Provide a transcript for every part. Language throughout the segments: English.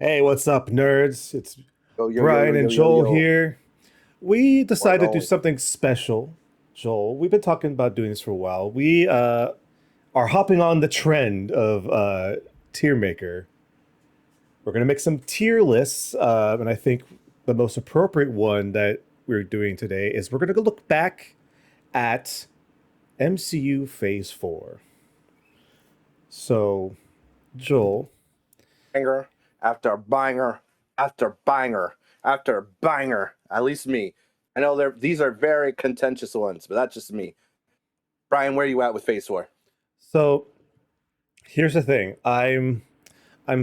Hey, what's up, nerds? It's Yo, yo, yo, yo, Brian and yo, yo, Joel yo. here. We We're decided to do rolling. something special, Joel. We've been talking about doing this for a while. We are hopping on the trend of tier maker. We're gonna make some tier lists, and I think the most appropriate one that we're doing today is we're gonna go look back at MCU Phase 4. So, Joel, Banger after banger after banger after banger. At least me. I know these are very contentious ones, but that's just me. Brian, where are you at with Phase 4? so here's the thing. I'm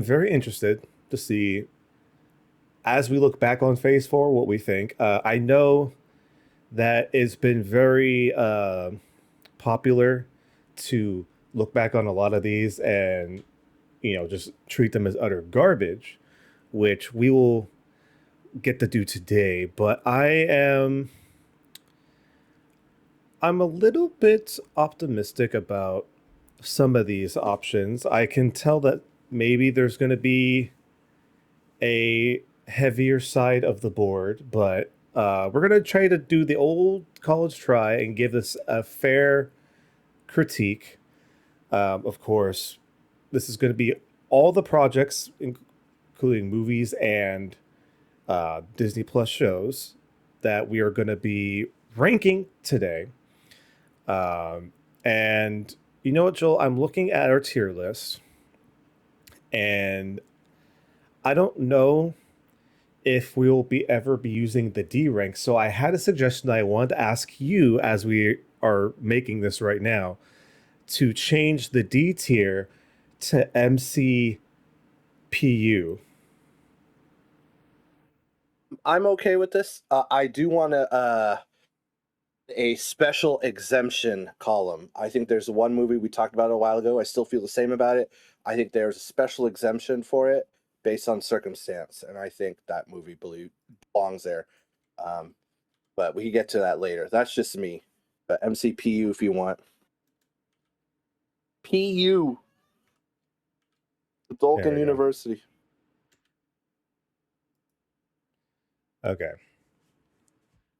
very interested to see as we look back on Phase 4 what we think. I know that it's been very popular to look back on a lot of these and just treat them as utter garbage, which we will get to do today. But I'm a little bit optimistic about some of these options. I can tell that maybe there's going to be a heavier side of the board, but we're going to try to do the old college try and give this a fair critique. Of course, this is going to be all the projects, including movies and Disney Plus shows, that we are going to be ranking today. And you know what, Joel? I'm looking at our tier list, and I don't know if we will be ever be using the D rank. So I had a suggestion that I wanted to ask you as we are making this right now to change the D tier to MCPU. I'm okay with this. I do want a special exemption column. I think there's one movie we talked about a while ago. I still feel the same about it. I think there's a special exemption for it based on circumstance, and I think that movie belongs there. Um, but we can get to that later. That's just me. But MCPU if you want. PU, There Adulkin we go. University. Okay.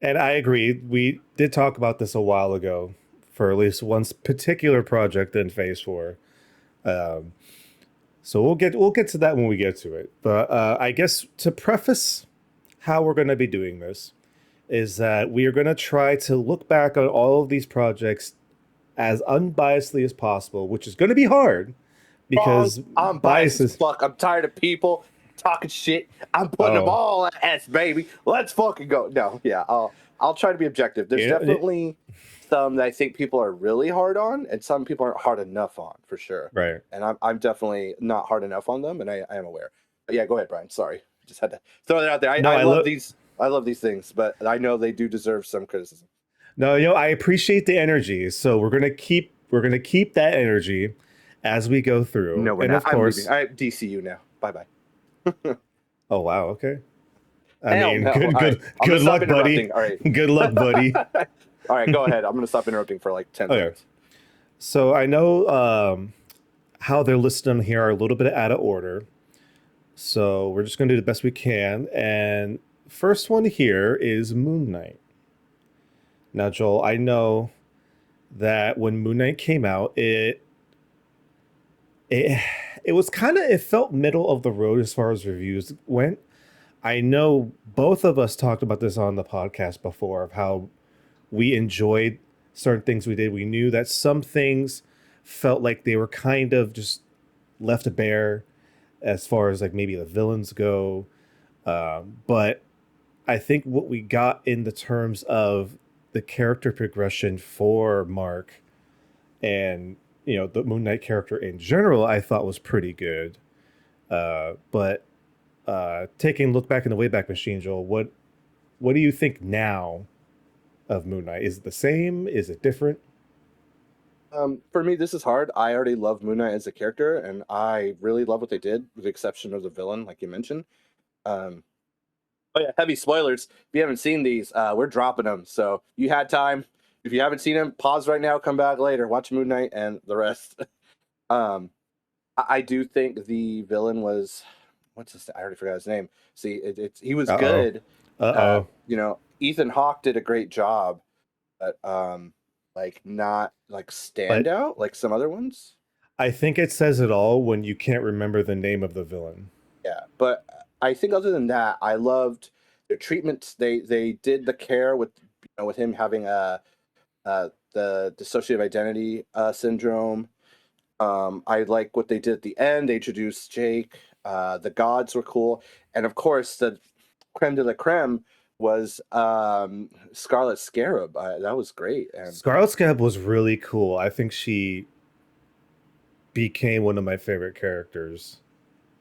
And I agree. We did talk about this a while ago for at least one particular project in Phase 4. Um, so we'll get to that when we get to it. But I guess to preface how we're going to be doing this is that we are going to try to look back on all of these projects as unbiasedly as possible, which is going to be hard Wrong. because I'm biased as biases. fuck. I'm tired of people talking shit. I'm putting them Oh, all at S, baby. Let's fucking go. No, yeah, I'll try to be objective. There's you know, definitely some that I think people are really hard on, and some people aren't hard enough on for sure. right. And I'm definitely not hard enough on them, and I am aware. But yeah, go ahead, Brian. Sorry, just had to throw that out there. No, I love these. I love these things, but I know they do deserve some criticism. no, I appreciate the energy. So we're gonna keep that energy as we go through. No, we're And not. of I'm leaving. course, I DCU now. Bye bye. oh wow, okay. I Hell mean, no. All good right. good I'm gonna good stop luck, buddy. interrupting. All right. Good luck, buddy. All right, go ahead. I'm gonna stop interrupting for like 10 Okay. seconds. So I know how they're listed on here are a little bit out of order. So we're just gonna do the best we can. And first one here is Moon Knight. Now, Joel, I know that when Moon Knight came out, it it was kind of it felt middle of the road as far as reviews went. I know both of us talked about this on the podcast before of how we enjoyed certain things we did. We knew that some things felt like they were kind of just left bare as far as like maybe the villains go. But I think what we got in the terms of the character progression for Mark and the Moon Knight character in general, I thought was pretty good. But taking a look back in the Wayback Machine, Joel, what do you think now of Moon Knight? Is it the same? Is it different? For me, this is hard. I already love Moon Knight as a character, and I really love what they did, with the exception of the villain, like you mentioned. Um, oh yeah, heavy spoilers. If you haven't seen these, we're dropping them. So you had time. If you haven't seen them, pause right now, come back later, watch Moon Knight and the rest. um, I do think the villain was what's his, I already forgot his name. See, he was Uh-oh. good. Uh-oh. Ethan Hawke did a great job, but like not like But standout like some other ones. I think it says it all when you can't remember the name of the villain. Yeah, but I think other than that, I loved their treatment. They did the care with with him having the dissociative identity syndrome. I like what they did at the end. They introduced Jake. The gods were cool, and of course, the creme de la creme was Scarlet Scarab. That was great, and Scarlet Scab was really cool. I think she became one of my favorite characters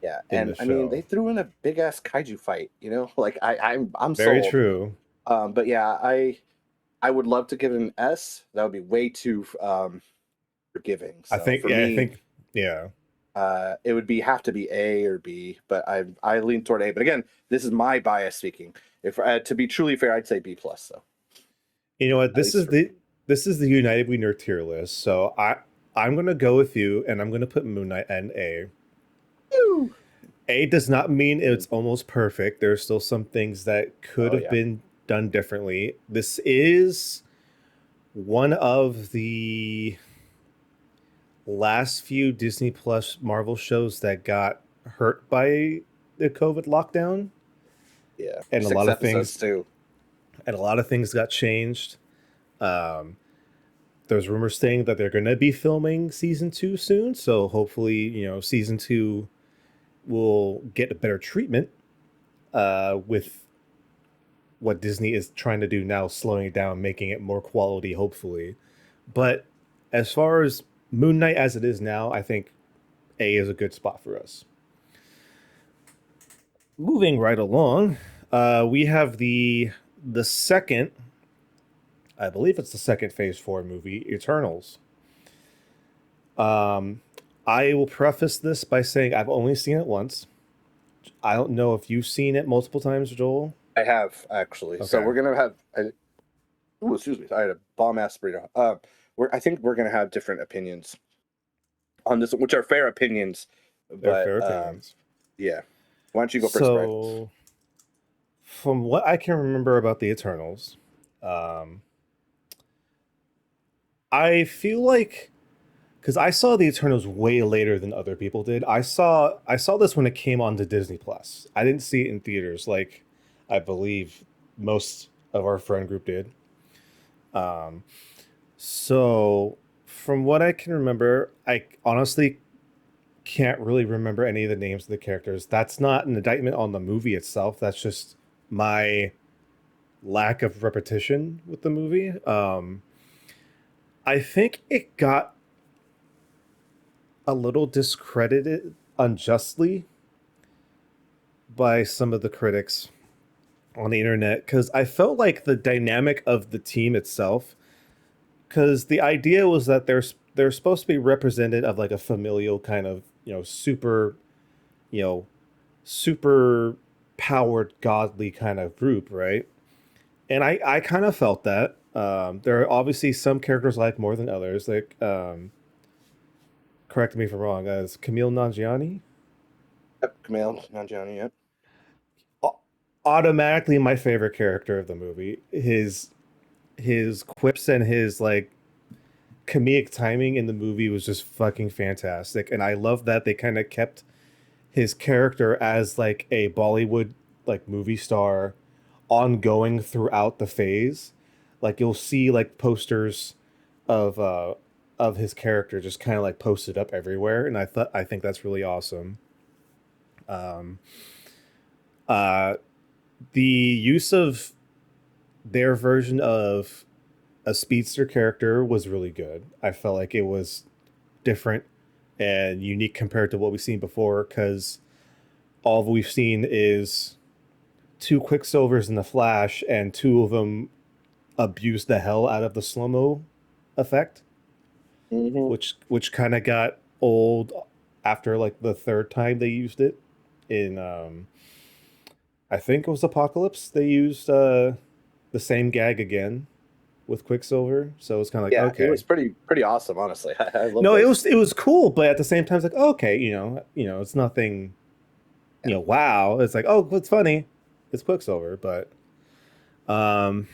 yeah, in and the I mean, show. they threw in a big ass kaiju fight. Like I'm Very sold. true. But yeah, I would love to give it an S. That would be way too forgiving. I So think for yeah, I me, think yeah. it would be have to be A or B, but I lean toward A. But again, this is my bias speaking. If to be truly fair, I'd say B plus. So You know what? at least for me. This is the United We Nerd tier list. So I'm gonna go with you and I'm gonna put Moon Knight and A. Woo! A does not mean Mhm. it's almost perfect. There's still some things that could Oh have yeah, been done differently. This is one of the last few Disney Plus Marvel shows that got hurt by the COVID lockdown, yeah. and a lot Six of episodes things too. got changed. Um, there's rumors saying that they're going to be filming season 2 soon, so hopefully, season 2 will get a better treatment with what Disney is trying to do now, slowing it down, making it more quality, hopefully. But as far as Moon Knight as it is now, I think A is a good spot for us. Moving right along, we have the second, I believe it's the second Phase 4 movie, Eternals. Um, I will preface this by saying I've only seen it once. I don't know if you've seen it multiple times, Joel. I have actually. So Okay, we're gonna have. Ooh, excuse me. I had a bomb ass burrito. I think we're gonna have different opinions on this, which are fair opinions. they're But fair opinions. yeah. Why don't you go first, Brian? So, from what I can remember about the Eternals, um, I feel like because I saw the Eternals way later than other people did. I saw this when it came on to Disney Plus. I didn't see it in theaters like I believe most of our friend group did. Um, so from what I can remember, I honestly can't really remember any of the names of the characters. That's not an indictment on the movie itself. That's just my lack of repetition with the movie. I think it got a little discredited unjustly by some of the critics on the internet because I felt like the dynamic of the team itself, because the idea was that they're supposed to be represented of like a familial kind of you know super powered godly kind of group, right? And I kind of felt that. There are obviously some characters I like more than others. Like, correct me if I'm wrong. As Camille Nanjiani, Yep, Kumail Nanjiani. Yep. automatically my favorite character of the movie. His quips and his like comedic timing in the movie was just fucking fantastic, and I love that they kind of kept his character as like a Bollywood like movie star ongoing throughout the phase. Like you'll see like posters of uh of his character just kind of like posted up everywhere, and I think that's really awesome. Um, uh, the use of their version of a speedster character was really good. I felt like it was different and unique compared to what we've seen before because all we've seen is two Quicksilvers in the Flash, and two of them abused the hell out of the slow mo effect, Hmm. which kind of got old after like the third time they used it in I think it was Apocalypse. They used the same gag again with Quicksilver, so it's kind of like Yeah, it okay. was pretty awesome, honestly. I love No, those. it was cool, but at the same time, it's like okay, it's nothing Yeah. wow, it's like, oh, it's funny, it's Quicksilver, but um,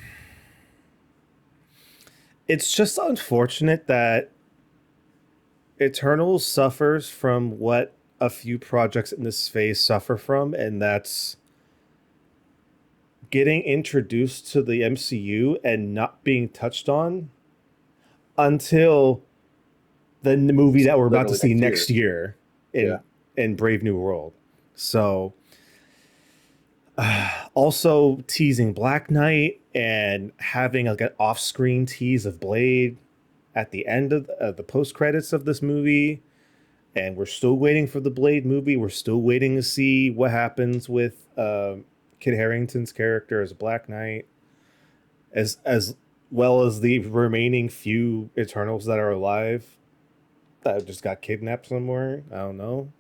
it's just unfortunate that Eternals suffers from what a few projects in this phase suffer from, and that's getting introduced to the MCU and not being touched on until the movie that we're about to Literally see next year. next year Yeah. in Brave New World. So also teasing Black Knight and having like an off-screen tease of Blade at the end of the post credits of this movie, and we're still waiting for the Blade movie. We're still waiting to see what happens with Kit Harington's character as Black Knight, as well as the remaining few Eternals that are alive that just got kidnapped somewhere. I don't know.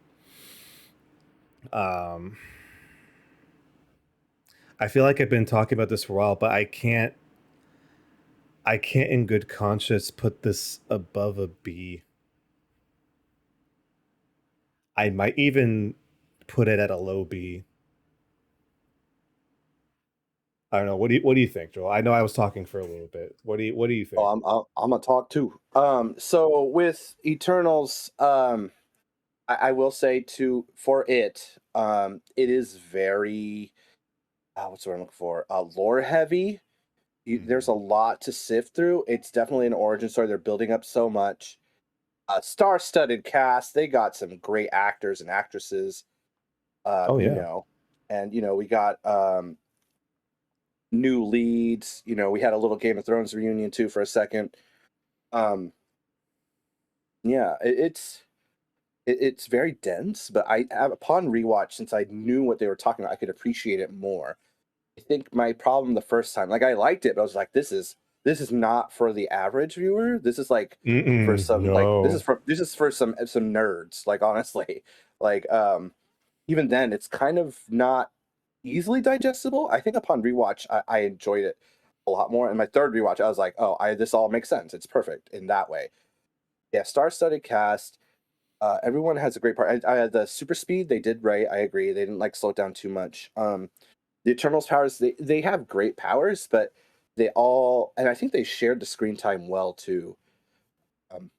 Um, I feel like I've been talking about this for a while, but I can't in good conscience put this above a B. I might even put it at a low B. I don't know. What do you think, Joel? I know I was talking for a little bit. What do you Oh, think? I'm gonna talk too. So with Eternals, I will say to for it, it is very what's the word I'm looking for? Lore heavy. There's a Mhm. lot to sift through. It's definitely an origin story. They're building up so much. Star-studded cast. They got some great actors and actresses. Oh You yeah, know, and we got new leads. We had a little Game of Thrones reunion too for a second. Um, yeah, it's very dense, but upon rewatch, since I knew what they were talking about, I could appreciate it more. I think my problem the first time, like I liked it, but I was like, this is not for the average viewer. This is like for mm-mm, some like no, this is for some nerds. Like honestly, like even then, it's kind of not easily digestible. I think upon rewatch, I enjoyed it a lot more. And my third rewatch, I was like, oh, I this all makes sense. It's perfect in that way. Yeah, star-studded cast. Everyone has a great part. I the super speed they did right. I agree. They didn't like slow it down too much. The Eternals powers they have great powers, but they all and I think they shared the screen time well too. Um,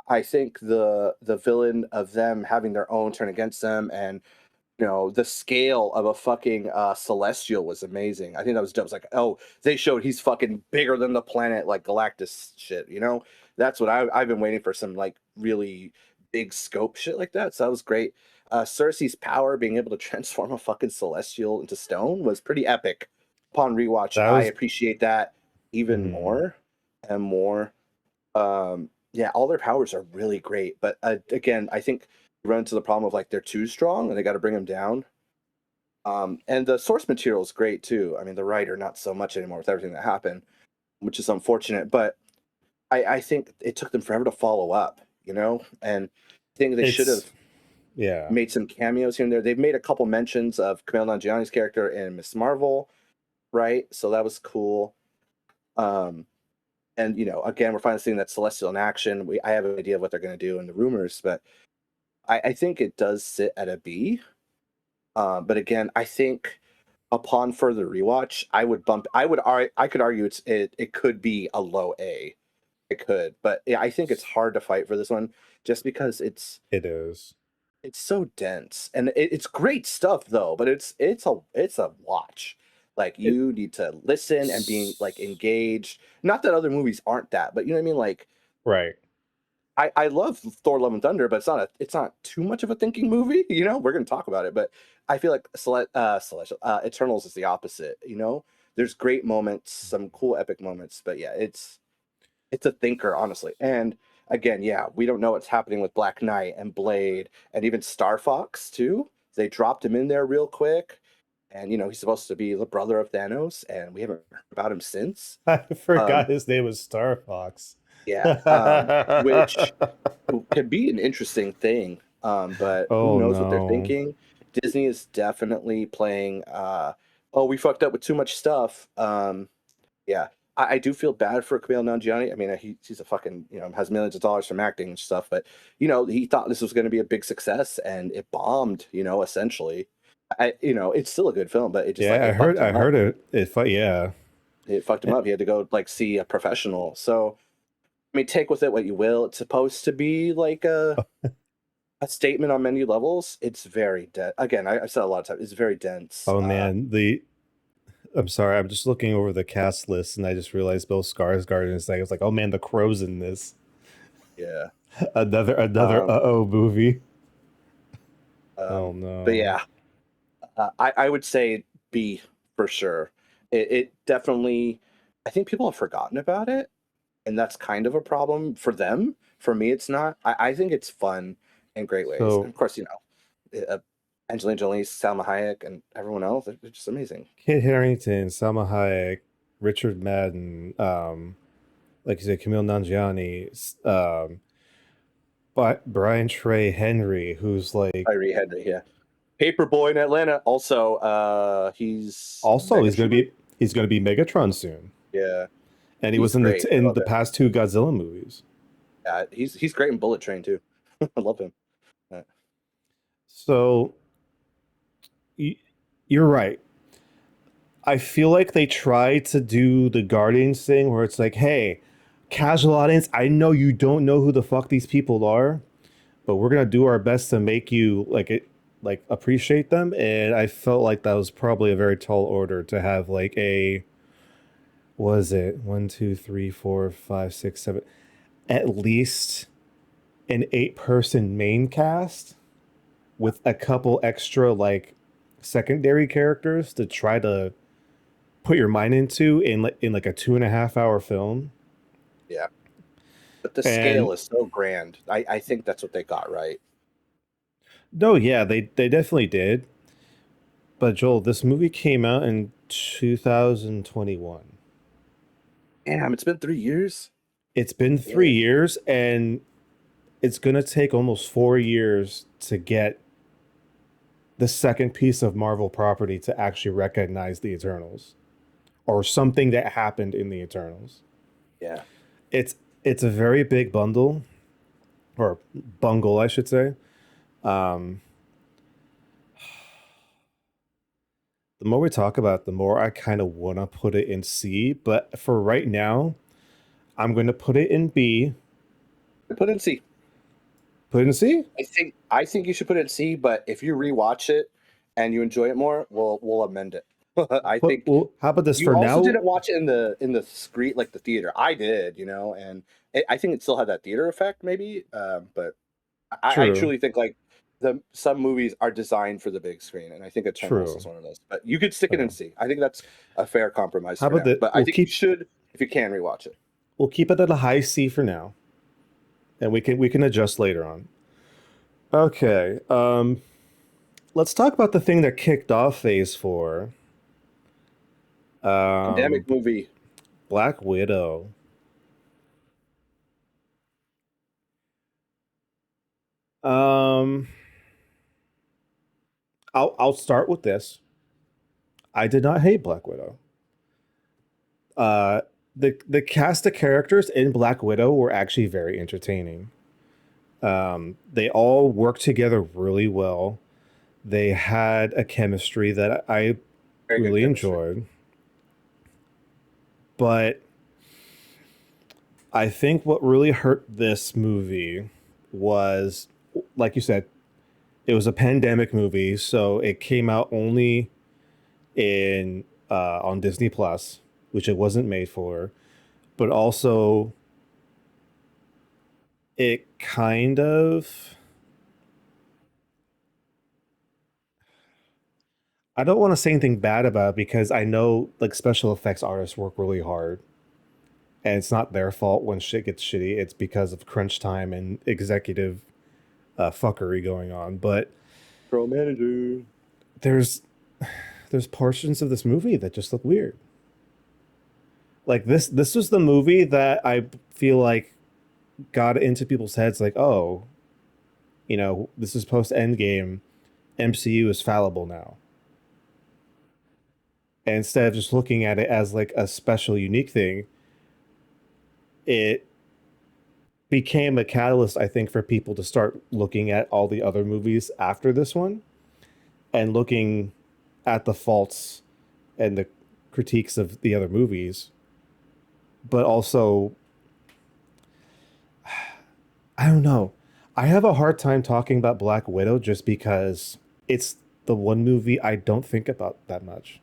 I think the villain of them having their own turn against them and the scale of a fucking celestial was amazing. I think that was dope. It's like, oh, they showed he's fucking bigger than the planet, like Galactus shit. That's what I've been waiting for some like really big scope shit like that. So that was great. Cersei's power, being able to transform a fucking celestial into stone, was pretty epic. Upon rewatch, that I was. appreciate that even Mm, more and more. Yeah, all their powers are really great, but again, I think you run into the problem of like they're too strong and they got to bring them down. And the source material is great too. I mean, the writer not so much anymore with everything that happened, which is unfortunate. But I think it took them forever to follow up, and I think they should it's have yeah. made some cameos here and there. They've made a couple mentions of Kumail Nanjiani's character in Miss Marvel, right? So that was cool. Um, and again, we're finally seeing that Celestial in action. I have an idea of what they're going to do in the rumors, but I think it does sit at a B. But again, I think upon further rewatch, I could argue it could be a low A. It could, but yeah, I think it's hard to fight for this one just because It is. it's so dense and it's great stuff though. But it's a watch. Like It, you need to listen and being like engaged. Not that other movies aren't that, but you know what I mean. Like right. I love Thor: Love and Thunder, but it's not too much of a thinking movie. We're gonna talk about it, but I feel like Celestial Eternals is the opposite. There's great moments, some cool epic moments, but yeah, it's a thinker, honestly. And again, yeah, we don't know what's happening with Black Knight and Blade and even Star Fox too. They dropped him in there real quick, and he's supposed to be the brother of Thanos, and we haven't heard about him since. I Um, forgot his name was Star Fox. yeah, which could be an interesting thing. But who Oh knows what they're no. thinking? Disney is definitely playing. Oh, we fucked up with too much stuff. Yeah. I do feel bad for Kumail Nanjiani. I mean, he's a fucking, has millions of dollars from acting and stuff, but he thought this was going to be a big success and it bombed. Essentially, it's still a good film, but it just like Yeah, it fucked I him up. heard it. Yeah. It fucked him Eh, up. He had to go like see a professional. So I mean, take with it what you will. It's supposed to be like a statement on many levels. It's very dense. Again, I've said a lot of times. It's very dense. Oh man, I'm sorry. I'm just looking over the cast list, and I just realized Bill Skarsgård is like. I was like, oh man, the Crow's in this. Yeah. Another Um. uh-oh movie. Oh But no. yeah, I would say B for sure. It definitely. I think people have forgotten about it, and that's kind of a problem for them. For me, it's not. I think it's fun in great ways. And So of course, Angelina Jolie, Salma Hayek, and everyone else. They're just amazing. Kit Harington, Salma Hayek, Richard Madden, like you said, Camille Nanjiani, but Brian Trey Henry, who's like Tyree Henry, yeah. Paperboy in Atlanta. Also, he's also Megatron. he's gonna be Megatron soon, Yeah, and he he's was in great. I in love the him. past two Godzilla movies. He's great in Bullet Train too. I love him. Uh, So you're right. I feel like they try to do the Guardians thing where it's like, hey, casual audience, I know you don't know who the fuck these people are, but we're gonna do our best to make you like appreciate them. And I felt like that was probably a very tall order to have like a was it one, two, three, four, five, six, seven, at least an 8-person main cast with a couple extra like secondary characters to try to put your mind into in like a 2.5 hour film. yeah, but the scale And is so grand. I think that's what they got right. no, yeah, they definitely did. But Joel, this movie came out in 2021. Damn, it's been 3 years. It's been Yeah, 3 years, and it's gonna take almost 4 years to get the second piece of Marvel property to actually recognize the Eternals or something that happened in the Eternals. yeah. It's it's a very big bundle or bungle, I should say. Um, the more we talk about it, the more I kind of want to put it in C. But for right now, I'm going to put it in B. Put it in C. Put it in C? I think you should put it in C. But if you rewatch it and you enjoy it more, we'll amend it. I Put, think well, how about this you for also now? didn't watch it in the screen like the theater. I did, and I think it still had that theater effect, maybe. But I True, truly think like some movies are designed for the big screen, and I think Eternals is true. one of those. But you could stick it in Okay. C. I think that's a fair compromise How for about now. that? But I think you should, if you can, rewatch it. We'll keep it at a high C for now, and we can adjust later on. Okay. Let's talk about the thing that kicked off Phase 4. Pandemic Um, movie. Black Widow. Um, I'll start with this. I did not hate Black Widow. Uh, the cast of characters in Black Widow were actually very entertaining. They all worked together really well. They had a chemistry that I Very good really chemistry. enjoyed. But I think what really hurt this movie was, like you said, it was a pandemic movie, so it came out only in on Disney Plus, which it wasn't made for. But also, it kind of I don't want to say anything bad about it because I know like special effects artists work really hard, and it's not their fault when shit gets shitty. It's because of crunch time and executive fuckery going on. But Pro manager. there's there's portions of this movie that just look weird. Like this was the movie that I feel like got into people's heads. Like, oh, this is post Endgame. MCU is fallible now. And instead of just looking at it as like a special, unique thing, it became a catalyst, I think, for people to start looking at all the other movies after this one and looking at the faults and the critiques of the other movies, but also, I don't know. I have a hard time talking about Black Widow just because it's the one movie I don't think about that much.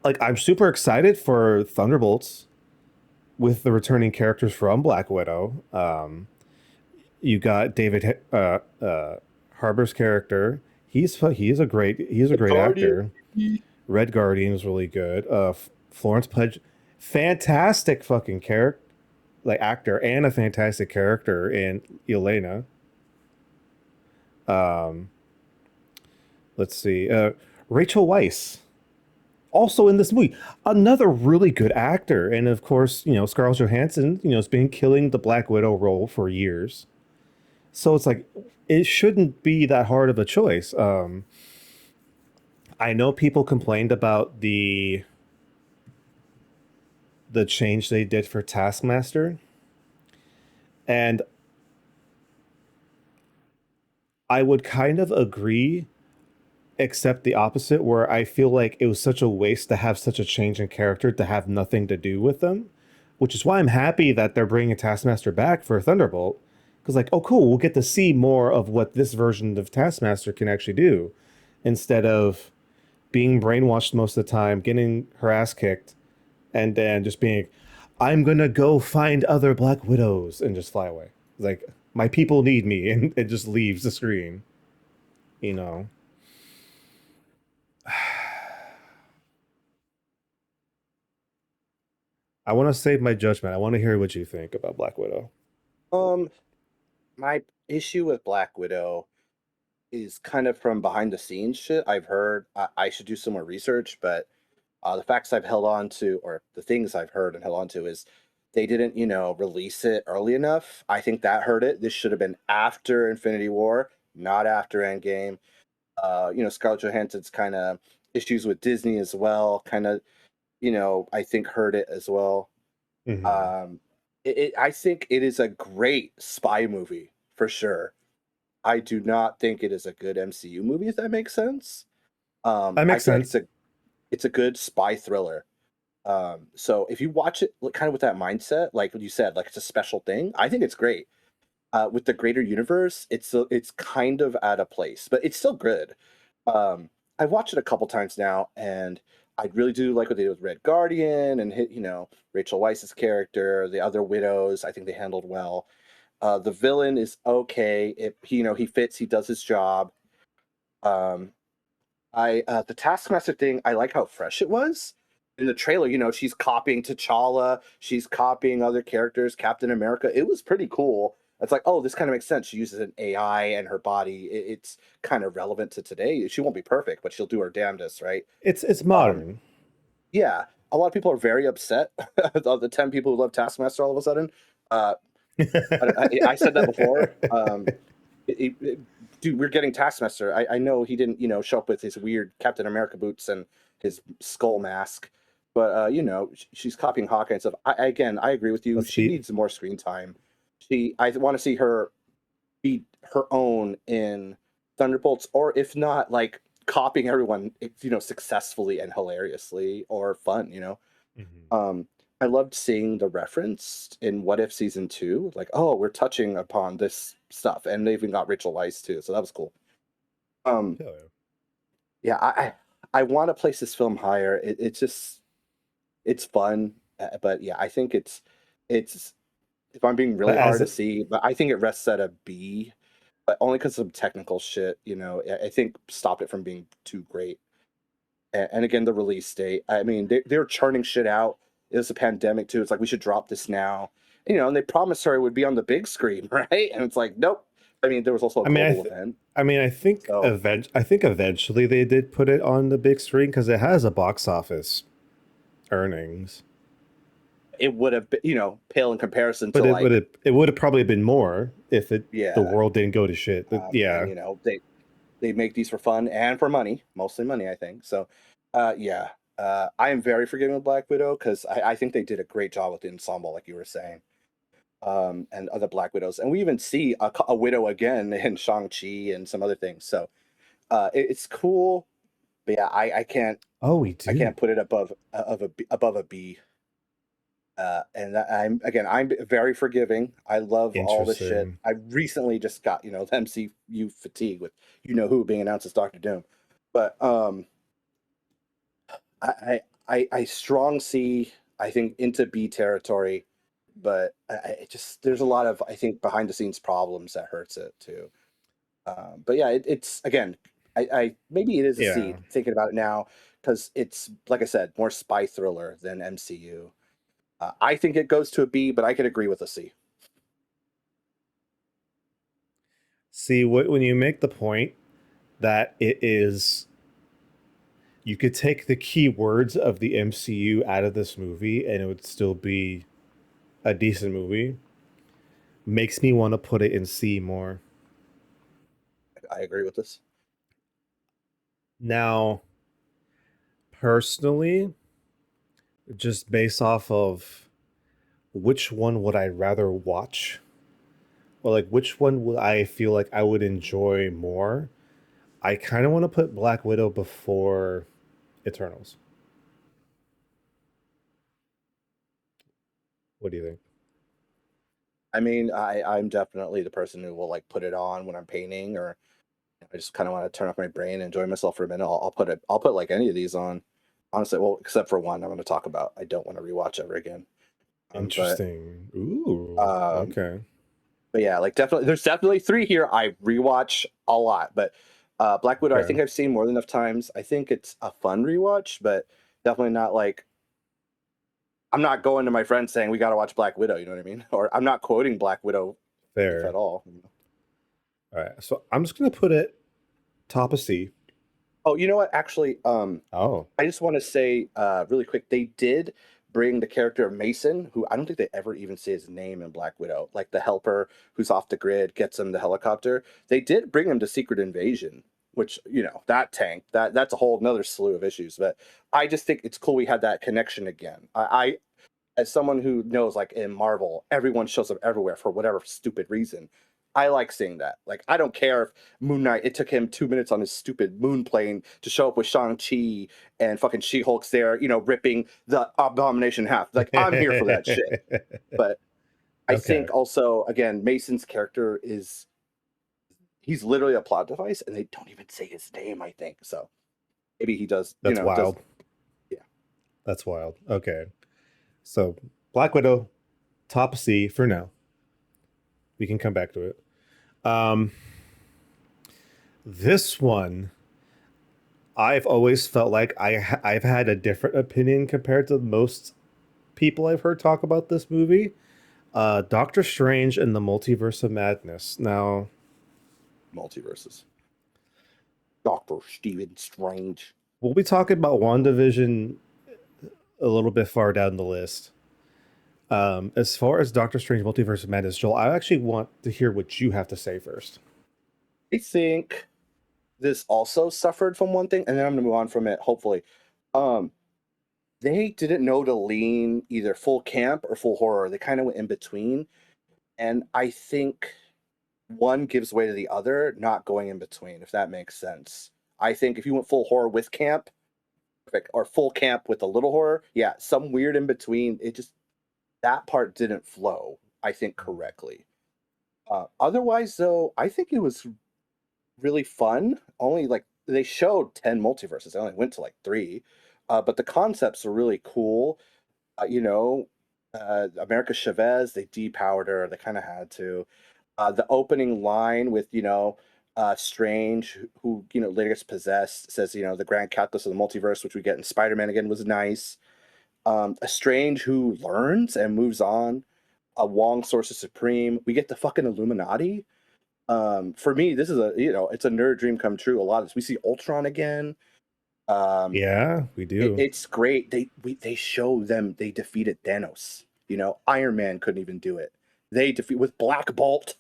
Like, I'm super excited for Thunderbolts with the returning characters from Black Widow. You got David Harbour's character. He's a The great Guardian. actor. Red Guardian is really good. Florence Pugh, fantastic fucking character, like actor, and a fantastic character in Elena. Um, let's see. Rachel Weisz, also in this movie, another really good actor, and of course, Scarlett Johansson, has been killing the Black Widow role for years. So it's like it shouldn't be that hard of a choice. I know people complained about the change they did for Taskmaster, and I would kind of agree, except the opposite, where I feel like it was such a waste to have such a change in character to have nothing to do with them, which is why I'm happy that they're bringing Taskmaster back for Thunderbolt. Because, like, oh, cool, we'll get to see more of what this version of Taskmaster can actually do instead of being brainwashed most of the time, getting her ass kicked, and then just being, I'm gonna go find other Black Widows and just fly away. Like, my people need me, and it just leaves the screen, you know? I want to save my judgment. I want to hear what you think about Black Widow. Um, my issue with Black Widow is kind of from behind the scenes shit. I've heard I should do some more research, but the facts I've held on to, or the things I've heard and held on to, is they didn't, release it early enough. I think that hurt it. This should have been after Infinity War, not after Endgame. Scarlett Johansson's kind of issues with Disney as well, kind of, I think hurt it as well. Mm-hmm. Um, I think it is a great spy movie for sure. I do not think it is a good MCU movie, if that makes sense. That I makes feel like sense. it's a good spy thriller. So if you watch it kind of with that mindset, like you said, like it's a special thing, I think it's great. With the greater universe, it's kind of at a place, but it's still good. I've watched it a couple times now, and I really do like what they did with Red Guardian and Rachel Weisz's character, the other widows. I think they handled well. The villain is okay. He fits. He does his job. Um, I The Taskmaster thing, I like how fresh it was. In the trailer, she's copying T'Challa, she's copying other characters, Captain America. It was pretty cool. It's like, oh, this kind of makes sense. She uses an AI and her body. It's kind of relevant to today. She won't be perfect, but she'll do her damnedest, right? It's Um, modern. yeah, a lot of people are very upset of the 10 people who love Taskmaster all of a sudden. Uh, I said that before. Dude, we're getting Taskmaster. I know he didn't, show up with his weird Captain America boots and his skull mask, but she's copying Hawkeye and stuff. Again, I agree with you. Let's She be. needs more screen time. I want to see her be her own in Thunderbolts, or if not, like copying everyone, successfully and hilariously or fun. Mhm. Um, I loved seeing the reference in What If Season 2. Like, oh, we're touching upon this stuff. And they even got Rachel Weisz too. So that was cool. Um, Hell yeah. yeah, I want to place this film higher. It's just, it's fun. But yeah, I think it's, if I'm being But really as hard to it, see, but I think it rests at a B, but only because of technical shit, I think stopped it from being too great. And again, the release date. I mean, they're churning shit out. It was a pandemic too. It's like we should drop this now. And they promised her it would be on the big screen, right? And it's like, nope. I mean, there was also a I mean, global event, so I think eventually they did put it on the big screen because it has a box office earnings, it would have been, pale in comparison to but like, it would have probably been more if the yeah. world didn't go to shit. And Yeah. they make these for fun and for money, mostly money, I think. So Yeah. I am very forgiving with Black Widow because I think they did a great job with the ensemble, like you were saying, and other Black Widows, and we even see a widow again in Shang Chi and some other things. So it's cool, but yeah, Oh, we I do. can't put it above a B. And I'm very forgiving. I love all the shit. Interesting. I recently just got the MCU fatigue with who being announced as Doctor Doom, but I strong see I think into B territory, but it just there's a lot of I think behind the scenes problems that hurts it too. But yeah, it's again, I maybe it is a Yeah. C thinking about it now because it's like I said more spy thriller than MCU. I think it goes to a B, but I could agree with a C. See, when you make the point that it is, you could take the key words of the MCU out of this movie and it would still be a decent movie, makes me want to put it in C more. I agree with this. Now, personally, just based off of which one would I rather watch, or like which one would I feel like I would enjoy more, I kind of want to put Black Widow before Eternals. What do you think? I mean, I'm definitely the person who will like put it on when I'm painting, or I just kind of want to turn off my brain and enjoy myself for a minute. I'll put it. I'll put like any of these on. Honestly, well, except for one I'm going to talk about. I don't want to rewatch ever again. Um, but Interesting. Ooh, um, okay. but yeah, like definitely, there's definitely three here I rewatch a lot. But Black Widow, I Okay. think I've seen more than enough times. I think it's a fun rewatch, but definitely not like I'm not going to my friends saying we got to watch Black Widow. You know what I mean? Or I'm not quoting Black Widow if at Fair. all. All right. So I'm just gonna put it top of C. Oh, you know what? Actually, Oh, I just want to say really quick, they did bring the character of Mason, who I don't think they ever even say his name in Black Widow, like the helper who's off the grid, gets him the helicopter. They did bring him to Secret Invasion, which, that tank, that's a whole nother slew of issues. But I just think it's cool we had that connection again. As someone who knows, like in Marvel, everyone shows up everywhere for whatever stupid reason. I like seeing that. Like, I don't care if Moon Knight, it took him 2 minutes on his stupid moon plane to show up with Shang-Chi and fucking She-Hulk's there, ripping the abomination in half. Like, I'm here for that shit. But I okay. think also, again, Mason's character he's literally a plot device and they don't even say his name, I think. So maybe he does, That's does, wild. yeah. That's wild. Okay. So Black Widow, top C for now. We can come back to it. Um, this one, I've always felt like I've had a different opinion compared to most people I've heard talk about this movie. Doctor Strange and the Multiverse of Madness. Now, Multiverses. Dr. Stephen Strange. we'll be talking about WandaVision a little bit far down the list. As far as Doctor Strange Multiverse of Madness, Joel, I actually want to hear what you have to say first. I think this also suffered from one thing, and then I'm gonna move on from it, hopefully. Um, they didn't know to lean either full camp or full horror. They kind of went in between. And I think one gives way to the other, not going in between, if that makes sense. I think if you went full horror with camp, perfect, or full camp with a little horror, yeah, some weird in between. It just that part didn't flow, I think, correctly. Otherwise, though, I think it was really fun. Only like they showed 10 multiverses. I only went to like three. But the concepts are really cool. America Chavez, they depowered her. They kind of had to. The opening line with, Strange, who, later gets possessed, says, the grand calculus of the multiverse, which we get in Spider Man again, was nice. A Strange who learns and moves on. A Wong Sorcerer Supreme. We get the fucking Illuminati. For me, this is it's a nerd dream come true. A lot of this, we see Ultron again. um Yeah, we do. it's great. They show them they defeated Thanos. Iron Man couldn't even do it. They defeat with Black Bolt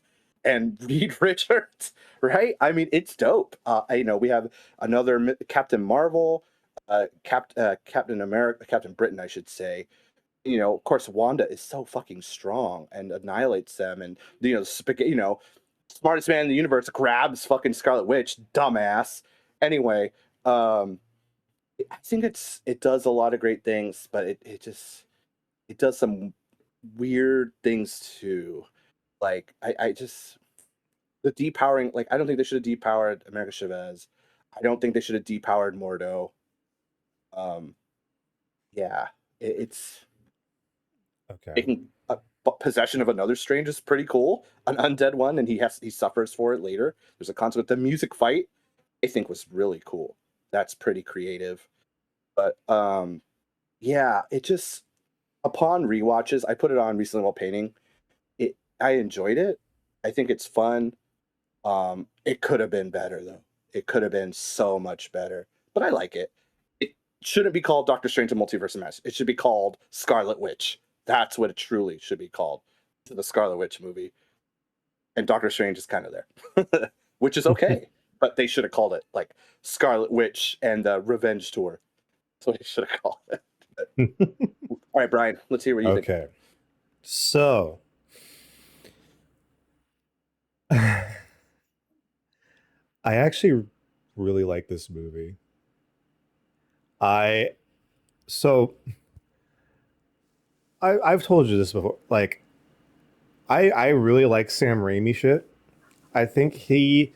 and Reed Richards, right? I mean, it's dope. We have another Captain Marvel. Captain America, Captain Britain, I should say. Of course, Wanda is so fucking strong and annihilates them, and smartest man in the universe grabs fucking Scarlet Witch, dumbass. Anyway, um, I think it does a lot of great things, but it does some weird things too. Like I just the depowering. Like I don't think they should have depowered America Chavez. I don't think they should have depowered Mordo. Um, yeah, it's Okay. taking possession of another strange is pretty cool. An undead one, and he suffers for it later. There's a consequence. The music fight, I think, was really cool. That's pretty creative. But yeah, it just upon rewatches, I put it on recently while painting. I enjoyed it. I think it's fun. It could have been better though. It could have been so much better. But I like it. It shouldn't be called Doctor Strange and Multiverse of Madness. It should be called Scarlet Witch. That's what it truly should be called. The Scarlet Witch movie. And Doctor Strange is kind of there. Which is okay. But they should have called it like Scarlet Witch and the Revenge Tour. That's what they should have called it. All right, Brian, let's hear what you think. Okay. So, I actually really like this movie. I so I've told you this before. Like, I really like Sam Raimi shit. I think he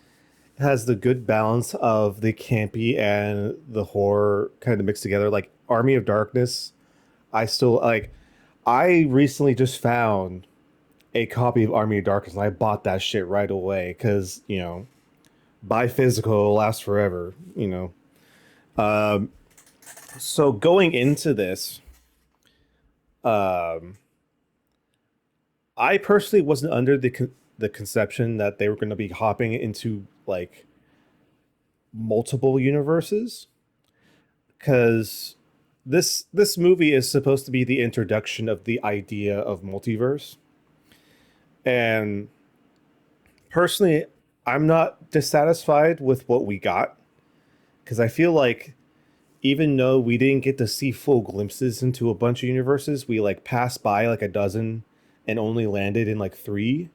has the good balance of the campy and the horror kind of mixed together. Like Army of Darkness, I still like. I recently just found a copy of Army of Darkness, and I bought that shit right away because buy physical, it'll last forever. Um, so going into this, um, I personally wasn't under the conception that they were going to be hopping into like multiple universes because this movie is supposed to be the introduction of the idea of multiverse. And personally, I'm not dissatisfied with what we got because I feel like even though we didn't get to see full glimpses into a bunch of universes, we like passed by like a dozen and only landed in like three.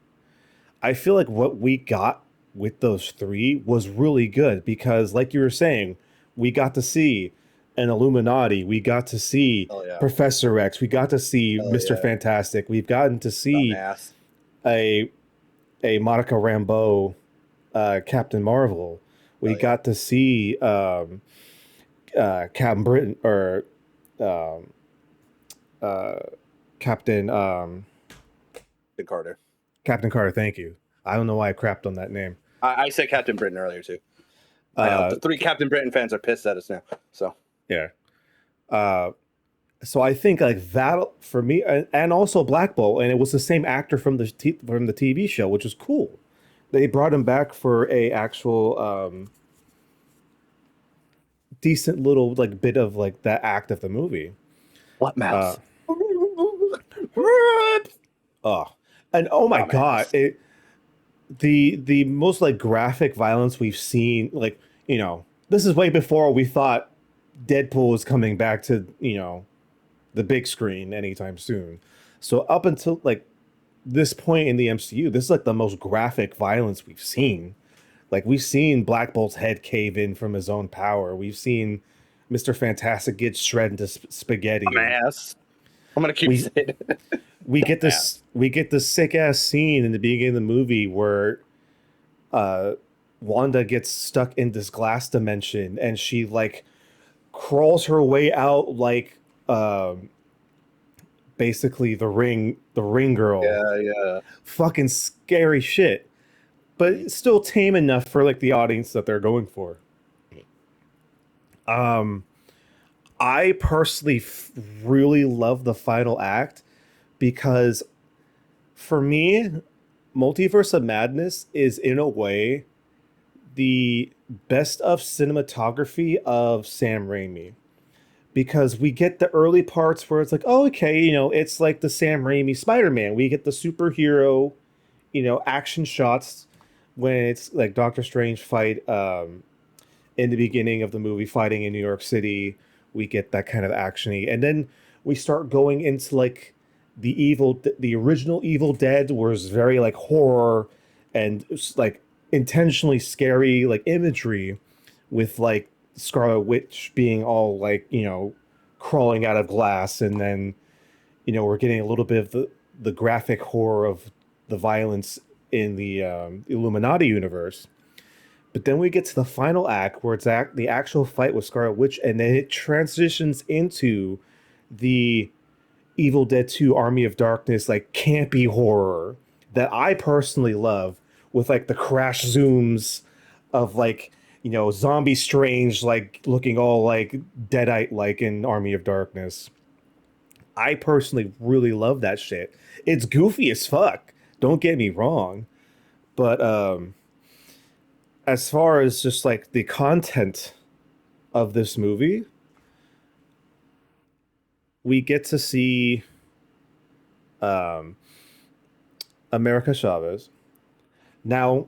I feel like what we got with those three was really good because, like you were saying, we got to see an Illuminati, we got to see Oh yeah. Professor X, we got to see Oh Mr. yeah. Fantastic, we've gotten to see Dumbass. a Monica Rambeau Captain Marvel. We Oh yeah. got to see Captain Britain or um, uh, Captain Good Carter. Captain Carter. Thank you. I don't know why I crapped on that name. I said Captain Britain earlier too. I know Uh, the three Captain Britain fans are pissed at us now. So yeah. Uh, so I think like that for me, and also Black Bolt, and it was the same actor from from the TV show, which was cool. They brought him back for a actual decent little like bit of like that act of the movie. what Uh, mouse? oh, and oh my god, Dumbass. the most like graphic violence we've seen. Like this is way before we thought Deadpool was coming back to the big screen anytime soon. So up until like this point in the MCU, this is like the most graphic violence we've seen. Like we've seen Black Bolt's head cave in from his own power. We've seen Mr. Fantastic get shredded into spaghetti, and Dumbass. I'm gonna keep we saying it. Dumbass. we get this sick ass scene in the beginning of the movie where uh Wanda gets stuck in this glass dimension and she like crawls her way out like basically the ring girl. Yeah, yeah. Fucking scary shit. But it's still tame enough for like the audience that they're going for. Um I personally really love the final act because for me, Multiverse of Madness is in a way the best of cinematography of Sam Raimi because we get the early parts where it's like, oh, okay, it's like the Sam Raimi Spider-Man. We get the superhero, action shots when it's like Doctor Strange fight in the beginning of the movie fighting in New York City. We get that kind of actiony, and then we start going into like the original Evil Dead was very like horror and like intentionally scary like imagery with like Scarlet Witch being all like, crawling out of glass, and then we're getting a little bit of the graphic horror of the violence in the Illuminati universe. But then we get to the final act where it's the actual fight with Scarlet Witch, and then it transitions into the Evil Dead 2 Army of Darkness, like campy horror that I personally love, with like the crash zooms of like, zombie strange, like looking all like deadite like in Army of Darkness. I personally really love that shit. It's goofy as fuck. Don't get me wrong. But as far as just like the content of this movie, we get to see um, America Chavez. Now,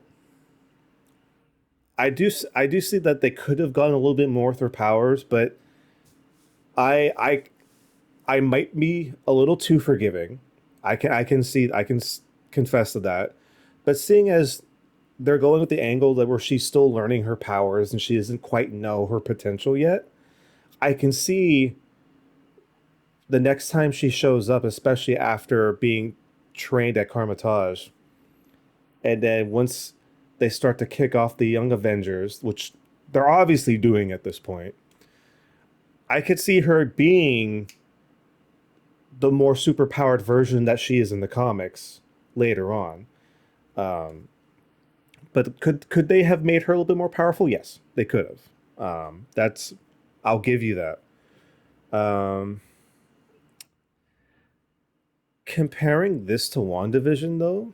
I do see that they could have gone a little bit more with her powers, but I I I might be a little too forgiving. I can confess to that. But seeing as they're going with the angle that where she's still learning her powers and she doesn't quite know her potential yet, I can see the next time she shows up, especially after being trained at Carmitage, and then once they start to kick off the Young Avengers, which they're obviously doing at this point, I could see her being the more superpowered version that she is in the comics later on. Um, but could they have made her a little bit more powerful? Yes, they could have. That's I'll give you that. Um, Comparing this to WandaVision, though,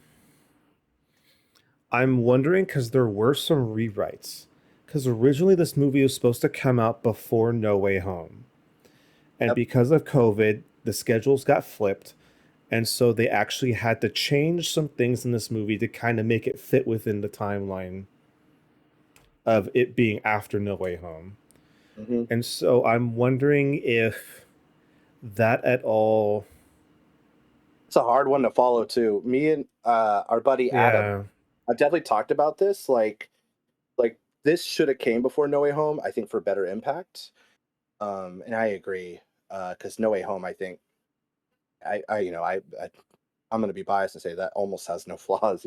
I'm wondering because there were some rewrites. Because originally this movie was supposed to come out before No Way Home. And Yep. because of COVID, the schedules got flipped. And so they actually had to change some things in this movie to kind of make it fit within the timeline of it being after No Way Home. Hmm. And so I'm wondering if that at all. It's a hard one to follow too. Me and our buddy Adam, Yeah. I've definitely talked about this. Like this should have came before No Way Home. I think for better impact. And I agree. Because No Way Home, I think I'm going to be biased and say that almost has no flaws.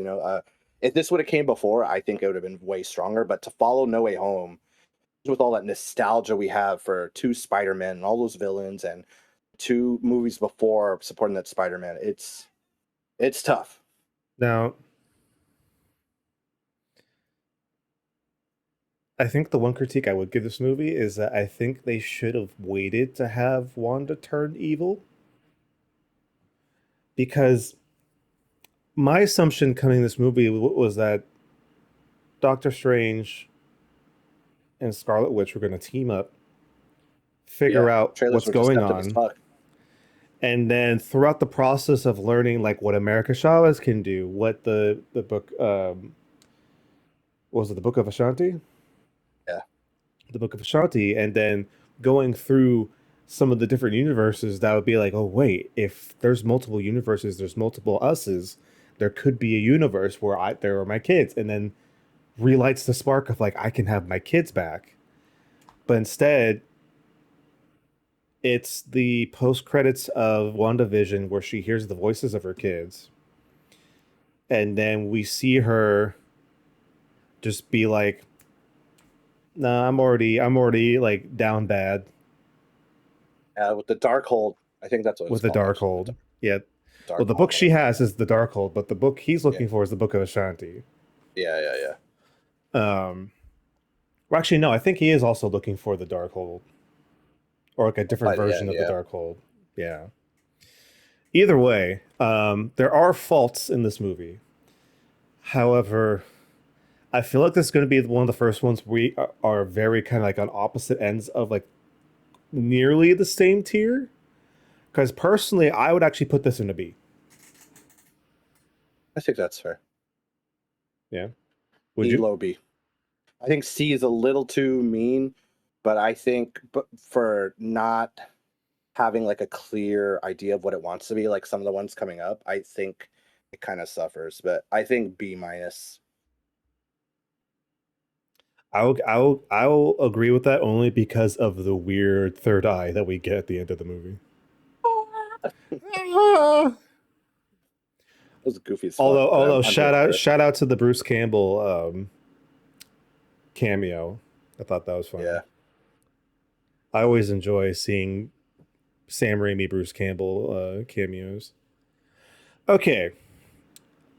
If this would have came before, I think it would have been way stronger. But to follow No Way Home with all that nostalgia we have for two Spider-Man and all those villains and two movies before supporting that Spider-Man, it's tough. Now, I think the one critique I would give this movie is that I think they should have waited to have Wanda turn evil, because my assumption coming this movie was that Doctor Strange and Scarlet Witch were going to team up, figure Yeah, out trailers what's were going deceptive as on, fuck. and then throughout the process of learning like what America Chavez can do, what the book what was it, the Book of Ashanti? Yeah, The Book of Ashanti, and then going through some of the different universes, that would be like, oh wait, if there's multiple universes, there's multiple us's, there could be a universe where there are my kids, and then relights the spark of like I can have my kids back. But instead, it's the post credits of WandaVision where she hears the voices of her kids, and then we see her just be like, "Nah, I'm already like down bad with the Darkhold, I think that's what it's with the called actually. Darkhold." Yeah. Well, the Darkhold, book she whatever. has is the Darkhold, but the book he's Yeah, looking for is the Book of Ashanti. yeah, yeah, yeah. Um, well, actually, no, I think he is also looking for the Darkhold, or like a different By the version end, of the yeah. Darkhold. Yeah. Either way, there are faults in this movie. However, I feel like this is going to be one of the first ones we are very kind of like on opposite ends of like nearly the same tier. Because personally, I would actually put this in a B. I think that's fair. Yeah. Would E you? low B. I think C is a little too mean, but I think for not having like a clear idea of what it wants to be, like some of the ones coming up, I think it kind of suffers. But I think B minus. I'll agree with that only because of the weird third eye that we get at the end of the movie. Ah. It was goofy as fuck, although but although I'm here for it. shout out to the Bruce Campbell cameo. I thought that was funny. Yeah. I always enjoy seeing Sam Raimi, Bruce Campbell cameos. Okay.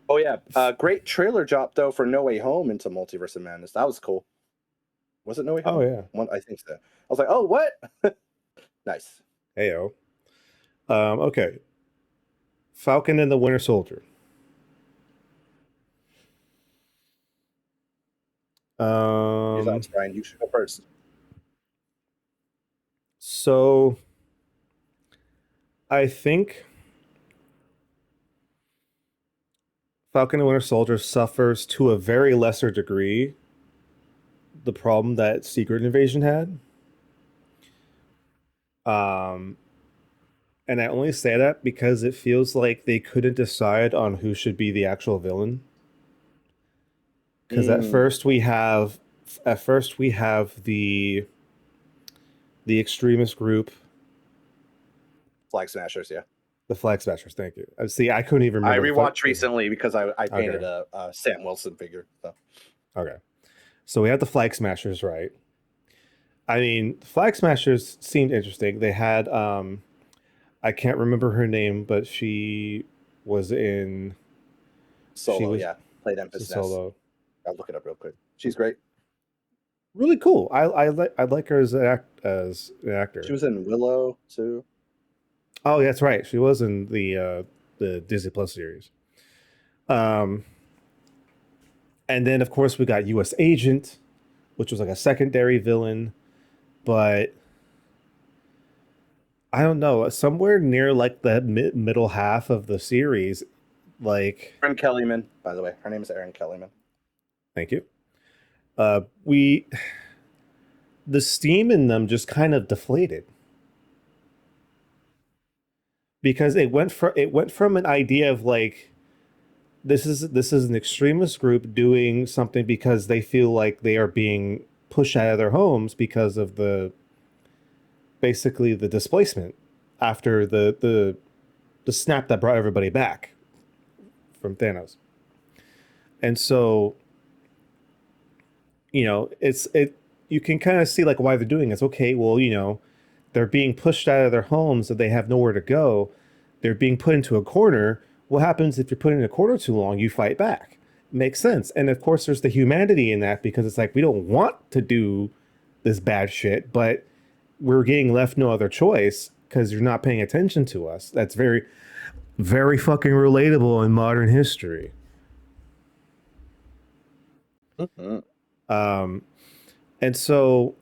Oh yeah. Great trailer drop though for No Way Home into Multiverse of Madness. That was cool. Was it No Way Oh Home? yeah. One, I think so. I was like, oh what? Nice. Heyo. Okay. Falcon and the Winter Soldier. Your thoughts, Brian? You should go first. So I think Falcon and Winter Soldier suffers to a very lesser degree the problem that Secret Invasion had. Um, and I only say that because it feels like they couldn't decide on who should be the actual villain. Because Mm, at first we have the extremist group, Flag Smashers, yeah. the Flag Smashers. Thank you. See, I couldn't even I remember rewatched recently because I painted Okay. a Sam Wilson figure. So. Okay. So we have the Flag Smashers, right? I mean, the Flag Smashers seemed interesting. They had I can't remember her name, but she was in she Solo, was yeah. Played Empress Nest. Solo. I'll look it up real quick. She's great. Really cool. I like her as as an She actor. was in Willow too. Oh, yeah, that's right. She was in the Disney Plus series. Um, and then of course we got U.S. Agent, which was like a secondary villain, but I don't know. Somewhere near like the middle half of the series, like Erin Kellyman, by the way. Her name is Erin Kellyman. thank you. We the steam in them just kind of deflated because it went from an idea of like this is an extremist group doing something because they feel like they are being pushed out of their homes because of the basically the displacement after the snap that brought everybody back from Thanos. And so, you know, it you can kind of see like why they're doing it. It's okay, well, you know, they're being pushed out of their homes and they have nowhere to go. They're being put into a corner. What happens if you're put in a corner too long? You fight back. Makes sense. And of course, there's the humanity in that because it's like we don't want to do this bad shit, but we're getting left no other choice because you're not paying attention to us. That's very, very fucking relatable in modern history. Mm-hmm. Um, and so,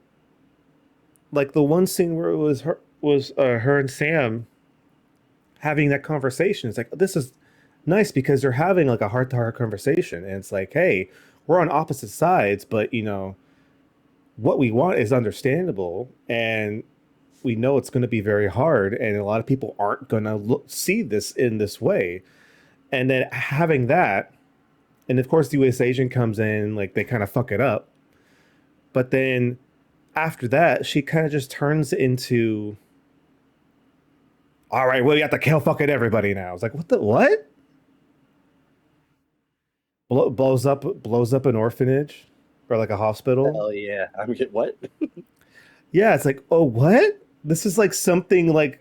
like the one scene where it was her and Sam having that conversation. It's like this is nice because they're having like a heart to heart conversation, and it's like, hey, we're on opposite sides, but you know what we want is understandable, and we know it's going to be very hard, and a lot of people aren't going to see this in this way. And then having that, and of course, the U.S. agent comes in, like they kind of fuck it up, but then after that, she kind of just turns into all right, well, you have to kill fucking everybody now. It's like, what the what? Blows up an orphanage or like a hospital. Hell yeah. I'm get what? Yeah, it's like, oh, what? This is like something like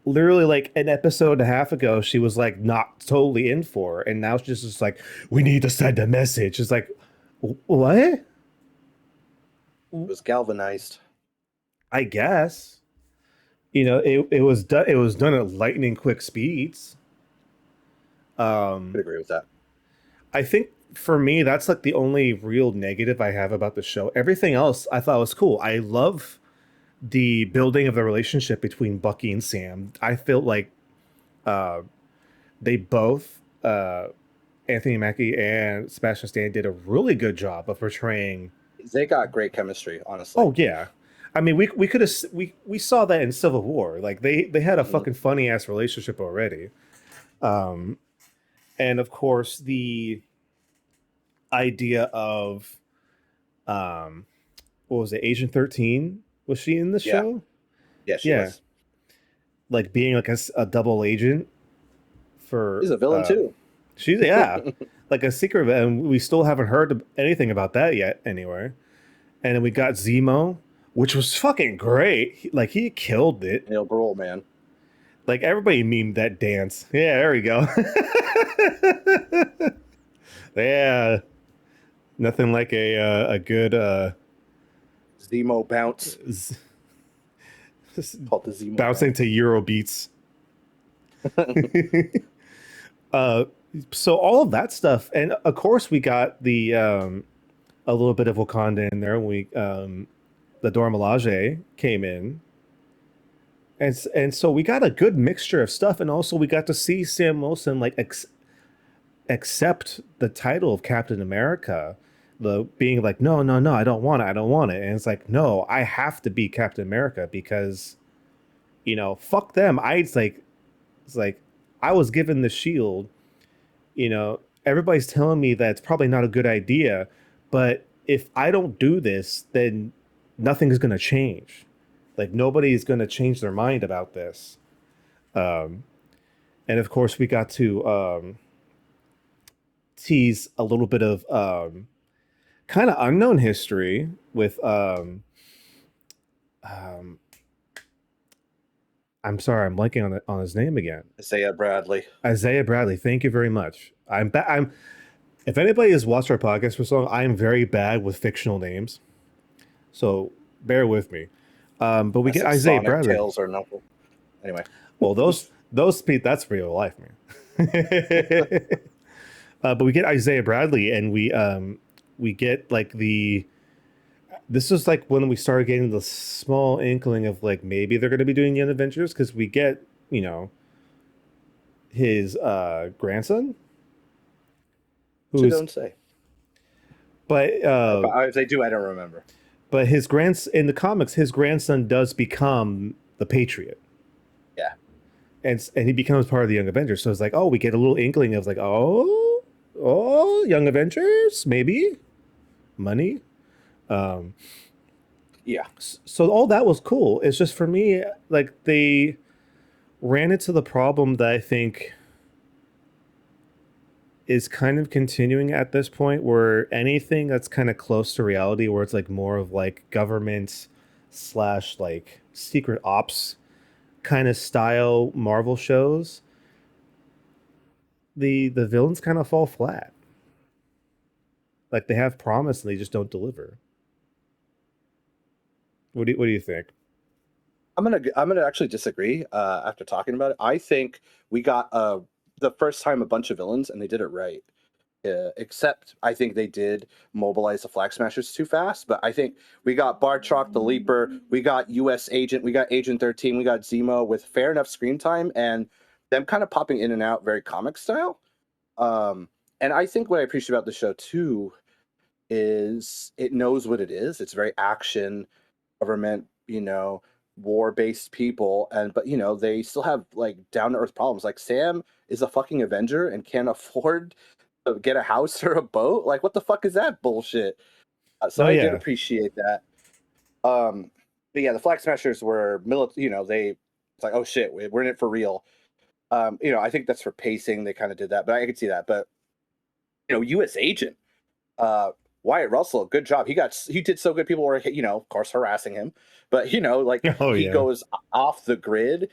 literally like an episode and a half ago. She was like not totally in for, and now she's just like, we need to send a message. It's like, what? It was galvanized. I guess you know it was done. It was done at lightning quick speeds. Could Um, agree with that. I think for me, that's like the only real negative I have about the show. Everything else I thought was cool. I love the building of the relationship between Bucky and Sam. I felt like uh, they both, Anthony Mackie and Sebastian Stan, did a really good job of portraying They got great chemistry, honestly. Oh yeah, I mean we could have we saw that in Civil War. Like they had a Mhm. fucking funny ass relationship already. Um, and of course the idea of what was it, Agent 13? Was she in the Yeah, show? yeah, she Yeah, was. like being like a double agent for She's a villain too. she's yeah, like a secret, and we still haven't heard anything about that yet. Anyway, and then we got Zemo, which was fucking great. Like he killed it. Neil Grohl, man. Like everybody memed that dance. Yeah, there we go. Yeah, nothing like a good Zemo bounce. z- Called the Zemo bouncing to bounce. Euro beats. uh, so all of that stuff, and of course we got the a little bit of Wakanda in there. We the Dora Milaje came in, and so we got a good mixture of stuff, and also we got to see Sam Wilson like accept the title of Captain America. The being like, no, no, no, I don't want it, I don't want it, and it's like, no, I have to be Captain America because fuck them. It's like I was given the shield. Everybody's telling me that it's probably not a good idea, but if I don't do this, then nothing is going to change. Like nobody's going to change their mind about this. Um, and of course, we got to tease a little bit of kind of unknown history with um, I'm sorry, I'm blanking on his name again. Isaiah Bradley. Isaiah Bradley. Thank you very much. I'm if anybody has watched our podcast for so long, I am very bad with fictional names, so bear with me. But we I get said Isaiah Sonic, Bradley. Tails, or Knuckle. Anyway. Well, those that's real life, man. But we get Isaiah Bradley, and we get like the this is like when we started getting the small inkling of like maybe they're going to be doing Young Adventures because we get his grandson So who's don't say. but If they do, I don't remember. his grandson in the comics, his grandson does become the Patriot, Yeah. and he becomes part of the Young Avengers. So it's like, oh, we get a little inkling of like, oh, Young Avengers, maybe money. Um, Yeah. so all that was cool. It's just for me, like they ran into the problem that I think is kind of continuing at this point, where anything that's kind of close to reality, where it's like more of like government slash like secret ops kind of style Marvel shows, the villains kind of fall flat. Like they have promise and they just don't deliver. What do you think? I'm gonna actually disagree. After talking about it, I think we got the first time a bunch of villains and they did it right. Except I think they did mobilize the Flag Smashers too fast. But I think we got Bartrock the Leaper, we got U.S. Agent, we got Agent 13, we got Zemo with fair enough screen time and them kind of popping in and out very comic style. Um, and I think what I appreciate about the show too is it knows what it is. It's very action, government, war-based people, and but they still have like down-to-earth problems. Like Sam is a fucking Avenger and can't afford to get a house or a boat. Like what the fuck is that bullshit? So Oh I did yeah, appreciate that. Um, but yeah, the Flag Smashers were military. It's like, oh shit, we're in it for real. I think that's for pacing. They kind of did that, but I could see that. But U.S. Agent, uh, Wyatt Russell, good job. He did so good. People were, of course, harassing him, but like oh he yeah, goes off the grid.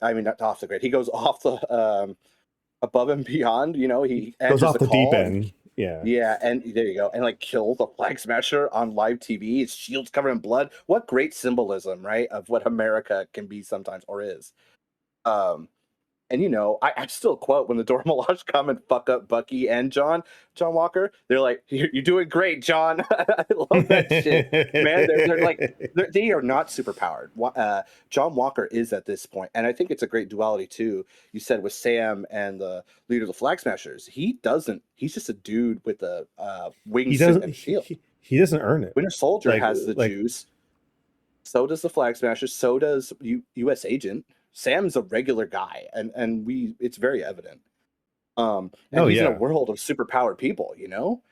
I mean, not off the grid. He goes off the above and beyond. He goes answers off the the deep call and end. Yeah, yeah, and there you go, and like kills the Flag Smasher on live TV. His shield's covered in blood. What great symbolism, right, of what America can be sometimes or is. Um, and I still quote when the Dora Milaje come and fuck up Bucky and John Walker. They're like, "You're doing great, John." I love that shit, man. They're like they are not super powered. John Walker is at this point, and I think it's a great duality too. You said with Sam and the leader of the Flag Smashers, he doesn't. He's just a dude with a he wingsuit doesn't and shield. he doesn't earn it. Winter Soldier Like has the like juice. So does the Flag Smasher. So does U.S. Agent. Sam's a regular guy, and it's very evident. And no, he's in a yeah. world of superpowered people, you know.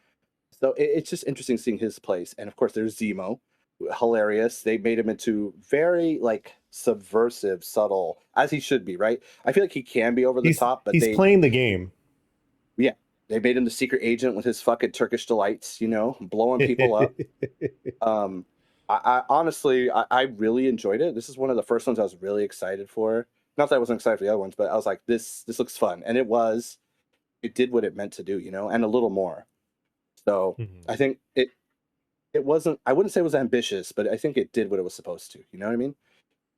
So it's just interesting seeing his place. And of course, there's Zemo, hilarious. They made him into very like subversive, subtle, as he should be, right? I feel like he can be over the top, but He's they, playing the game. yeah, they made him the secret agent with his fucking Turkish delights, you know, blowing people up. Um, I honestly, I really enjoyed it. This is one of the first ones I was really excited for. Not that I wasn't excited for the other ones, but I was like, this looks fun, and it was. It did what it meant to do, you know, and a little more. So Mhm. I think it wasn't. I wouldn't say it was ambitious, but I think it did what it was supposed to. You know what I mean?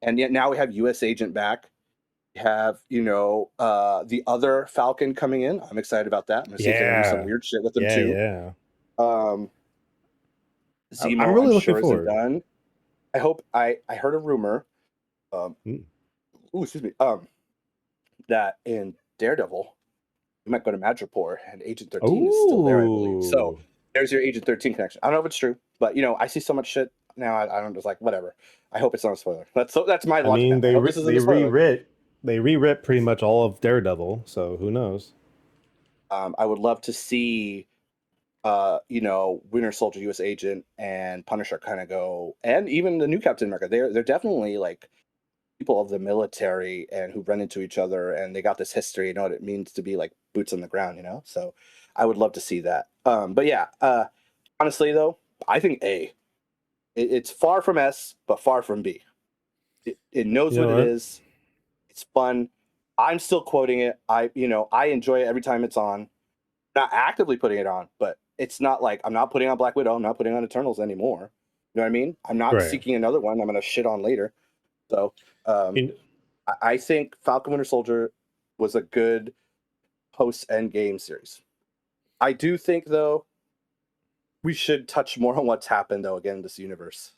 And yet now we have U.S. Agent back. We have the other Falcon coming in. I'm excited about that. I'm gonna see if they're gonna do some Yeah. weird shit with them Yeah, too. yeah. Um, I'm Zemo, I'm really looking sure isn't forward. done. I hope. I heard a rumor. Um, Mm. ooh, excuse me. That in Daredevil, we might go to Madripoor, and Agent 13 is still there, I believe. So Oh, there's your Agent 13 connection. I don't know if it's true, but I see so much shit now. I don't just like whatever. I hope it's not a spoiler. That's my I logic mean now. I hope this isn't a spoiler. they rewrit pretty much all of Daredevil, so who knows? I would love to see, Winter Soldier, U.S. Agent, and Punisher kind of go, and even the new Captain America. They're definitely like people of the military and who run into each other, and they got this history. You know what it means to be like boots on the ground. So I would love to see that. But yeah, honestly though, I think A. It's far from S, but far from B. It You knows know what it what? is. It's fun. I'm still quoting it. I enjoy it every time it's on. Not actively putting it on, but it's not like I'm not putting on Black Widow. I'm not putting on Eternals anymore. You know what I mean? I'm not Right. seeking another one. I'm gonna shit on later. So um, In, I think Falcon Winter Soldier was a good post Endgame series. I do think though we should touch more on what's happened though again in this universe.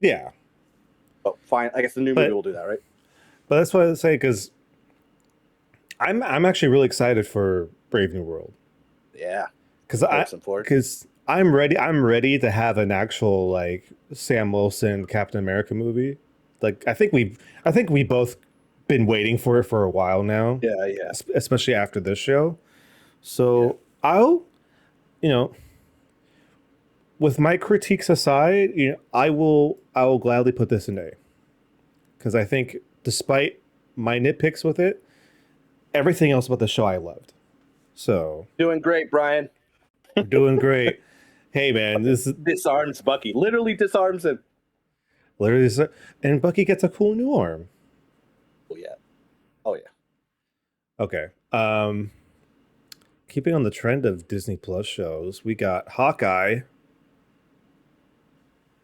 yeah, But fine, I guess the new movie but will do that, right? that's what I say because I'm actually really excited for Brave New World Yeah, because Harrison Ford. I'm ready to have an actual like Sam Wilson Captain America movie. Like I think we both been waiting for it for a while now, Yeah, yeah, especially after this show. yeah. So I'll you know with my critiques aside, I will gladly put this in A because I think despite my nitpicks with it, everything else about the show I loved. So Doing great, Brian. we're doing great. Hey man, this is Disarms Bucky. Literally disarms him. literally and Bucky gets a cool new arm. Oh yeah. Oh yeah. Okay. Keeping on the trend of Disney Plus shows, we got Hawkeye.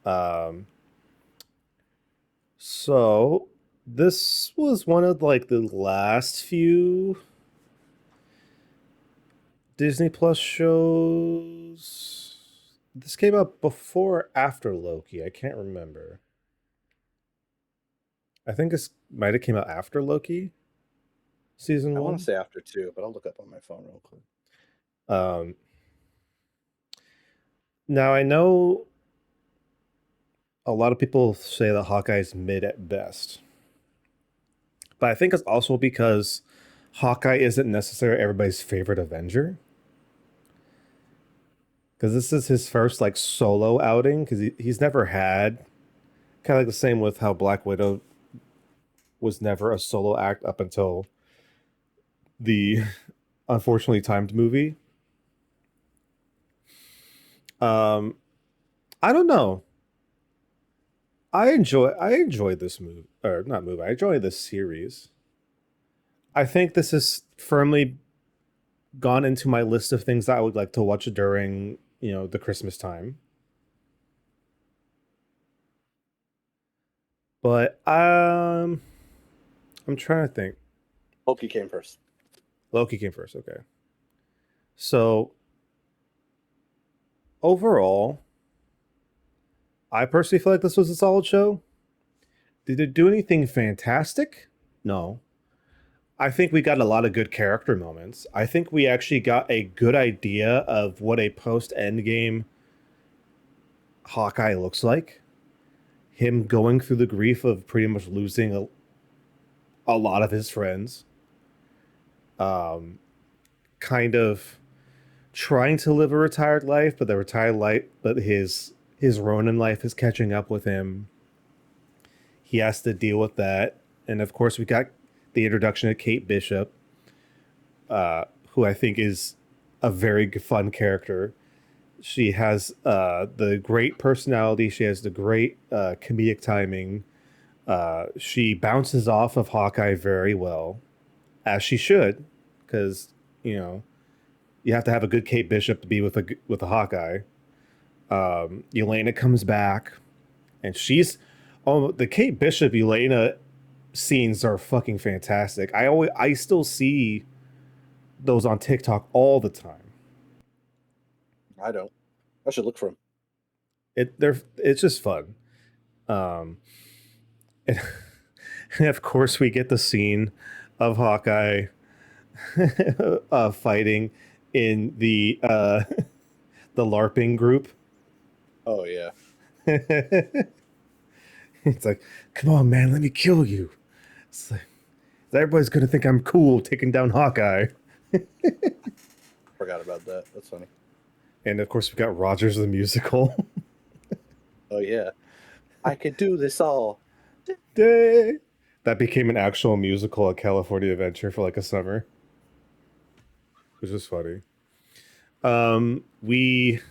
Um, so this was one of like the last few Disney Plus shows. This came out before or after Loki. I can't remember. I think this might have came out after Loki season I want to one. say after two, but I'll look up on my phone real quick. Um, Now I know a lot of people say that Hawkeye's mid at best, but I think it's also because Hawkeye isn't necessarily everybody's favorite Avenger. Because this is his first like solo outing. Because he's never had kind of like the same with how Black Widow was never a solo act up until the unfortunately timed movie. Um, I don't know. I enjoy this movie or not movie. I enjoy this series. I think this is firmly gone into my list of things that I would like to watch during the Christmas time. But I'm trying to think. Loki came first. Loki came first. Okay. So overall, I personally feel like this was a solid show. Did it do anything fantastic? No. I think we got a lot of good character moments. I think we actually got a good idea of what a post Endgame Hawkeye looks like. Him going through the grief of pretty much losing a lot of his friends. Um, kind of trying to live a retired life, but the retired life, but his Ronin life is catching up with him. He has to deal with that, and of course, we got the introduction of Kate Bishop, who I think is a very fun character. She has the great personality. She has the great comedic timing. She bounces off of Hawkeye very well, as she should, because you know you have to have a good Kate Bishop to be with a Hawkeye. Yelena comes back, and she's the Kate Bishop Yelena scenes are fucking fantastic. I still see those on TikTok all the time. I don't. I should look for him. It's just fun. Um, and, and of course we get the scene of Hawkeye fighting in the LARPing group. Oh yeah. It's like, come on, man, let me kill you. It's like, everybody's gonna think I'm cool taking down Hawkeye. Forgot about that. That's funny. And of course, we got Rogers the musical. Oh yeah. I could do this all Day. That became an actual musical at California Adventure for like a summer, which is funny. Um, we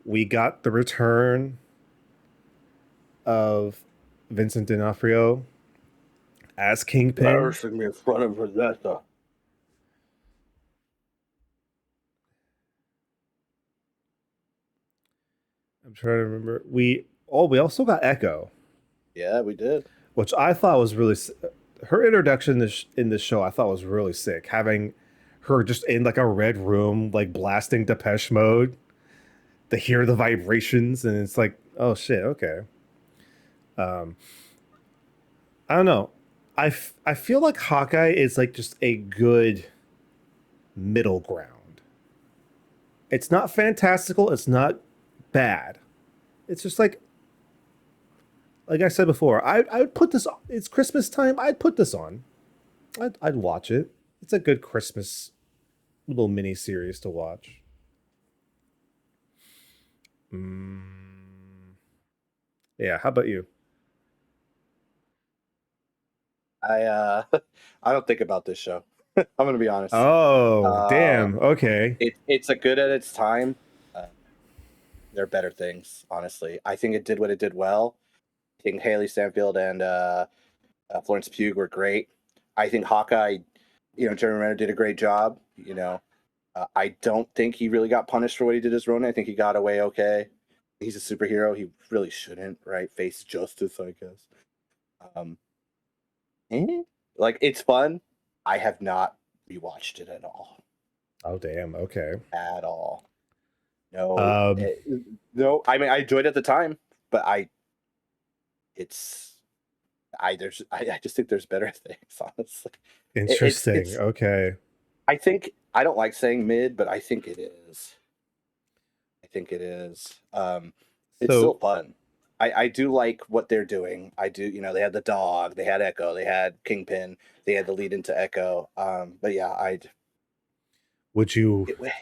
we got the return of Vincent D'Onofrio as Kingpin. embarrassing me in front of Vanessa. I'm trying to remember. We also got Echo, Yeah, we did. which I thought was really her introduction in this show. I thought was really sick. Having her just in like a red room, like blasting Depeche Mode, to hear the vibrations, and it's like, oh shit, okay. Um, I don't know. I feel like Hawkeye is like just a good middle ground. It's not fantastical. It's not bad. It's just like I said before. I would put this. It's Christmas time. I'd put this on. I'd watch it. It's a good Christmas little mini series to watch. Mm, yeah. How about you? I I don't think about this show. I'm gonna be honest. Oh, damn. Um, Okay. it's a good at its time. Uh, there are better things, honestly. I think it did what it did well. I think Haley Stanfield and Florence Pugh were great. I think Hawkeye, Jeremy Renner did a great job. I don't think he really got punished for what he did as Ronin. I think he got away okay. He's a superhero. He really shouldn't, right? Face justice, I guess. Um, like it's fun. I have not rewatched it at all. Oh, damn. Okay. At all. No, Um, no. I mean, I enjoyed it at the time, but it's, I just think there's better things. Honestly, interesting. it's. Okay. I think I don't like saying mid, but I think it is. I think it is. It's still So fun. I do like what they're doing. I do, they had the dog, they had Echo, they had Kingpin, they had the lead into Echo. But yeah, would you? it,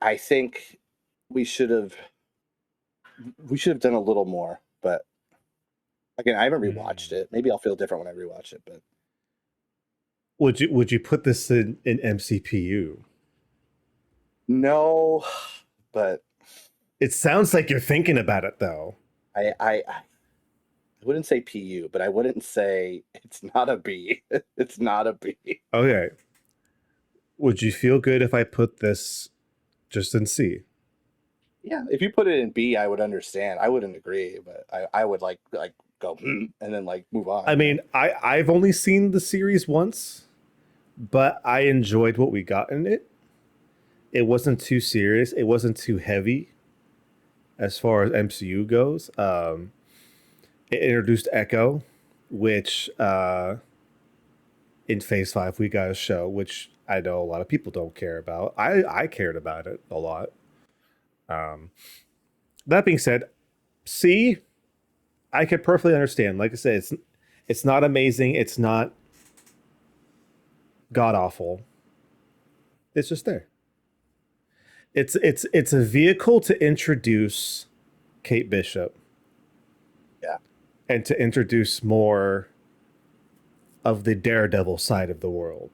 I think we should have done a little more. But again, I haven't rewatched Mm. it. Maybe I'll feel different when I rewatch it. But Would you put this in MCPU? no, but It sounds like you're thinking about it though. I wouldn't say PU, but I wouldn't say it's not a B. It's not a B. Okay. Would you feel good if I put this just in C? Yeah, if you put it in B, I would understand. I wouldn't agree, but I would like go and then like move on. I mean, I've only seen the series once, but I enjoyed what we got in it. It wasn't too serious. It wasn't too heavy as far as MCU goes. It introduced Echo, which in Phase 5 we got a show, which I know a lot of people don't care about. I cared about it a lot. Um, That being said, C, I could perfectly understand. Like I said, it's not amazing. It's not god awful. It's just there. It's a vehicle to introduce Kate Bishop Yeah, and to introduce more of the Daredevil side of the world.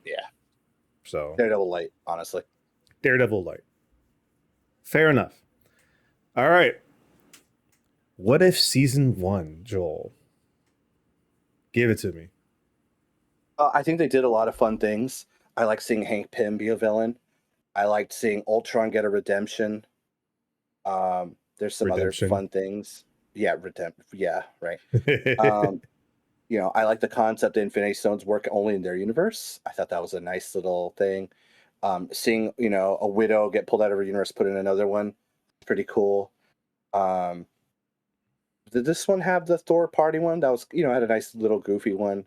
yeah. So Daredevil light, honestly. Daredevil light. Fair enough. All right. What if season one, Joel? Give it to me. I think they did a lot of fun things. I like seeing Hank Pym be a villain. I liked seeing Ultron get a redemption. There's some other Redemption. fun things. Yeah, Yeah, right. Um, I like the concept that Infinity Stones work only in their universe. I thought that was a nice little thing. Seeing a widow get pulled out of her universe, put in another one, pretty cool. Um, did this one have the Thor party one? That was had a nice little goofy one.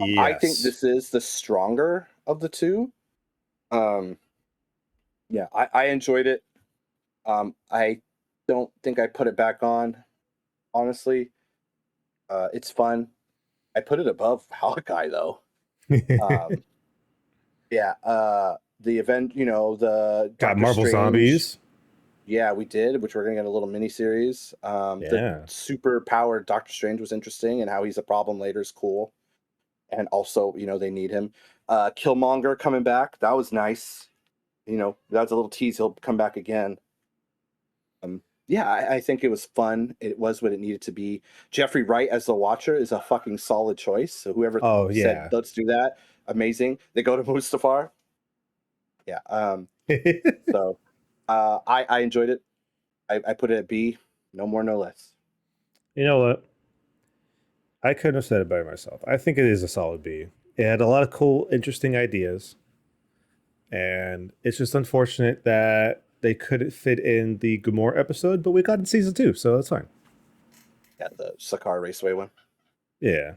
I think Yes. this is the stronger of the two. Um, yeah, I enjoyed it. I don't think I put it back on. Honestly, it's fun. I put it above Hawkeye though. Um, yeah, the event, the Got Doctor Marvel Strange. Zombies. Yeah, we did, which we're gonna get a little mini series. The Yeah. super powered Doctor Strange was interesting, and how he's a problem later is cool. And also, they need him. Killmonger coming back, that was nice. That was a little tease. He'll come back again. Yeah, I think it was fun. It was what it needed to be. Jeffrey Wright as the Watcher is a fucking solid choice. So whoever Oh said yeah. let's do that, amazing. They go to Mustafar. Yeah. So I enjoyed it. I put it at B. No more, no less. You know what? I couldn't have said it better myself. I think it is a solid B. It had a lot of cool, interesting ideas, and it's just unfortunate that they couldn't fit in the Gamora episode, but we got in season two, so that's fine. Yeah, the Sakar Raceway one. Yeah.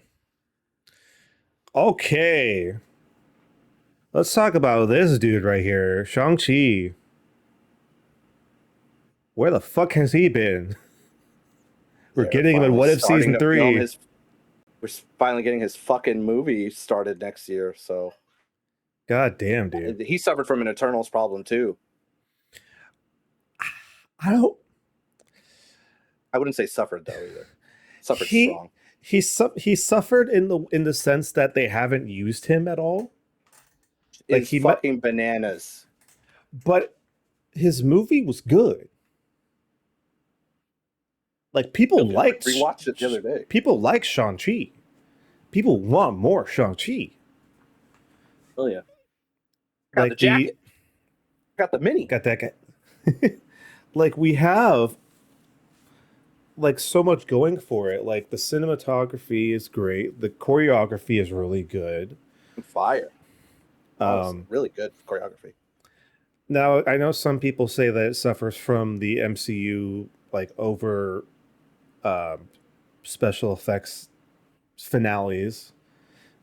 Okay. Let's talk about this dude right here, Shang-Chi. Where the fuck has he been? We're They're getting him in finally What If starting season to film three. his. We're finally getting his fucking movie started next year. So God damn, dude. he suffered from an Eternals problem too. I don't. I wouldn't say suffered though either. Suffered He strong. he suffered in the sense that they haven't used him at all. Like Is he met, fucking bananas. but his movie was good. Like Still good. I rewatched it the other day. people like Shang-Chi. People want more Shang-Chi. Oh yeah. Got the Like the jacket. Got the mini. got that guy. Like we have like so much going for it. Like the cinematography is great. The choreography is really good. Fire. Honestly, Um, really good choreography. Now I know some people say that it suffers from the MCU like over um, special effects finales,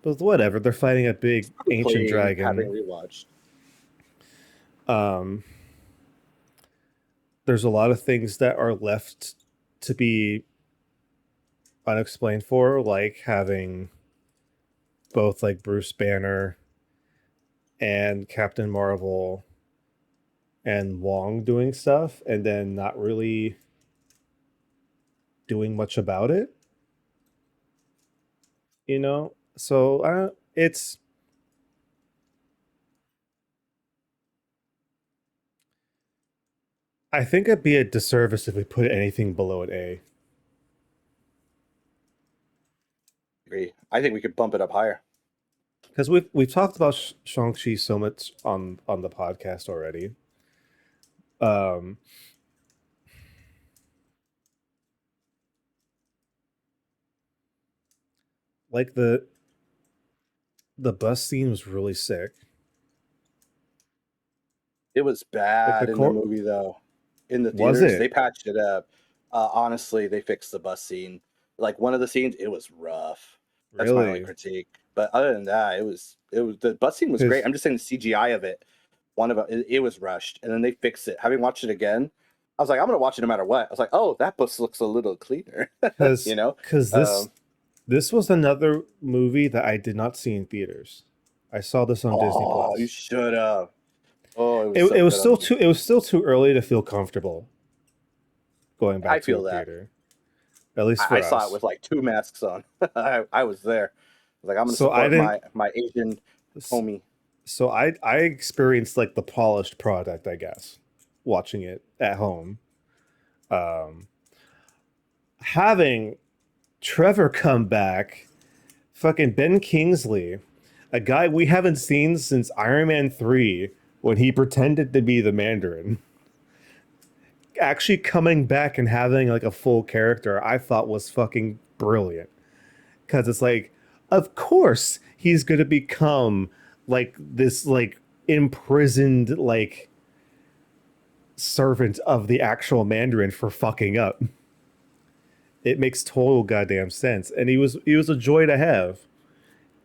but whatever. They're fighting a big ancient Playing, having dragon. rewatched. Um, there's a lot of things that are left to be unexplained for, like having both like Bruce Banner and Captain Marvel and Wong doing stuff, and then not really doing much about it. So it's I think it'd be a disservice if we put anything below an A. Agree. I think we could bump it up higher. Because we've talked about Shang-Chi so much on the podcast already. Um, like the bus scene was really sick. It was Like the bad in the core movie though. In the was theaters, they it patched it up. Honestly, they fixed the bus scene. Like one of the scenes, it was rough. That's my only really critique. But other than that, it was the bus scene was great. because I'm just saying the CGI of it. It was rushed, and then they fixed it. Having watched it again, I was like, I'm gonna watch it no matter what. I was like, oh, that book looks a little cleaner, you because know. because Um, this was another movie that I did not see in theaters. I saw this on Disney oh, you Plus. should have. Oh, it was so It was good on still the. too early to feel comfortable going I back to a feel that. theater, at least I for saw it us. with like 2 masks on. I was there. I was like, I'm gonna So I support didn't. my Asian homie. So I experienced like the polished product, I guess, watching it at home. Um, Having Trevor come back, fucking Ben Kingsley, a guy we haven't seen since Iron Man 3 when he pretended to be the Mandarin, actually coming back and having like a full character, I thought was fucking brilliant. Because it's like, of course he's going to become like this, like imprisoned, like servant of the actual Mandarin for fucking up. It makes total goddamn sense. And he was a joy to have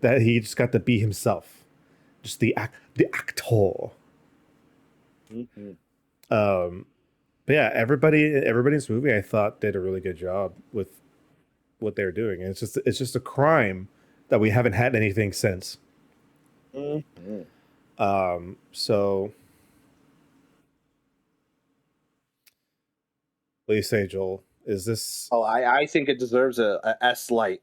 that he just got to be himself. Just the actor. Mhm. But yeah, everybody's movie I thought did a really good job with what they're doing. And it's just a crime that we haven't had anything since. Mhm. So what do you say, Joel? Is this Oh, I think it deserves a S light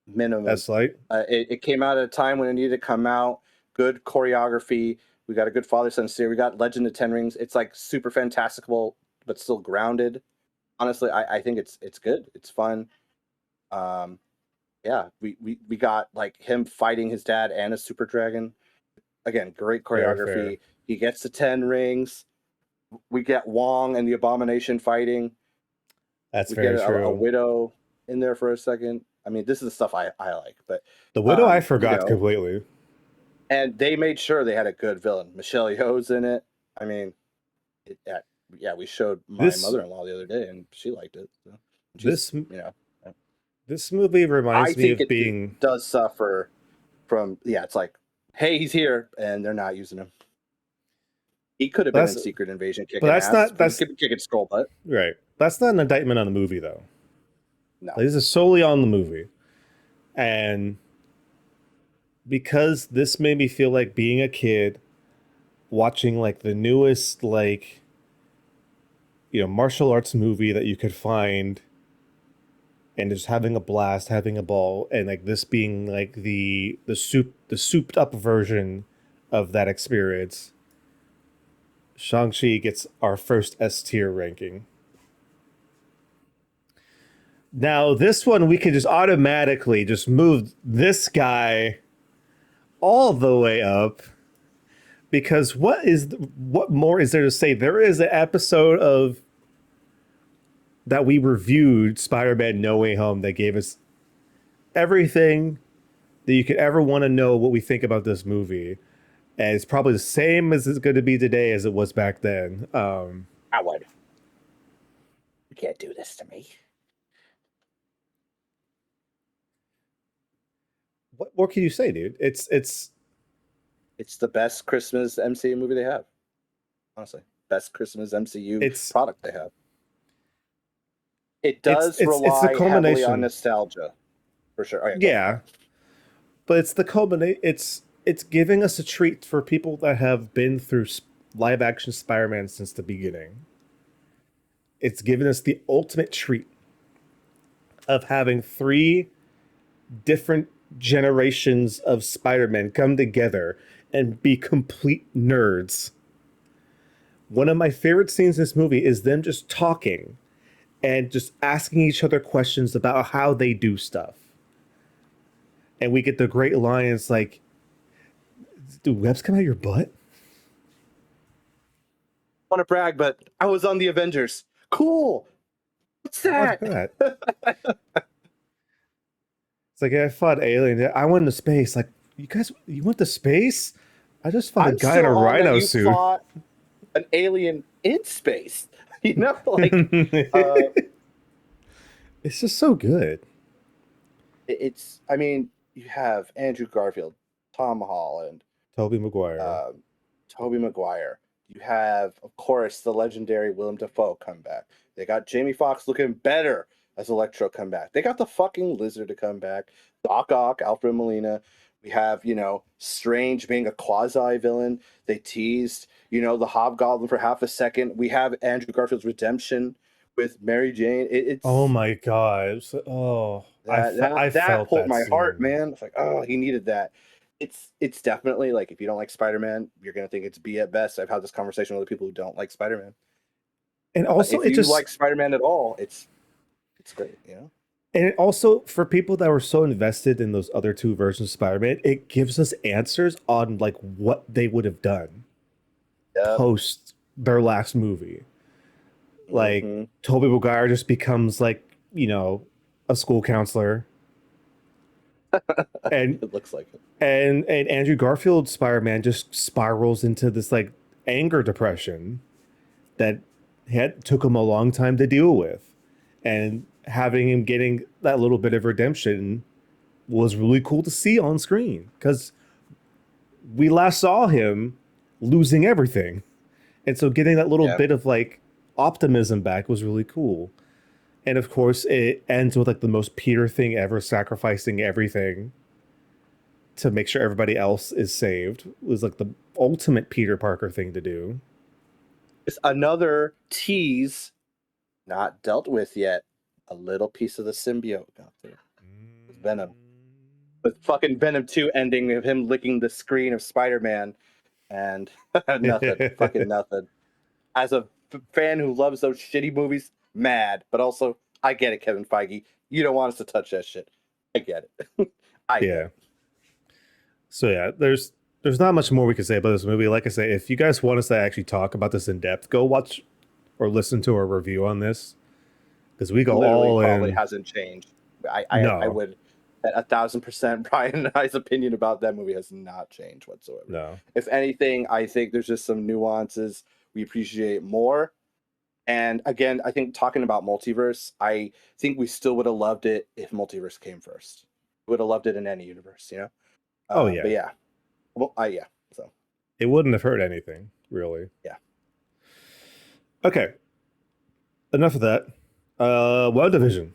minimum. S Light? It came out at a time when it needed to come out. Good choreography. We got a good father son series. We got Legend of Ten Rings. It's like super fantastical, but still grounded. Honestly, I think it's good. It's fun. Um, yeah, we got like him fighting his dad and a super dragon. Again, great Fair, fair. choreography. He gets the 10 rings. We get Wong and the Abomination fighting. That's We get very a true. widow in there for a second. I mean, this is the stuff I like, but The Widow I you forgot know, completely. and they made sure they had a good villain. Michelle Yeoh's in it. I mean, yeah, we showed my This mother-in-law the other day, and she liked it. So she's, this you know, this movie I reminds me think of it being does suffer from, yeah. It's like, hey, he's here, and they're not using him. He could have been that's in Secret Invasion but kicking that's ass. not He that's could be kicking skull butt. right. That's not an indictment on the movie though. No. Like, this is solely on the movie. And because this made me feel like being a kid watching like the newest like martial arts movie that you could find and just having a blast, having a ball, and like this being like the souped up version of that experience. Shang-Chi gets our first S tier ranking. Now, this one we could just automatically just move this guy all the way up because what more is there to say? There is an episode of that we reviewed Spider-Man No Way Home that gave us everything that you could ever want to know what we think about this movie. And it's probably the same as it's going to be today as it was back then. Howard, you can't do this to me. What more can you say, dude? It's the best Christmas MCU movie they have. Honestly, best Christmas MCU it's product they have. It it's does it's the rely heavily on culmination. nostalgia, for sure. Oh yeah, go ahead. Yeah, but it's the culminate. It's giving us a treat for people that have been through live action Spider-Man since the beginning. It's given us the ultimate treat of having three different generations of Spider-Man come together and be complete nerds. One of my favorite scenes in this movie is them just talking and just asking each other questions about how they do stuff. And we get the great lines like, "Do webs come out of your butt?" I want to brag, but I was on the Avengers. Cool. What's What's that? that? It's like, I fought alien. I went into space. Like, you went to space? I just fought a I'm guy in still a on that rhino you suit. fought an alien in space. You know, like uh It's just so good. it's I mean, you have Andrew Garfield, Tom Holland, Toby Maguire. um, Tobey Maguire. You have, of course, the legendary Willem Dafoe come back. They got Jamie Foxx looking better as Electro come back. They got the fucking Lizard to come back. Doc Ock, Alfred Molina. We have, Strange being a quasi villain. They teased, the Hobgoblin for half a second. We have Andrew Garfield's redemption with Mary Jane. Oh It's my god. Oh, that I that that felt pulled that my heart, scene. man. It's like, oh, he needed that. It's definitely like, if you don't like Spider-Man, you're gonna think it's B at best. I've had this conversation with other people who don't like Spider-Man. And also If it you just like Spider-Man at all, it's great. and it also for people that were so invested in those other two versions of Spider-Man, it gives us answers on like what they would have done Yep. post their last movie. Like Mm-hmm. Tobey Maguire just becomes like, a school counselor. And It looks like it. and Andrew Garfield's Spider-Man just spirals into this like anger depression that had took him a long time to deal with. And having him getting that little bit of redemption was really cool to see on screen because we last saw him losing everything. And so getting that little Yeah. bit of like optimism back was really cool. And of course, it ends with like the most Peter thing ever, sacrificing everything to make sure everybody else is saved. It was like the ultimate Peter Parker thing to do. It's another tease not dealt with yet. A little piece of the symbiote got there with Venom. With fucking Venom 2 ending of him licking the screen of Spider-Man and nothing. Fucking nothing. As a fan who loves those shitty movies, mad. But also, I get it, Kevin Feige. You don't want us to touch that shit. I get it. I get Yeah. it. So yeah, there's not much more we can say about this movie. Like I say, if you guys want us to actually talk about this in depth, go watch or listen to our review on this because we go Literally all probably in. hasn't changed. I No, would bet 1,000% Brian and I's opinion about that movie has not changed whatsoever. no. If anything, I think there's just some nuances we appreciate more. And again, I think talking about multiverse, I think we still would have loved it if multiverse came first. We would have loved it in any universe. Oh But yeah, yeah, well, yeah. So it wouldn't have hurt anything really. yeah, Okay, enough of that. WandaVision,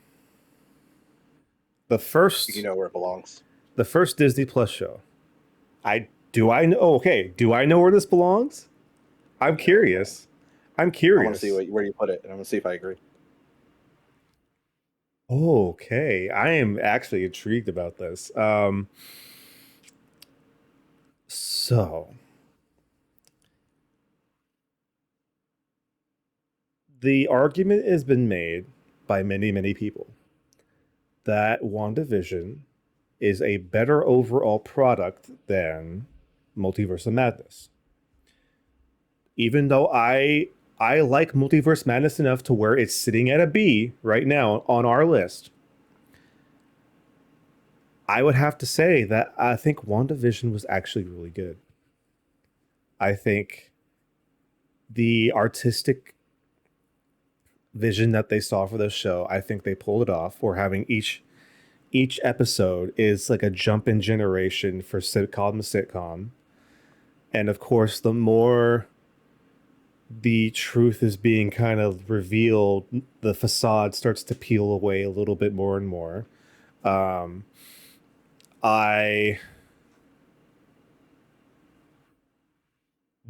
the you first know where it belongs. the first Disney Plus show. I know? Oh, okay, do I know where this belongs? I'm curious. I'm I want to see curious. where you put it, and I'm gonna see if I agree. Okay, I am actually intrigued about this. So the argument has been made by many, many people that WandaVision is a better overall product than Multiverse of Madness. Even though I like Multiverse Madness enough to where it's sitting at a B right now on our list, I would have to say that I think WandaVision was actually really good. I think the artistic vision that they saw for this show, I think they pulled it off. We're having each episode is like a jump in generation for sitcom to sitcom. And of course, the more the truth is being kind of revealed, the facade starts to peel away a little bit more and more. Um, I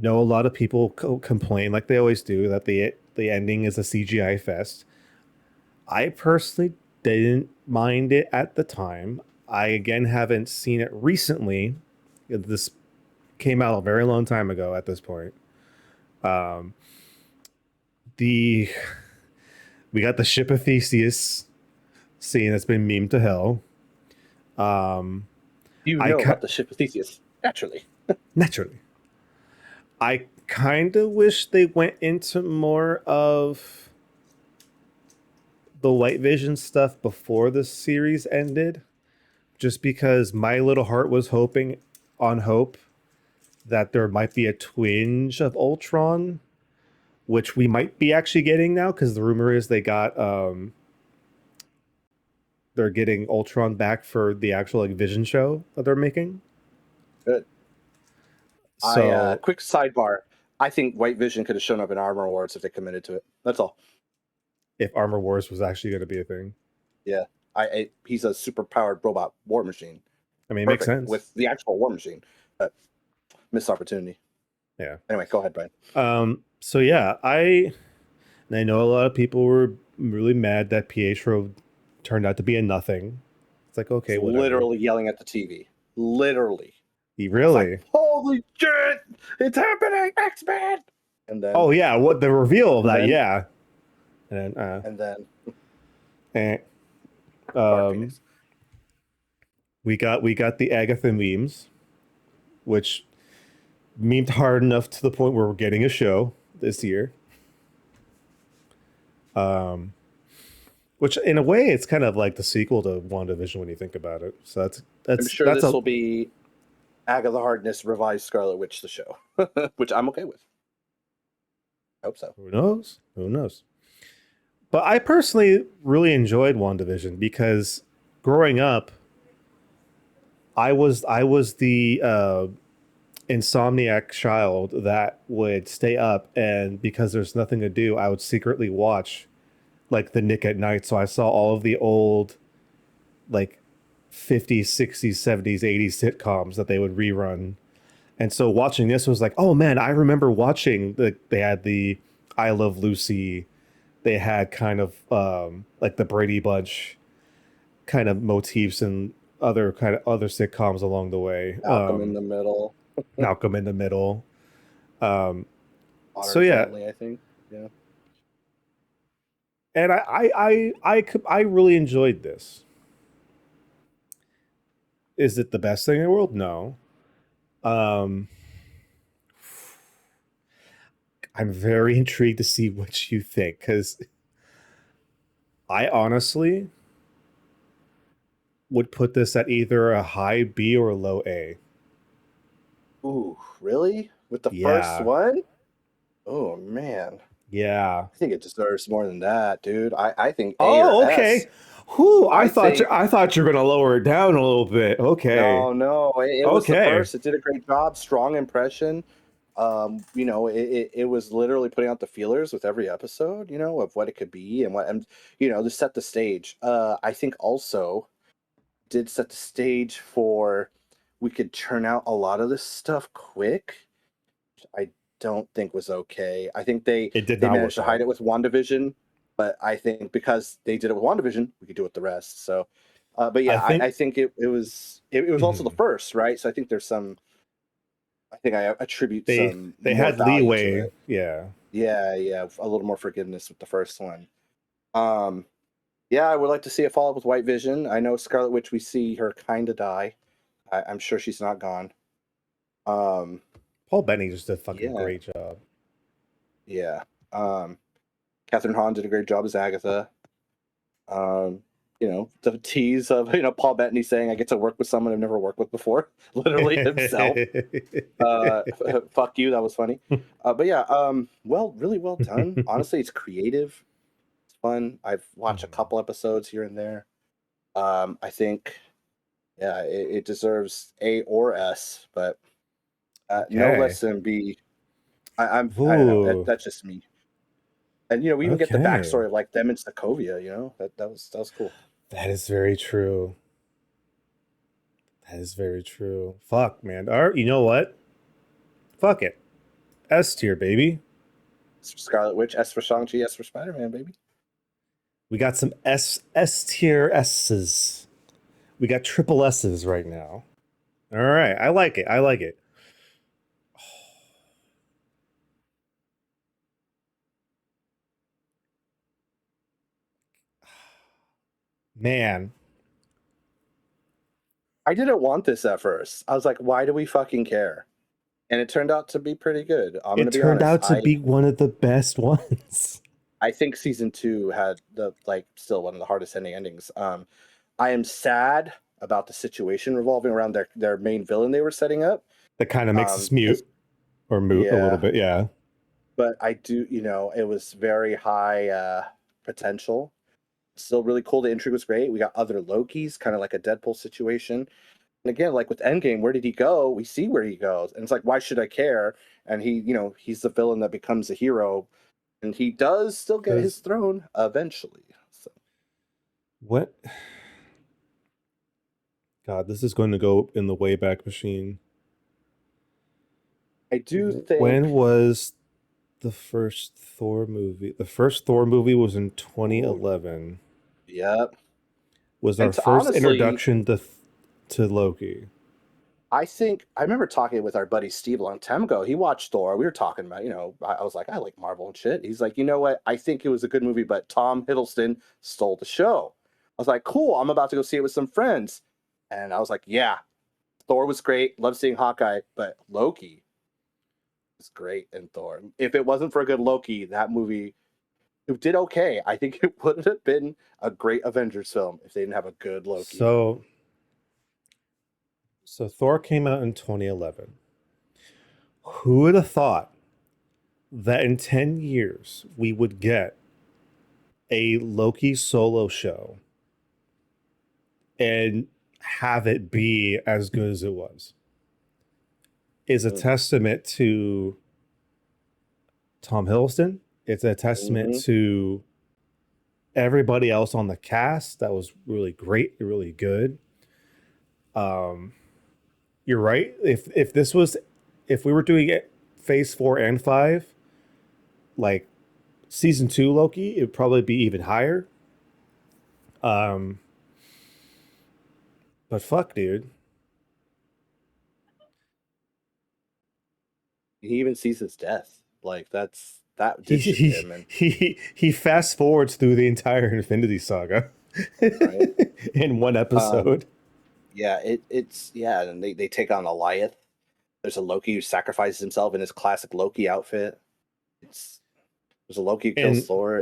know a lot of people complain, like they always do, that the ending is a CGI fest. I personally didn't mind it at the time. I again haven't seen it recently. This came out a very long time ago at this point. Um, the we got the ship of Theseus scene that's been memed to hell. Um, You I know ca- about the ship of Theseus, naturally. naturally, I kind of wish they went into more of the White Vision stuff before the series ended, just because my little heart was hoping on hope that there might be a twinge of Ultron, which we might be actually getting now because the rumor is they're getting Ultron back for the actual like Vision show that they're making. Good. So Quick sidebar. I think White Vision could have shown up in Armor Wars if they committed to it. That's all. If Armor Wars was actually going to be a thing. Yeah, he's a super powered robot war machine. I mean, it makes Perfect sense. with the actual war machine, but missed opportunity. Yeah. Anyway, go ahead, Brian. So yeah, I know a lot of people were really mad that Pietro turned out to be a nothing. It's like, okay, whatever. Literally yelling at the TV. Literally. He really? Like, holy shit! It's happening, X-Men! And then, oh yeah, what the reveal of that? then, yeah, and then, eh. Dark Phoenix. we got the Agatha memes, which memed hard enough to the point where we're getting a show this year. Which in a way it's kind of like the sequel to WandaVision when you think about it. So that's I'm sure this will be Agatha Harkness revised Scarlet Witch the show, which I'm okay with. I hope so. Who knows? Who knows? But I personally really enjoyed WandaVision because growing up, I was the insomniac child that would stay up, and because there's nothing to do, I would secretly watch like the Nick at Night. So I saw all of the old like 50s, 60s, 70s, 80s sitcoms that they would rerun. And so watching this was like, oh man, I remember watching they had the I Love Lucy, they had kind of like the Brady Bunch kind of motifs and other sitcoms along the way. Malcolm in the Middle. Malcolm in the Middle. Modern So yeah, Family, I think. Yeah. And I really enjoyed this. Is it the best thing in the world? No. Um, I'm very intrigued to see what you think, because I honestly would put this at either a high B or a low A. Ooh, really? With the first one? Oh man. Yeah. I think it deserves more than that, dude. I think A Oh, or okay. S. Whew, I think I thought you're gonna lower it down a little bit. Okay. no, it was the Okay. first. It did a great job, strong impression. It was literally putting out the feelers with every episode, of what it could be and to set the stage. I think also did set the stage for we could churn out a lot of this stuff quick. I don't think was okay. I think they It did they not managed to work hide out. it with WandaVision, but I think because they did it with WandaVision, we could do it with the rest. So, but yeah, I think it was also the first, right? So I think there's some. I think I attribute some they more had value to leeway. it. Yeah. Yeah, a little more forgiveness with the first one. Yeah, I would like to see a follow up with White Vision. I know Scarlet Witch. We see her kind of die. I'm sure she's not gone. Paul Bettany just did a fucking Yeah, great job. yeah. Catherine Hahn did a great job as Agatha. The tease of Paul Bettany saying I get to work with someone I've never worked with before, literally himself. Fuck you, that was funny. But yeah, really well done. Honestly, it's creative, it's fun. I've watched a couple episodes here and there. I think, yeah, it deserves A or S, but no less than B. I don't know. That's just me. And we even get the backstory of like them in Sokovia. That was cool. That is very true. That is very true. Fuck, man. All right, you know what? Fuck it. S tier, baby. S for Scarlet Witch, S for Shang-Chi, S for Spider-Man, baby. We got some S tier S's. We got triple S's right now. All right, I like it. I like it. Man, I didn't want this at first. I was like, why do we fucking care? And it turned out to be pretty good. I'm going to be honest. It turned out to be one of the best ones. I think season 2 had still one of the hardest endings. I am sad about the situation revolving around their main villain they were setting up. That kind of makes us mute a little bit, yeah. But I do, it was very high potential. Still really cool. The intrigue was great. We got other Lokis, kind of like a Deadpool situation. And again, like with Endgame, where did he go? We see where he goes, and it's like, why should I care? And he, he's the villain that becomes a hero, and he does still get his Because throne eventually. So what? God, this is going to go in the Wayback Machine. I do When think, was the first Thor movie? The first Thor movie was in oh, 2011. yeah. Was our And to first honestly, introduction to Loki. I think I remember talking with our buddy Steve a long time ago. He watched Thor. We were talking about, I was like, I like Marvel and shit. He's like, you know what? I think it was a good movie, but Tom Hiddleston stole the show. I was like, cool. I'm about to go see it with some friends. And I was like, yeah, Thor was great. Love seeing Hawkeye, but Loki was great in Thor. If it wasn't for a good Loki, that movie it did okay. I think it would have been a great Avengers film if they didn't have a good Loki. So, so Thor came out in 2011. Who would have thought that in 10 years we would get a Loki solo show and have it be as good as it was? Is a testament to Tom Hiddleston. It's a testament Mm-hmm. to everybody else on the cast that was really great, really good. Um, you're right. If we were doing it phase 4 and 5, like season 2 Loki, it'd probably be even higher. Um, but fuck, dude. He even sees his death. Like that He did shit to he him, and he fast forwards through the entire Infinity Saga right. in one Um, episode. yeah, it's yeah, and they take on Goliath. There's a Loki who sacrifices himself in his classic Loki outfit. It's there's a Loki who kills And Thor.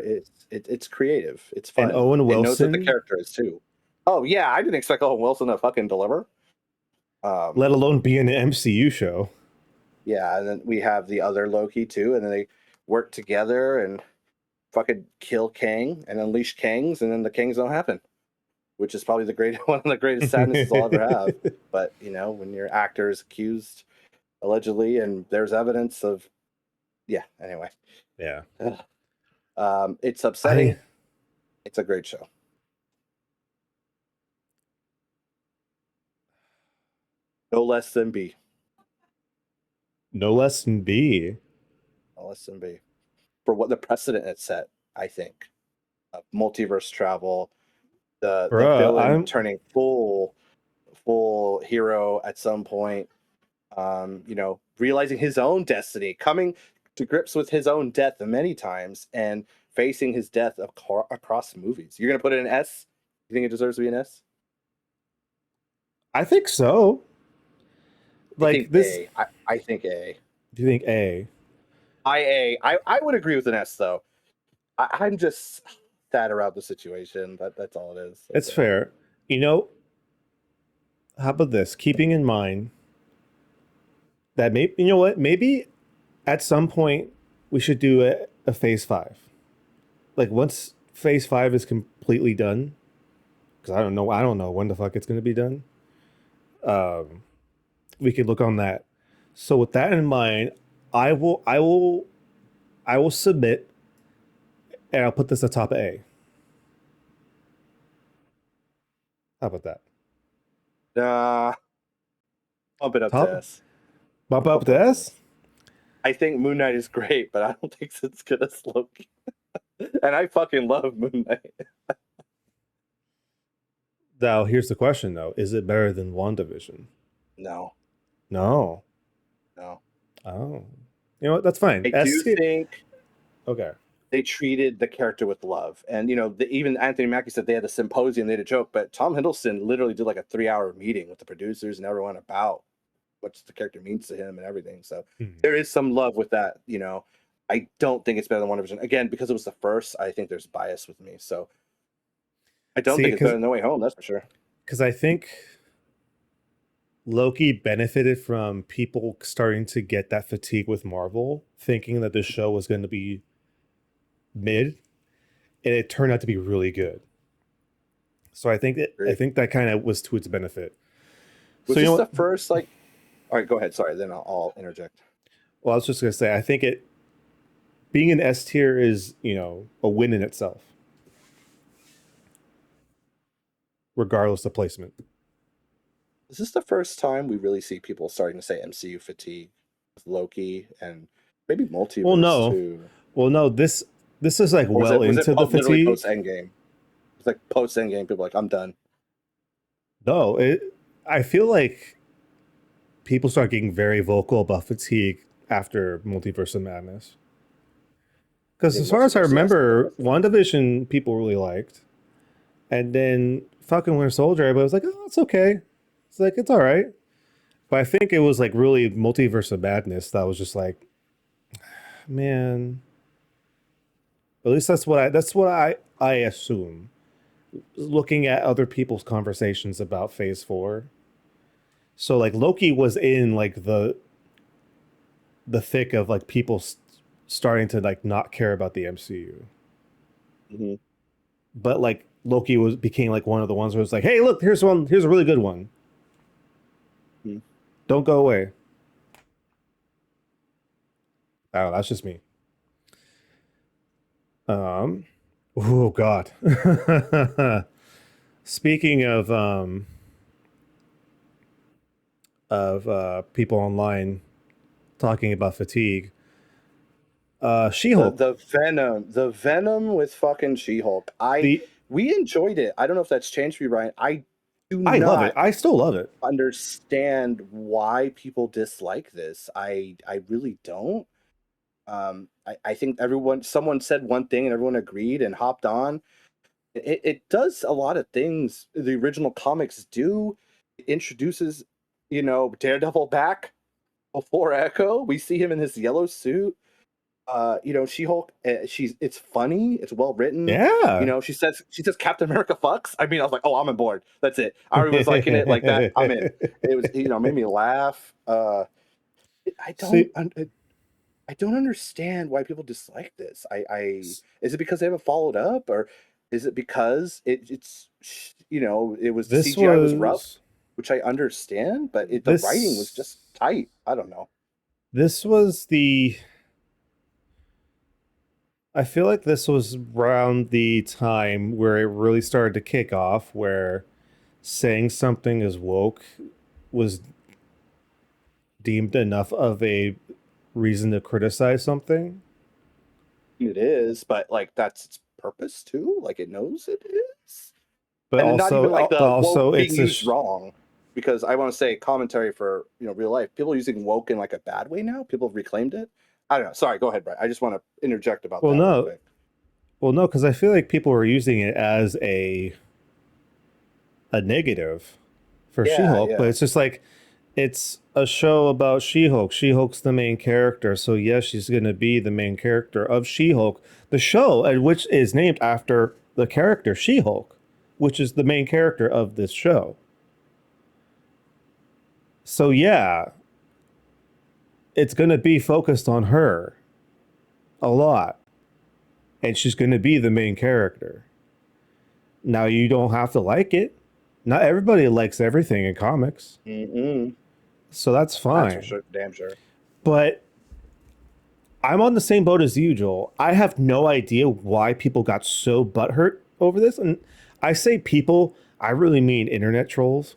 It's creative. It's and fun. Owen It knows what the Wilson, character is too. Oh yeah, I didn't expect Owen Wilson to fucking deliver. Um, let alone be in an MCU show. yeah, and then we have the other Loki too, and then they work together and fucking kill Kang and unleash Kangs, and then the Kangs don't happen, which is probably the great one of the greatest sadnesses I'll ever have. But when your actor is accused allegedly, and there's evidence of, yeah. Anyway, Yeah. it's I upsetting. It's a great show. No less than B. no less than B. No less than B. For what the precedent it set, I think, of multiverse travel, the Bruh, villain I'm turning full hero at some point, realizing his own destiny, coming to grips with his own death many times, and facing his death across movies. You're gonna put it in S? You think it deserves to be an S? I think so. I Like think this, A. I think A. do you think A? I would agree with an S though. I'm just sad around the situation. That's all it is. That's It's it. fair. You know, how about this? Keeping in mind that maybe, you know what, maybe at some point we should do a phase 5. Like once phase 5 is completely done, because I don't know when the fuck it's going to be done. Um, we could look on that. So with that in mind, I will I will I will submit and I'll put this atop A. How about that? Nah, bump it up to Top S. bump up Bump it to up to S. S. I think Moon Knight is great, but I don't think it's as good as Loki. And I fucking love Moon Knight. Now here's the question though: is it better than WandaVision? No, No. no. Oh, you know what? That's fine. I S. do think Okay. they treated the character with love. And, even Anthony Mackie said they had a symposium, they had a joke, but Tom Hiddleston literally did like a 3-hour meeting with the producers and everyone about what the character means to him and everything. So Hmm. there is some love with that. I don't think it's better than WandaVision. Again, because it was the first, I think there's bias with me. So I don't See, think it's better than No Way Home, that's for sure. because I think Loki benefited from people starting to get that fatigue with Marvel, thinking that this show was going to be mid, and it turned out to be really good. So I think Agree. that kind of was to its benefit. So Was you know this what? the first like? All right, go ahead. Sorry, then I'll interject. Well, I was just gonna say, I think it being an S tier is a win in itself, regardless of placement. Is this the first time we really see people starting to say MCU fatigue with Loki and maybe Well, multiverse no, too? well, no. This is like Or was well it into the literally fatigue. post Endgame? It's like post Endgame. People are like, I'm done. No, I feel like people start getting very vocal about fatigue after Multiverse of Madness. I Because think as far as I multiverse. Yes, I remember, think WandaVision people really liked, and then fucking Winter Soldier, everybody was like, "Oh, it's okay." It's like it's all right. But I think it was like really Multiverse of Madness that was just like, man. At least that's what I assume. Looking at other people's conversations about Phase 4. So like Loki was in like the thick of like people starting to like not care about the MCU. so. But like Loki was became like one of the ones where it's like, "Hey, look, here's a really good one. Mhm. Don't go away." Oh, that's just me. Um oh god. Speaking of people online talking about fatigue, She-Hulk. The Venom with fucking She-Hulk. The We enjoyed it. I don't know if that's changed for you, Brian. I do I love it. not I still love it. understand why people dislike this. I really don't. I think someone said one thing and everyone agreed and hopped on. It does a lot of things the original comics do. It introduces, Daredevil back before Echo. We see him in his yellow suit. She-Hulk, it's funny, it's well written. Yeah. She says Captain America fucks. I mean, I was like, oh, I'm on board. That's it. I already was liking it like that. I'm in. It was, made me laugh. I don't See, I don't understand why people dislike this. Is it because they haven't followed up, or is it because it was the this CGI was rough, was which I understand, but the writing was just this tight. I don't know. this was the I feel like this was around the time where it really started to kick off, where saying something is woke was deemed enough of a reason to criticize something. It is, but like that's its purpose too. Like it knows it is, But and not even like the woke also being it's used wrong. Because I want to say commentary for real life. People using woke in like a bad way now. People have reclaimed it. I don't know. Sorry, go ahead, Brett. I just want to interject about well that real no quick. well no because I feel like people were using it as a negative for Yeah, She-Hulk, but yeah. it's just like it's a show about She-Hulk. She-Hulk's the main character, so yes, she's going to be the main character of She-Hulk, the show, and which is named after the character She-Hulk, which is the main character of this show. So yeah, it's going to be focused on her a lot, and she's going to be the main character. Now you don't have to like it. Not everybody likes everything in comics, Mm-mm. so that's That's for fine. sure. Damn sure. But I'm on the same boat as you, Joel. I have no idea why people got so butthurt over this. And I say people, I really mean internet trolls.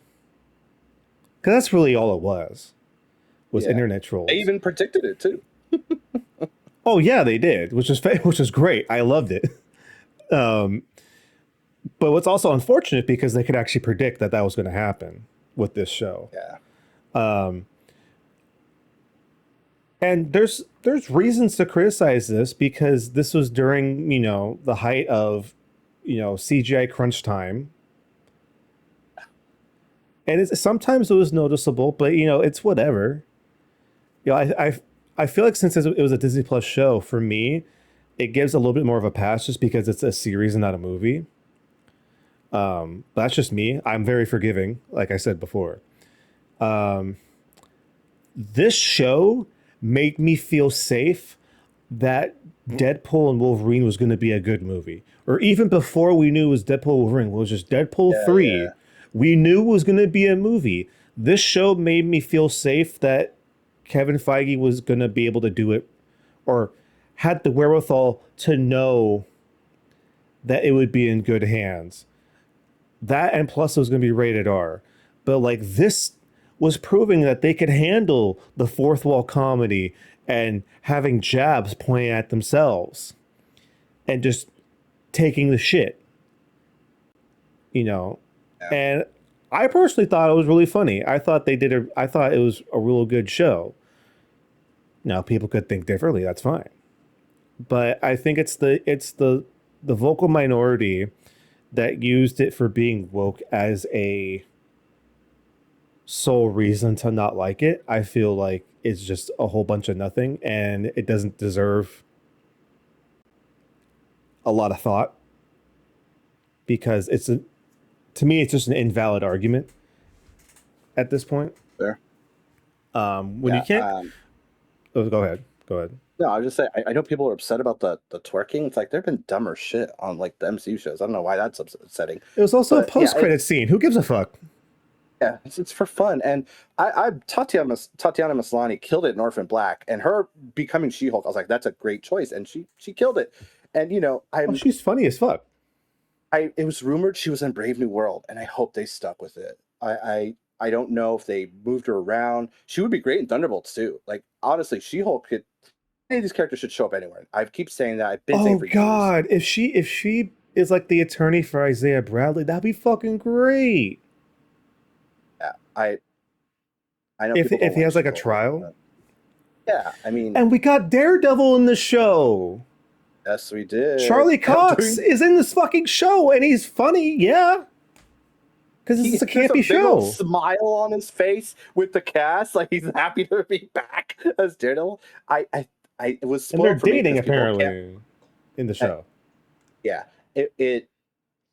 Because that's really all it was Yeah. internet They trolls. even predicted it too. Oh yeah, they did, which is great. I loved it. Um, but what's also unfortunate because they could actually predict that was going to happen with this show. Yeah. Um, and there's reasons to criticize this because this was during the height of CGI crunch time, and sometimes it was noticeable, but it's whatever. I feel like since it was a Disney Plus show, for me, it gives a little bit more of a pass just because it's a series and not a movie. But that's just me. I'm very forgiving, like I said before. This show made me feel safe that Deadpool and Wolverine was going to be a good movie. Or even before we knew it was Deadpool Wolverine, it was just Deadpool Yeah, 3. yeah. We knew it was going to be a movie. this show made me feel safe that Kevin Feige was going to be able to do it, or had the wherewithal to know that it would be in good hands. That, and plus it was going to be rated R. But like, this was proving that they could handle the fourth wall comedy and having jabs pointing at themselves and just taking the shit, you know. Yeah. And I personally thought it was really funny. I thought it was a real good show. Now people could think differently, that's fine. But I think it's the vocal minority that used it for being woke as a sole reason to not like it. I feel like it's just a whole bunch of nothing, and it doesn't deserve a lot of thought, because to me it's just an invalid argument at this point. Fair. When you Yeah. can't, oh, go ahead. No, I was just saying. I know people are upset about the twerking. It's like there've been dumber shit on like the MCU shows. I don't know why that's upsetting. It was also a But yeah, post-credit scene. Who gives a fuck? yeah, it's for fun. And I Tatiana Maslany killed it in Orphan Black, and her becoming She-Hulk. I was like, that's a great choice, and she killed it. And Oh, she's funny as fuck. it was rumored she was in Brave New World, and I hope they stuck with it. I don't know if they moved her around. She would be great in Thunderbolts too. Like honestly, She-Hulk could. Any of these characters should show up anywhere. I keep saying that. I've been saying Oh for years. God, if she is like the attorney for Isaiah Bradley, that'd be fucking great. Yeah, I know If people don't he has like a She-Hulk, trial, but yeah, I mean, and we got Daredevil in the show. yes, we did. Charlie Cox is in this fucking show, and he's funny, yeah. Because this is a There's campy big old show. smile on his face with the cast, like he's happy to be back as Daredevil. It was And they're spoiled for me dating 'cause people can't- apparently in the show. Yeah, it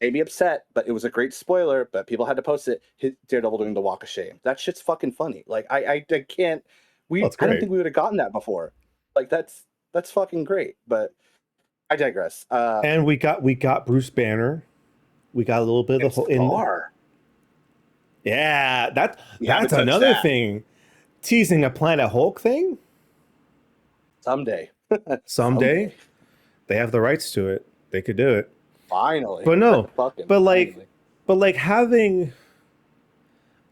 made me upset, but it was a great spoiler. But people had to post it. His Daredevil doing the walk of shame. That shit's fucking funny. Like I can't. Oh, it's I don't great. think we would have gotten that before. Like that's fucking great. But I digress. And we got Bruce Banner. We got a little bit of the whole in. Yeah, that's another thing. Teasing a Planet Hulk thing. Someday. Someday. They have the rights to it. They could do it. Finally. But no. Fucking But finally. like having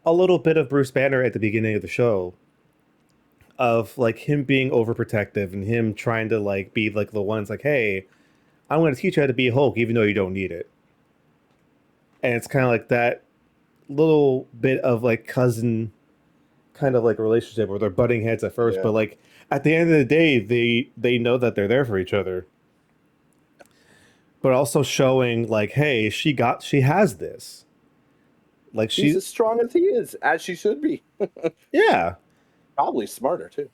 a little bit of Bruce Banner at the beginning of the show, of like him being overprotective and him trying to like be like the ones like, hey, I'm going to teach you how to be Hulk even though you don't need it. And it's kind of like that little bit of like cousin kind of like relationship where they're butting heads at first, Yeah. but like at the end of the day, they know that they're there for each other. But also showing like, hey, she has this. Like She's as strong as he is, as she should be. yeah. Probably smarter too.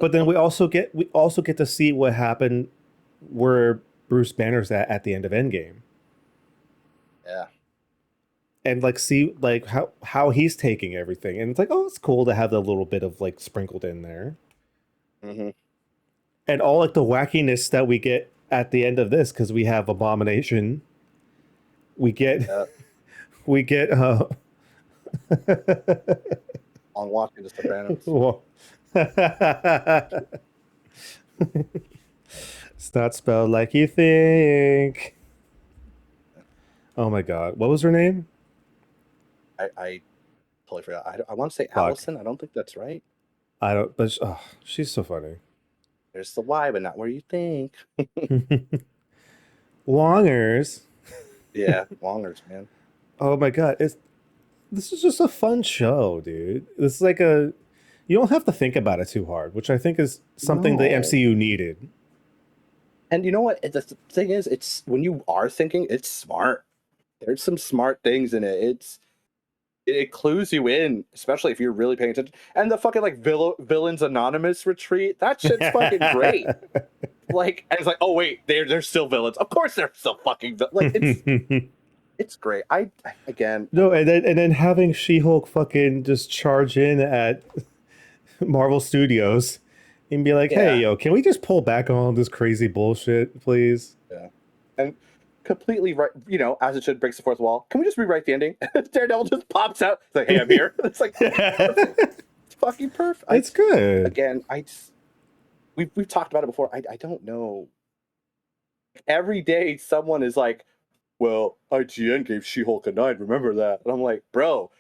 But then we also get to see what happened where Bruce Banner's at the end of Endgame. Yeah. And like see like how he's taking everything. And it's like, oh, it's cool to have that little bit of like sprinkled in there. Mm-hmm. And all like the wackiness that we get at the end of this, because we have Abomination. We get we get On watching The Sopranos. well, it's not spelled like you think. Oh my god. What was her name? I totally forgot. I want to say Fuck. Allison. I don't think that's right. I don't, but she's so funny. There's the Y, but not where you think. Longers. Yeah, Longers, man. Oh my god. This is just a fun show, dude. This is like you don't have to think about it too hard, which I think is something the No. MCU needed. And you know what? The thing is, it's when you are thinking, it's smart. There's some smart things in it. It clues you in, especially if you're really paying attention. And the fucking like Villains Anonymous retreat, that shit's fucking great. Like, and it's like, oh wait, they're still villains. Of course they're still fucking like it's great. I again, No, and then having She-Hulk fucking just charge in at Marvel Studios and be like, hey, Yeah. yo, can we just pull back on all this crazy bullshit, please? yeah. And completely right, as it should, breaks the fourth wall. Can we just rewrite the ending? Daredevil just pops out. It's like, hey, I'm here. It's like perfect. It's fucking perfect. It's good. Again, I just we've talked about it before. I don't know. Every day someone is like, well, IGN gave She-Hulk a 9. Remember that? And I'm like, bro,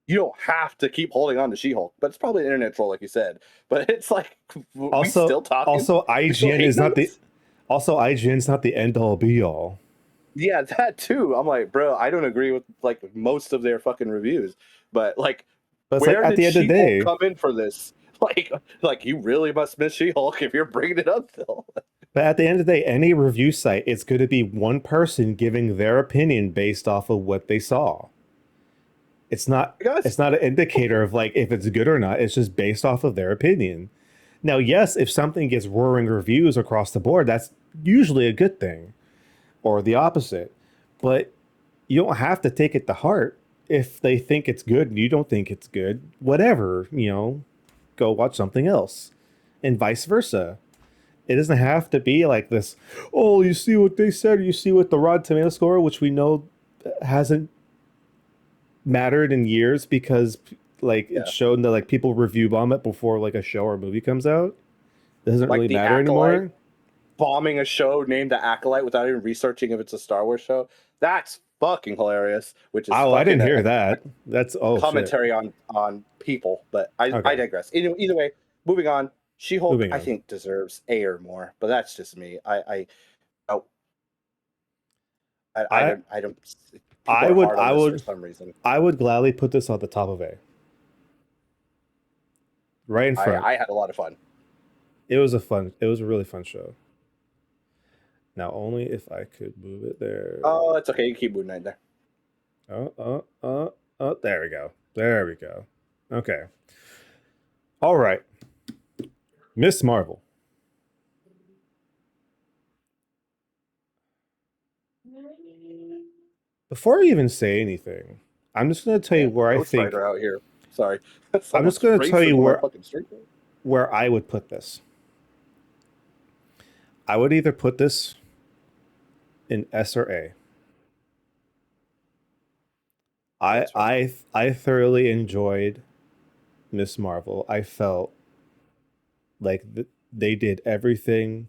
you don't have to keep holding on to She-Hulk. But it's probably an internet troll, like you said. But it's like, we still talking? Also We still IGN is hating on not the this? also IGN's not the end all be all. Yeah, that too. I'm like, bro, I don't agree with like most of their fucking reviews. But like, But it's like where at did the end of the She-Hulk day, come in for this? Like you really must miss She-Hulk if you're bringing it up, Phil. but at the end of the day, any review site, it's going to be one person giving their opinion based off of what they saw. It's not Guys, it's not an indicator of like if it's good or not. It's just based off of their opinion. Now, yes, if something gets roaring reviews across the board, that's usually a good thing, or the opposite. But you don't have to take it to heart. If they think it's good and you don't think it's good, whatever, go watch something else, and vice versa. It doesn't have to be like this. Oh, you see what they said, or you see what the Rotten Tomato score, which we know hasn't mattered in years because like it's yeah, shown that like people review bomb it before like a show or movie comes out. It doesn't like really the matter Acolyte anymore. bombing a show named The Acolyte without even researching if it's a Star Wars show. That's fucking hilarious. Which is Oh, I fucking didn't hear a that. That's oh shit. commentary on people. But I Okay, digress. Either way, moving on. She-Hulk, moving I on. think deserves A or more, but that's just me. Oh, I I don't I don't. People I are would hard on I this for would some reason. I would gladly put this on the top of A, right in front. I had a lot of fun. It was a really fun show. Now only if I could move it there. Oh, it's okay. You keep moving right there. Oh, there we go. There we go. Okay. All right. Miss Marvel. Before I even say anything, I'm just going to tell you Man, where I Ghost think Rider out here. Sorry, I'm just someone's going to tell racing you to my fucking street. where I would put this. I would either put this in S or A. I That's fair. I I thoroughly enjoyed Miss Marvel. I felt like they did everything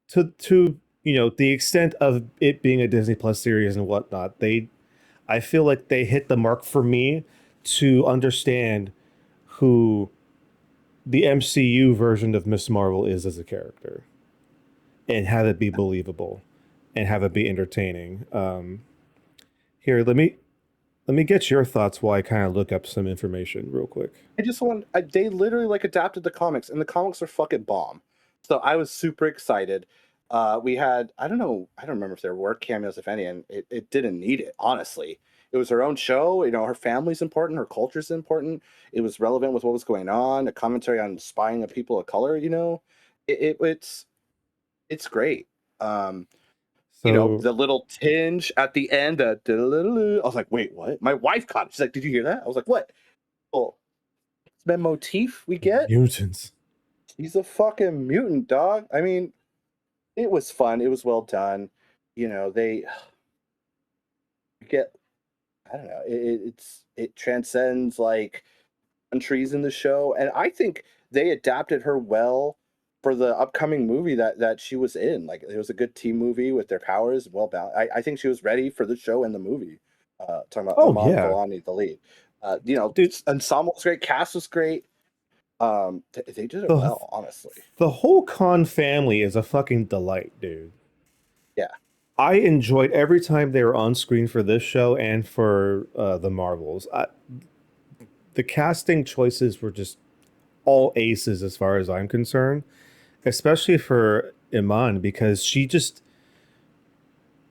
to the extent of it being a Disney Plus series and whatnot. I feel like they hit the mark for me to understand who the MCU version of Miss Marvel is as a character and have it be believable and have it be entertaining. Here, let me get your thoughts while I kind of look up some information real quick. They literally like adapted the comics, and the comics are fucking bomb. So I was super excited. We had, I don't remember if there were cameos, if any, and it didn't need it, honestly. It was her own show. Her family's important, her culture's important. It was relevant with what was going on, a commentary on spying of people of color. It's great. Um, So, the little tinge at the end, I was like, wait, what? My wife caught it. She's like, did you hear that? I was like, what? Oh, X-Men motif we get? mutants. He's a fucking mutant, dog. I mean, it was fun. It was well done. They get, I don't know, it transcends like countries in the show. And I think they adapted her well for the upcoming movie that she was in. Like it was a good team movie with their powers, well balanced. I think she was ready for the show and the movie. Talking about Oh Iman yeah, Vellani, the lead. dude. Ensemble was great, cast was great. They did it The well, honestly. the whole Khan family is a fucking delight, dude. Yeah. I enjoyed every time they were on screen for this show and for the Marvels. The casting choices were just all aces as far as I'm concerned, especially for Iman because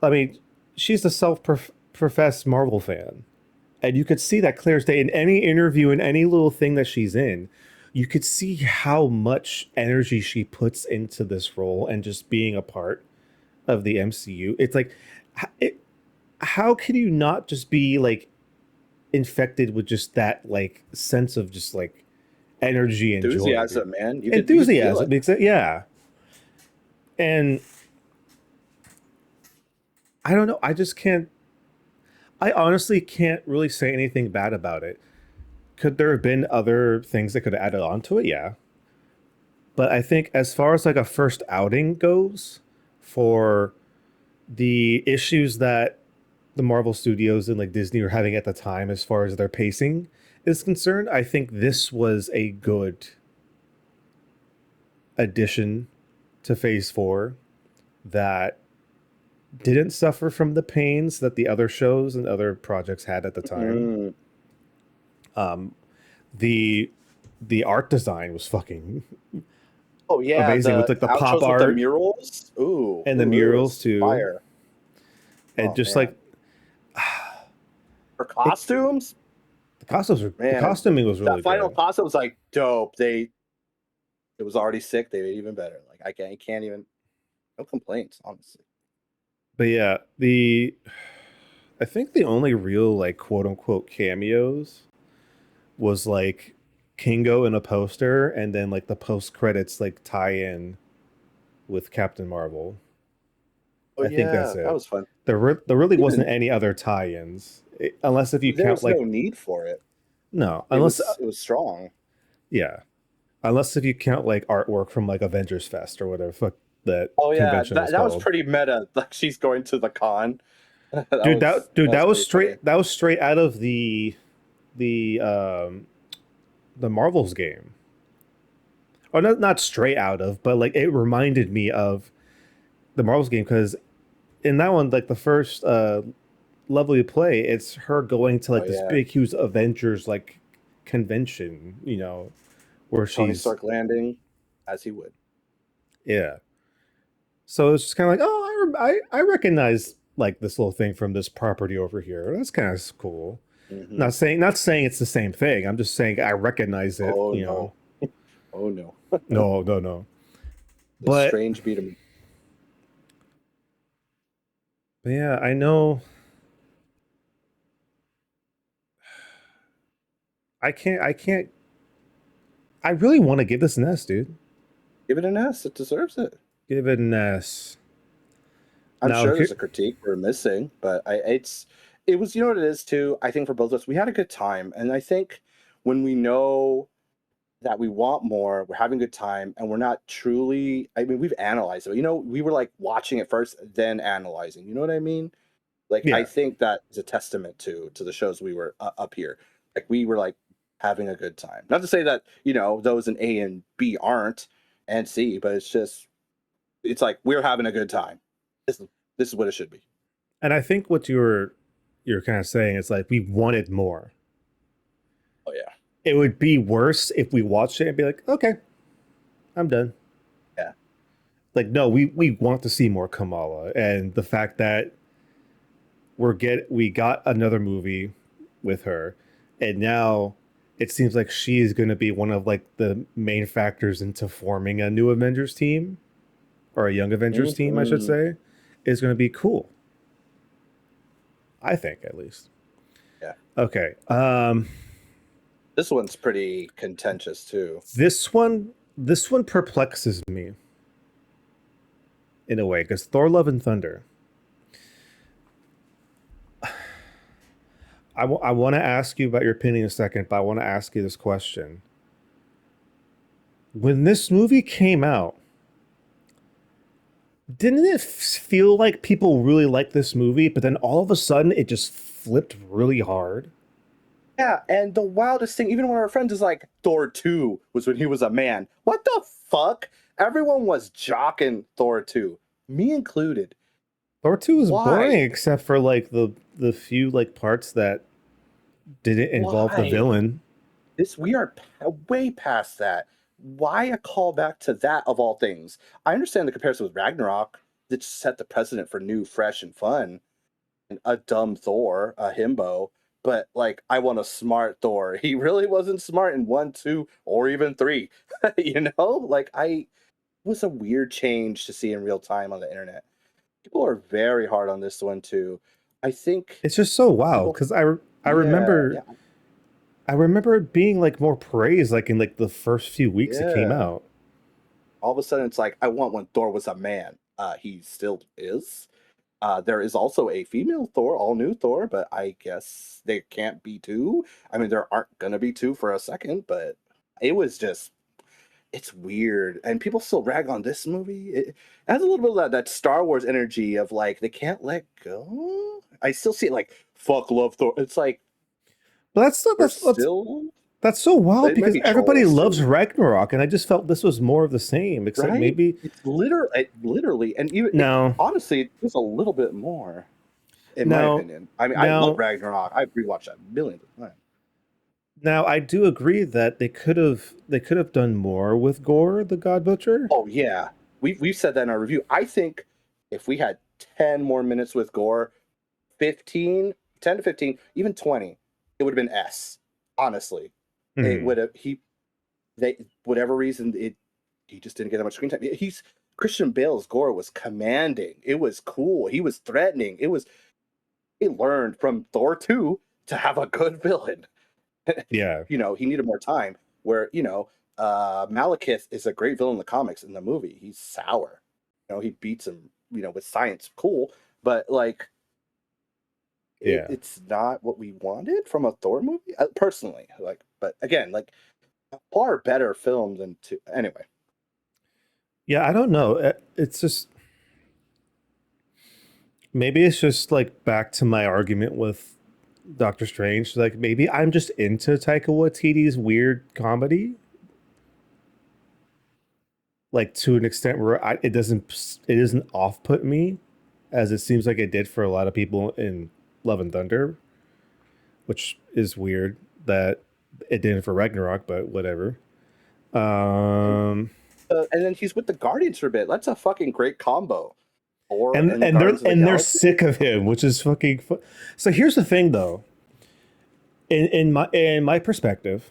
I mean, she's a self-professed Marvel fan, and you could see that clear as day in any interview, in any little thing that she's in. You could see how much energy she puts into this role and just being a part of the MCU. It's like, how can you not just be like infected with just that like sense of just like energy and joy, dude? Enthusiasm, man. You could feel Enthusiasm, it. because yeah. And I don't know. I just can't. I honestly can't really say anything bad about it. Could there have been other things that could have added on to it? Yeah. But I think as far as like a first outing goes for the issues that the Marvel Studios and like Disney were having at the time as far as their pacing is concerned, I think this was a good addition to Phase 4 that didn't suffer from the pains that the other shows and other projects had at the time. Mm. Um, the the art design was fucking Oh yeah, amazing with the like the pop outros with the art murals. Ooh, and the ooh, it murals was too, fire. and Oh just man, like for it, costumes, the man, costuming was really that final good. costume was like dope. It was already sick. They made it even better. Like I can't even. No complaints, honestly. But yeah, the I think the only real like quote unquote cameos was like Kingo in a poster and then like the post credits like tie in with Captain Marvel. Oh I think that's yeah, that it. was fun. There really wasn't Even any other tie-ins, unless if you there count was no like need for it. no, unless It was strong. yeah, unless if you count like artwork from like Avengers Fest or whatever fuck that Oh yeah, convention was that was called. pretty meta. Like she's going to the con. That was That was pretty funny. straight out of the the Marvels game. Or not straight out of, but like it reminded me of the Marvels game because in that one, like the first level you play, it's her going to Oh like this yeah, big huge Avengers like convention, where Tony she's Stark landing, as he would. yeah. So it's just kind of like, oh, I recognize like this little thing from this property over here. That's kind of cool. Hmm. Not saying it's the same thing. I'm just saying I recognize it. Oh no, oh no, No, no, no. the But strange beat him. But yeah, I know I can't I really want to give this an S, dude. Give it an S. It deserves it. Give it an S. I'm Now sure there's here a critique we're missing, but it was, you know what it is too. I think for both of us, we had a good time, and I think when we know that we want more, we're having a good time, and we're not truly. I mean, we've analyzed it. You know, we were like watching it first, then analyzing. You know what I mean? Like I yeah. think that is a testament to the shows we were up here. Like we were like having a good time. Not to say that those in A and B aren't and C, but it's like we're having a good time. This is this is what it should be. And I think what you're kind of saying is like we wanted more. Oh yeah, It would be worse if we watched it and be like, okay, I'm done. yeah. Like, no, we want to see more Kamala, and the fact that we got another movie with her, and now it seems like she is going to be one of like the main factors into forming a new Avengers team or a young Avengers team, I should Hmm. say, is going to be cool. I think at least. Yeah. Okay. This one's pretty contentious too. This one perplexes me in a way because Thor: Love and Thunder. I want to ask you about your opinion in a second, but I want to ask you this question. When this movie came out, didn't it feel like people really liked this movie, but then all of a sudden it just flipped really hard? Yeah, and the wildest thing, even one of our friends is like, Thor 2 was when he was a man. What the fuck? Everyone was jocking Thor 2, me included. Thor 2 was Why? boring except for like the few like parts that didn't involve the Why? villain. This we are way past that. Why a callback to that of all things? I understand the comparison with Ragnarok that set the precedent for new, fresh, and fun, and a dumb Thor, a himbo. But like, I want a smart Thor. He really wasn't smart in 1, 2, or even 3. Like it was a weird change to see in real time on the internet. People are very hard on this one too. I think It's just so wild people, because yeah, yeah, I remember it being like more praise like in like the first few weeks it came yeah. out. All of a sudden it's like I want when Thor was a man. He still is. There is also a female Thor, all new Thor, but I guess there can't be two. I mean, there aren't gonna be two for a second, but it was just it's weird, and people still rag on this movie. It has a little bit of that Star Wars energy of like they can't let go. I still see it like fuck love Thor. It's like But that's we're still that's so wild it might because be everybody trolls loves too, Ragnarok, and I just felt this was more of the same. Except right? maybe It's literally, and even no, honestly, there's a little bit more, in my no, opinion. I mean, I love now, Ragnarok. I've rewatched that millions of times. now I do agree that they could have done more with Gore the God Butcher. Oh yeah, we've said that in our review. I think if we had 10 more minutes with Gore, 15, 10 to 15, even 20, it would have been S. Honestly, it Hmm. would have they whatever reason he just didn't get that much screen time. He's Christian Bale's Gore was commanding. It was cool. He was threatening. He learned from Thor 2 to have a good villain. Yeah, He needed more time. Where Malekith is a great villain in the comics. In the movie, he's sour. He beats him. With science, cool, but like yeah, it's not what we wanted from a Thor movie, personally. Like, but again, like a far better film than two. Anyway, yeah. I don't know. It's just maybe it's just like back to my argument with Doctor Strange. Like maybe I'm just into Taika Waititi's weird comedy, like to an extent where it doesn't off put me, as it seems like it did for a lot of people in Love and Thunder, which is weird that it didn't for Ragnarok, but whatever. and, Um, and then he's with the Guardians for a bit. That's a fucking great combo. Thor and and the and they're Guardians of the and they're Galaxy. sick of him, which is so here's the thing, though. In my perspective,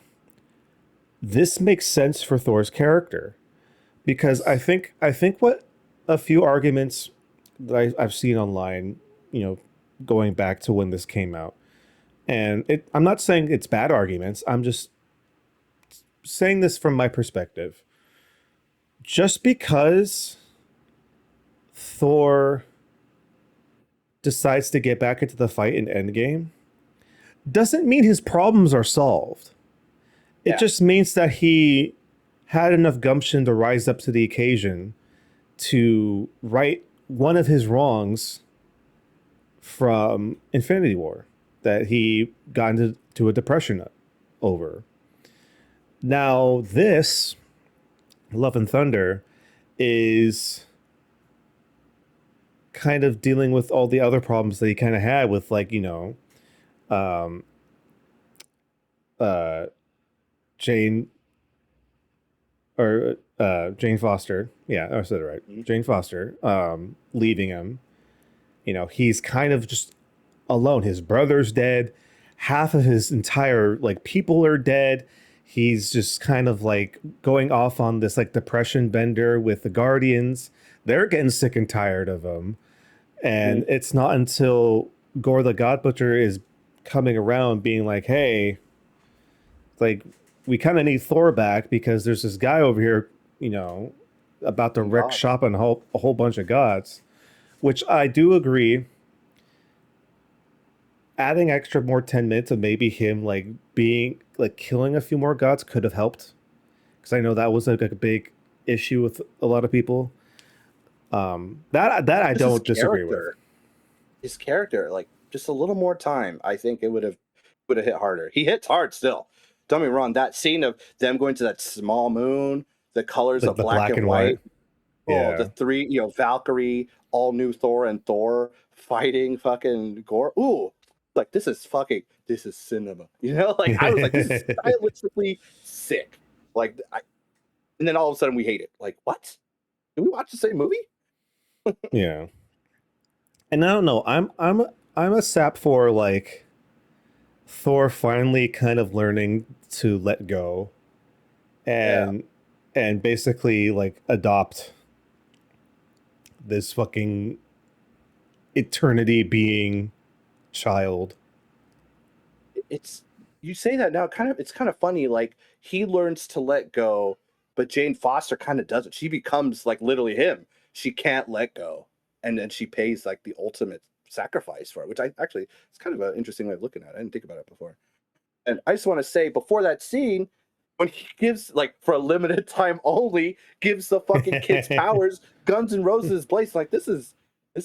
this makes sense for Thor's character because I think what a few arguments that I've seen online, you know, going back to when this came out, and I'm not saying it's bad arguments. I'm just saying this from my perspective. Just because Thor decides to get back into the fight in Endgame doesn't mean his problems are solved. It Yeah, just means that he had enough gumption to rise up to the occasion to right one of his wrongs from Infinity War that he got into a depression over. Now, this Love and Thunder is kind of dealing with all the other problems that he kind of had with, like, um, uh, Jane Jane Foster. Yeah, I said it right. mhm, Jane Foster leaving him. He's kind of just alone. His brother's dead. Half of his entire like people are dead. He's just kind of like going off on this like depression bender with the Guardians. They're getting sick and tired of him. mhm. And it's not until Gore the God Butcher is coming around being like, hey, like we kind of need Thor back because there's this guy over here, you know, about to King wreck gods. shop on a whole bunch of gods, which I do agree. Adding extra more 10 minutes of maybe him like being like killing a few more gods could have helped because I know that was like a big issue with a lot of people. That I Just his don't disagree with. character. His character, like just a little more time, I think it would have hit harder. He hits hard still. Don't get me wrong. That scene of them going to that small moon, the colors Like of the black black and and white. white. Oh, the Yeah. three, Valkyrie, all new Thor and Thor fighting fucking Gore. Ooh, like this is cinema. Like I was like, this is stylistically sick. Like, and then all of a sudden we hate it. Like, what? Did we watch the same movie? Yeah. And I don't know. I'm a sap for like Thor finally kind of learning to let go Yeah, and basically like adopt this fucking eternity being child. it's you say that now. It's kind of funny. Like he learns to let go, but Jane Foster kind of doesn't. She becomes like literally him. She can't let go. and then she pays like the ultimate sacrifice for it, which I actually it's kind of an interesting way of looking at it. I didn't think about it before. And I just want to say before that scene, when he gives like for a limited time only, gives the fucking kids powers, Guns N' Roses place, like this is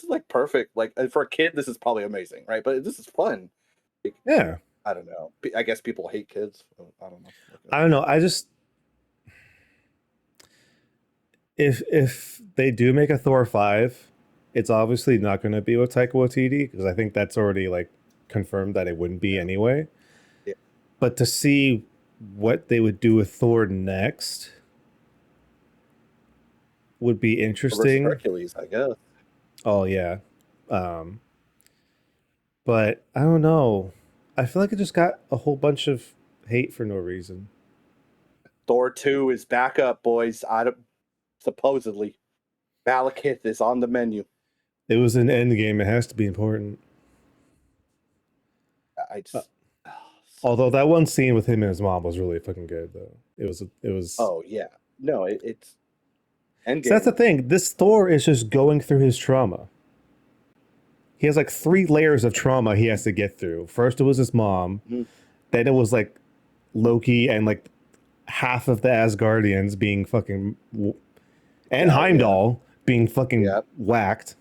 like perfect. Like for a kid, this is probably amazing, right? But this is fun. Like, Yeah. I don't know. I guess people hate kids. I don't know. I don't know. I just if they do make a Thor 5, it's obviously not going to be with Taika Waititi because I think that's already like confirmed that it wouldn't be Yeah. anyway. Yeah. But to see what they would do with Thor next would be Versus interesting. Hercules, I guess. Oh yeah. Um but I don't know. I feel like it just got a whole bunch of hate for no reason. Thor 2 is back up, boys. I don't, supposedly. Malekith is on the menu. It was an end game. It has to be important. I Uh, just so although good. that one scene with him and his mom was really fucking good though. It was. Oh yeah. No, it's So that's the Endgame. thing. This Thor is just going through his trauma. He has like 3 layers of trauma he has to get through. First it was his mom, Mhm. then it was like Loki and like half of the Asgardians being fucking and Yeah, yeah, Heimdall being fucking yeah. whacked,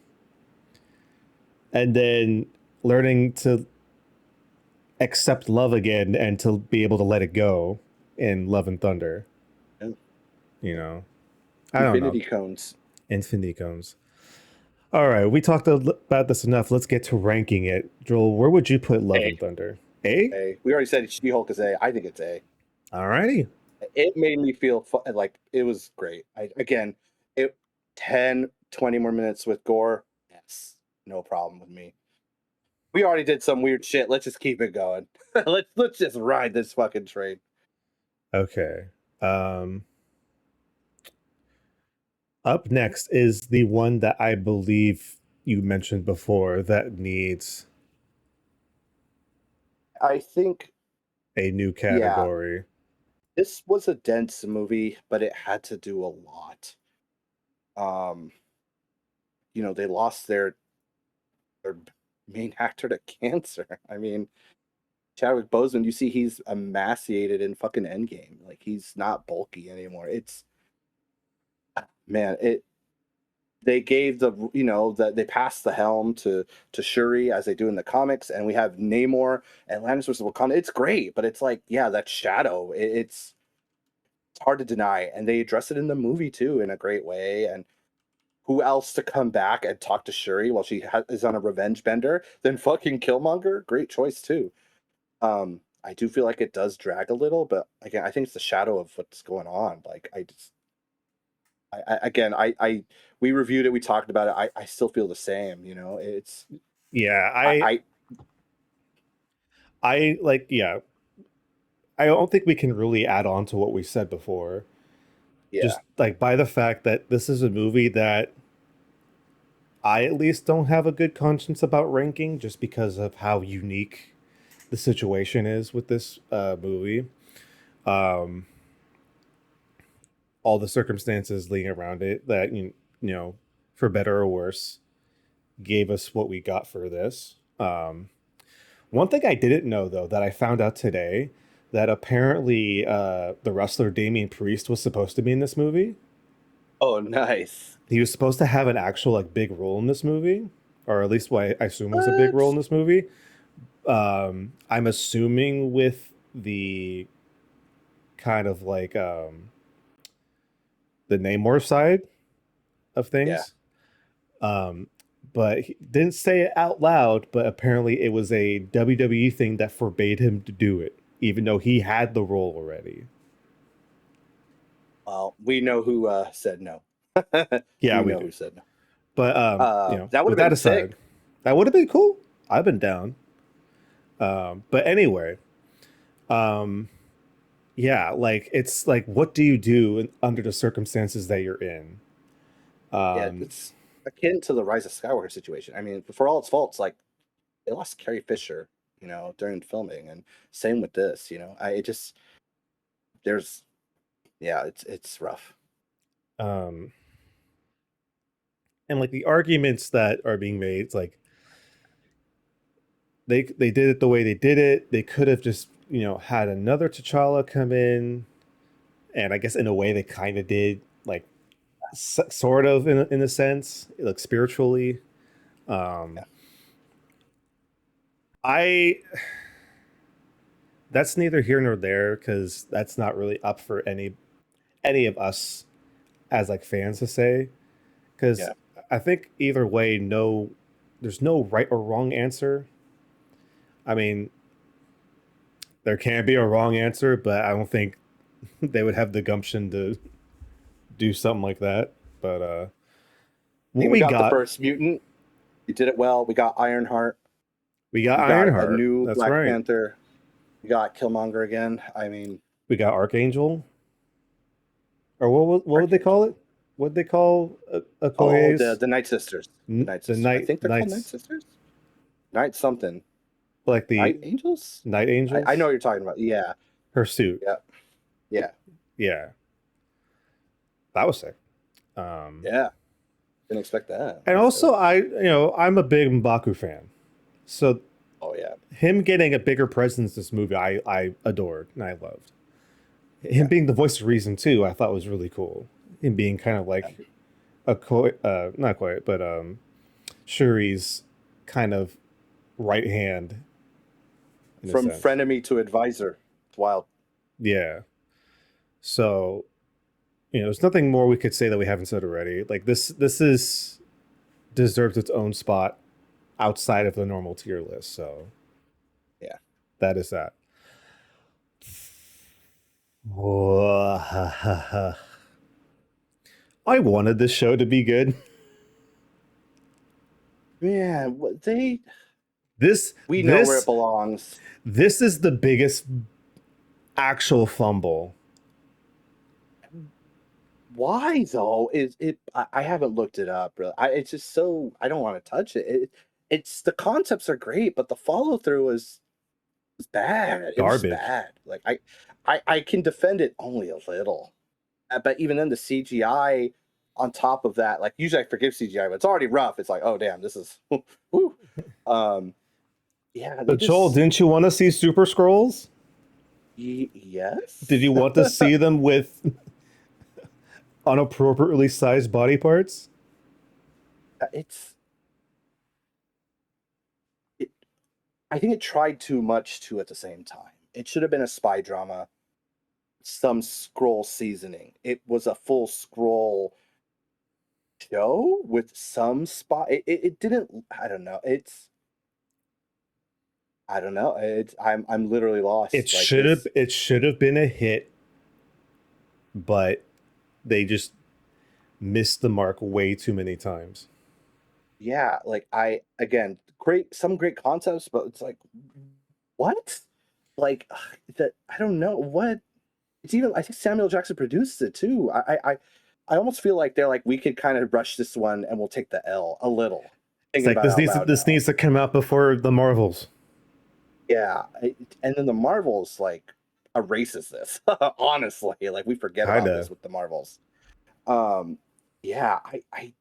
and then learning to accept love again and to be able to let it go in Love and Thunder. Yeah. You know, I don't know. Infinity Cones. Infinity comes. All right, we talked about this enough. Let's get to ranking it. Joel, where would you put Love A. and Thunder? A? A. We already said She-Hulk is A. I think it's A. All righty. It made me feel like it was great. Again, it 10, 20 more minutes with gore. Yes, no problem with me. We already did some weird shit. Let's just keep it going. let's just ride this fucking train. Okay. Up next is the one that I believe you mentioned before that needs I think, a new yeah, category. this was a dense movie, but it had to do a lot. Um, they lost their main actor to cancer. I mean, Chadwick Boseman, you see he's emaciated in fucking Endgame. Like he's not bulky anymore. It's man, it they gave that they passed the helm to Shuri as they do in the comics, and we have Namor and Atlantis versus Wakanda. It's great, but it's like, yeah, that shadow. It's hard to deny, and they address it in the movie too in a great way. And who else to come back and talk to Shuri while she is on a revenge bender than fucking Killmonger? Great choice too. I do feel like it does drag a little, but again, I think it's the shadow of what's going on. Like I just, again, we reviewed it, we talked about it. I still feel the same. It's Yeah, I I like yeah. I don't think we can really add on to what we said before. yeah. Just like by the fact that this is a movie that I at least don't have a good conscience about ranking just because of how unique the situation is with this movie. Um, all the circumstances leading around it that you know, for better or worse, gave us what we got for this. One thing I didn't know though that I found out today that apparently the wrestler Damian Priest was supposed to be in this movie. Oh, nice. He was supposed to have an actual like big role in this movie, or at least what I assume was a big role in What? this movie. I'm assuming with the kind of like the Namor side of Yeah. things. Um, but he didn't say it out loud, but apparently it was a WWE thing that forbade him to do it, even though he had the role already. Well, we know who said no. Yeah, We we know do. who said no. But That would with have that been aside, sick. that would have been cool. I've been down. But anyway, um, yeah, like it's like, what do you do under the circumstances that you're in? Yeah, Um, it's akin to the Rise of Skywalker situation. I mean, for all its faults, like they lost Carrie Fisher, during filming, and same with this. I it just there's yeah, it's rough. um, And like the arguments that are being made, it's like they did it the way they did it. They could have just, had another T'Challa come in, and I guess in a way they kind of did, like sort of in a sense, like spiritually. Um, Yeah. I That's neither here nor there because that's not really up for any of us as like fans to say. Because Yeah. I think either way, there's no right or wrong answer. I mean, there can be a wrong answer, but I don't think they would have the gumption to do something like that. But what And we we got the got, first mutant. You did it well. We got Ironheart. we got We got a Ironheart. new That's Black right. Panther. We got Killmonger again. I mean, We got Archangel, or what would they call Archangel. it? What would they call Oh, Okoye's? the Night Sisters. The Night The Sisters. I think they're called Night Knights, Sisters. Night something. like Night the Angels. Night I know Angels. what you're talking about. Yeah. Her suit. Yeah. Yeah. Yeah, that was sick. Um, Yeah. Didn't expect that. and That's also, dope. I'm a big M'Baku fan, so Oh yeah. him getting a bigger presence in this movie, I adored and I loved. Him Yeah. being the voice of reason too, I thought was really cool. Him being kind of Yeah. like not quite, but Shuri's kind of right hand in a From sense. frenemy to advisor. It's wild. Yeah. So there's nothing more we could say that we haven't said already. Like this is deserves its own spot outside of the normal tier list. So Yeah. that is that. I wanted this show to be good. Yeah. They. This We know where it this belongs. this is the biggest actual fumble. Why though? Is it? I haven't looked it up. Really. It's just so. I don't want to touch it. It's the concepts are great, but the follow through was bad. It was just Garbage. bad. Like I can defend it only a little. But even then, the CGI on top of that, like usually I forgive CGI, but it's already rough. It's like, oh damn, this is, whew. Um, yeah, they But Joel, just, didn't you want to see Super Scrolls? Did yes, you want to see them with unappropriately sized body parts? it's, it, I think it tried too much too at the same time. It should have been a spy drama, some scroll seasoning. It was a full scroll show with some spy. It didn't. I don't know. I don't know. I'm literally It lost. Like should have this. it should have been a hit, but they just missed the mark way too many times. Yeah, like I again, some great concepts, but it's like what? Like that I don't know what it's even I think Samuel Jackson produced it too. I almost feel like they're like we could kind of rush this one and we'll take the L a little. It's Thinking like about it out loud this now. needs to come out before the Marvels. Yeah. And then the Marvels like erases this. Honestly. Like we forget about this Kinda. with the Marvels. Um, yeah, I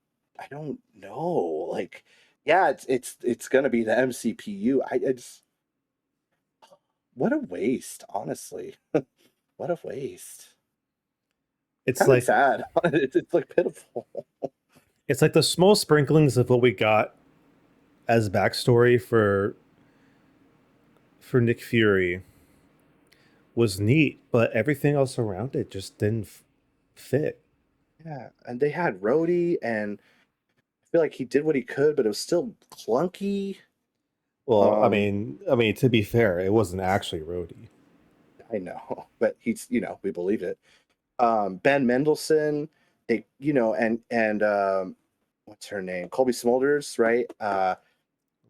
don't know. Like, yeah, it's gonna be the MCPU. I just what a waste, honestly. What a waste. It's Kind of like sad. It's like pitiful. it's like the small sprinklings of what we got as backstory for Nick Fury was neat, but everything else around it just didn't fit. Yeah, and they had Rhodey, and I feel like he did what he could, but it was still clunky. Well, Um, to be fair, it wasn't actually Rhodey. I know, but he's we believe it. Ben Mendelsohn, they and what's her name? Colby Smulders, right?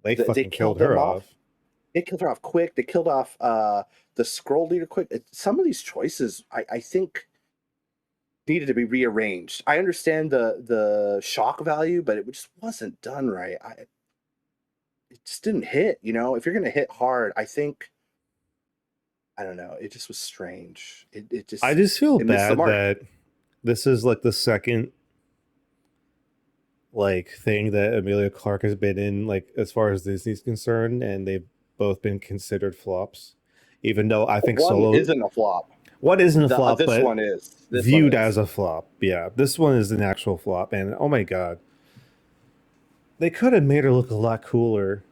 They They fucking killed killed her them off. off. They killed her off quick. They killed off the scroll leader quick. Some of these choices, I think, needed to be rearranged. I understand the shock value, but it just wasn't done right. It just didn't hit. If you're gonna hit hard, I think I don't know. It just was strange. It I just just feel it missed the bad mark. that this is like the second like thing that Amelia Clark has been in, like as far as Disney's concerned, and they've both been considered flops. Even though I think One Solo, isn't a flop. one isn't a flop, This but one is. This one viewed is. as a flop. Yeah, this one is an actual flop, and oh my god, they could have made her look a lot cooler,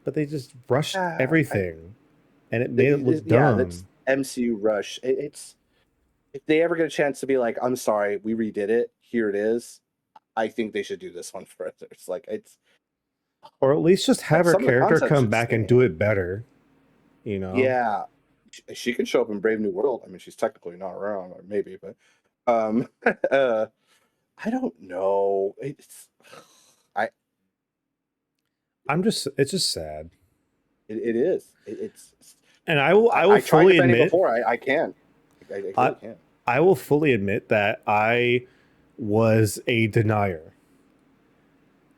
but they just rushed Ah, everything, and it made it look yeah, that's dumb. MCU rush. It's if they ever get a chance to be like, I'm sorry, we redid it. Here it is. I think they should do this one further. It's like it's Or at least just have like her some of the character concepts come should back and stay. do it better. You know, Yeah, she can show up in Brave New World. I mean, she's technically not wrong, or maybe, but uh, I don't know. It's I it's just sad. it is. It's And I will I tried fully defending admit, before. I can't. I I really can't. I will fully admit that I was a denier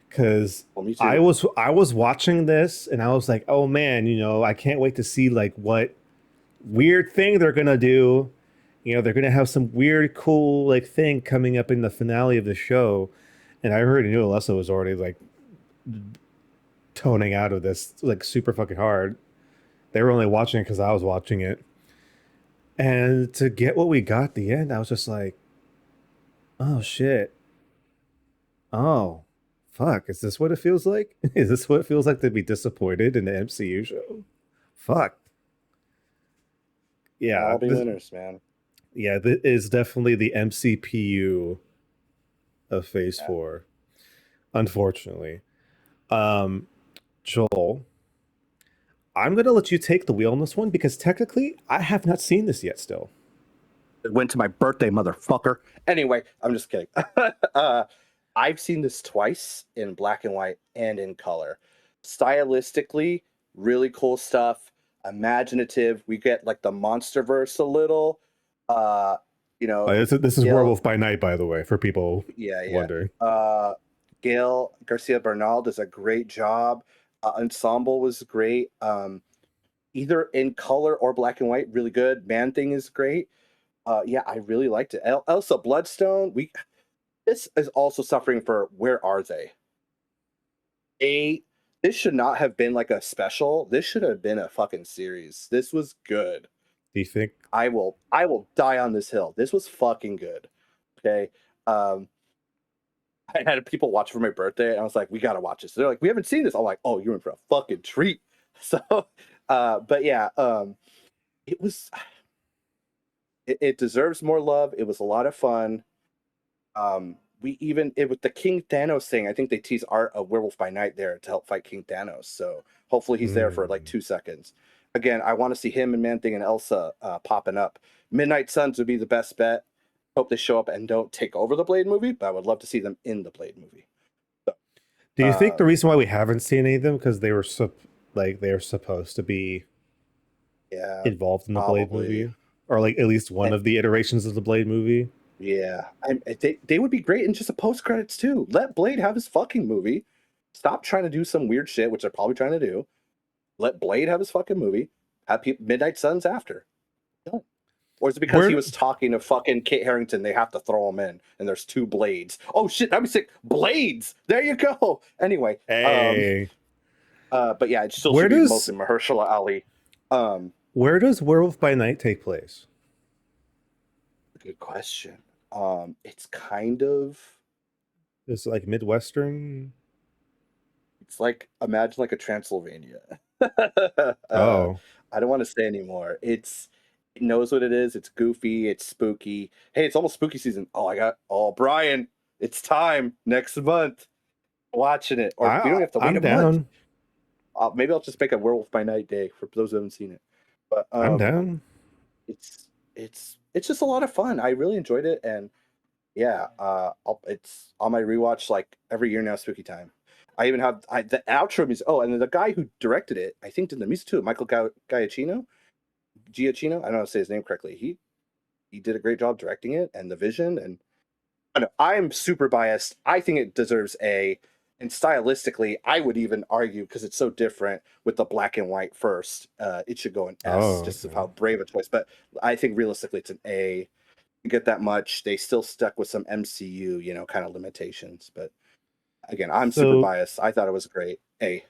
because Well, me I too. was I was watching this and I was like, oh man, I can't wait to see like what weird thing they're gonna do. They're gonna have some weird, cool like thing coming up in the finale of the show, and I already knew Alessa was already like toning out of this like super fucking hard. They were only watching it because I was watching it, and to get what we got at the end, I was just like, oh shit, oh fuck, is this what it feels like? Is this what it feels like to be disappointed in the MCU show? Fuck. Can't Yeah, all be winners, man. yeah, this is definitely the MCPU of Phase Yeah. 4, unfortunately. Um, Joel, I'm gonna let you take the wheel on this one because technically I have not seen this yet. Still, It went to my birthday, motherfucker. Anyway, I'm just kidding. I've seen this twice in black and white and in color. Stylistically, really cool stuff. Imaginative. We get like the monster verse a little. Uh, you know, this is Gil. Werewolf by Night, by the way, for people Yeah, yeah. wondering. Gail Garcia Bernal does a great job. Ensemble was great. Either in color or black and white, really good. Man Thing is great. Yeah, I really liked it. Elsa Bloodstone. This is also suffering for where are they? A This should not have been like a special. This should have been a fucking series. This was good. Do you think? I will die on this hill. This was fucking good. Okay. Um, I had people watch for my birthday, and I was like, "We gotta watch this." They're like, "We haven't seen this." I'm like, "Oh, you're in for a fucking treat." So, but yeah, it was. It deserves more love. It was a lot of fun. We even it with the King Thanos thing. I think they tease Art of Werewolf by Night there to help fight King Thanos. So hopefully he's there for like Hmm. 2 seconds. Again, I want to see him and Man Thing and Elsa popping up. Midnight Suns would be the best bet. Hope they show up and don't take over the Blade movie, but I would love to see them in the Blade movie. So, Do you think the um, reason why we haven't seen any of them because like they're supposed to be yeah, involved in the Blade probably. movie, or like at least one And of the iterations of the Blade movie? yeah, they would be great in just a post credits too. Let Blade have his fucking movie. Stop trying to do some weird shit, which they're probably trying to do. Let Blade have his fucking movie. Have Midnight Suns after. Done. Or is it because he Where was talking to fucking Kit Harington? They have to throw him in, and there's two Blades. Oh shit, that'd be sick. Blades. There you go. Anyway, hey, but yeah, it still where should be does mostly Mahershala Ali. Um, where does Werewolf by Night take place? Good question. It's kind of. Is it like Midwestern? It's like imagine like a Transylvania. Oh, I don't want to say anymore. It knows what it is. It's goofy. It's spooky. Hey, it's almost spooky season. Brian, it's time next month. Watching it, or we don't have to wait I'm a month. down. Maybe I'll just make a Werewolf by Night day for those who haven't seen it. But I'm down. it's just a lot of fun. I really enjoyed it, and yeah, it's on my rewatch like every year now. Spooky time. I even have the outro music. Oh, and then the guy who directed it, I think, did the music too. Michael Giacchino. I don't know how to say his name correctly. He did a great job directing it and the vision. And I know I'm super biased. I think it deserves A. And stylistically, I would even argue because it's so different with the black and white first. It should go an S, Oh, just of okay. how brave a choice. But I think realistically, it's an A. You get that much. They still stuck with some MCU, kind of limitations. But Again, I'm super So, biased. I thought it was great. A.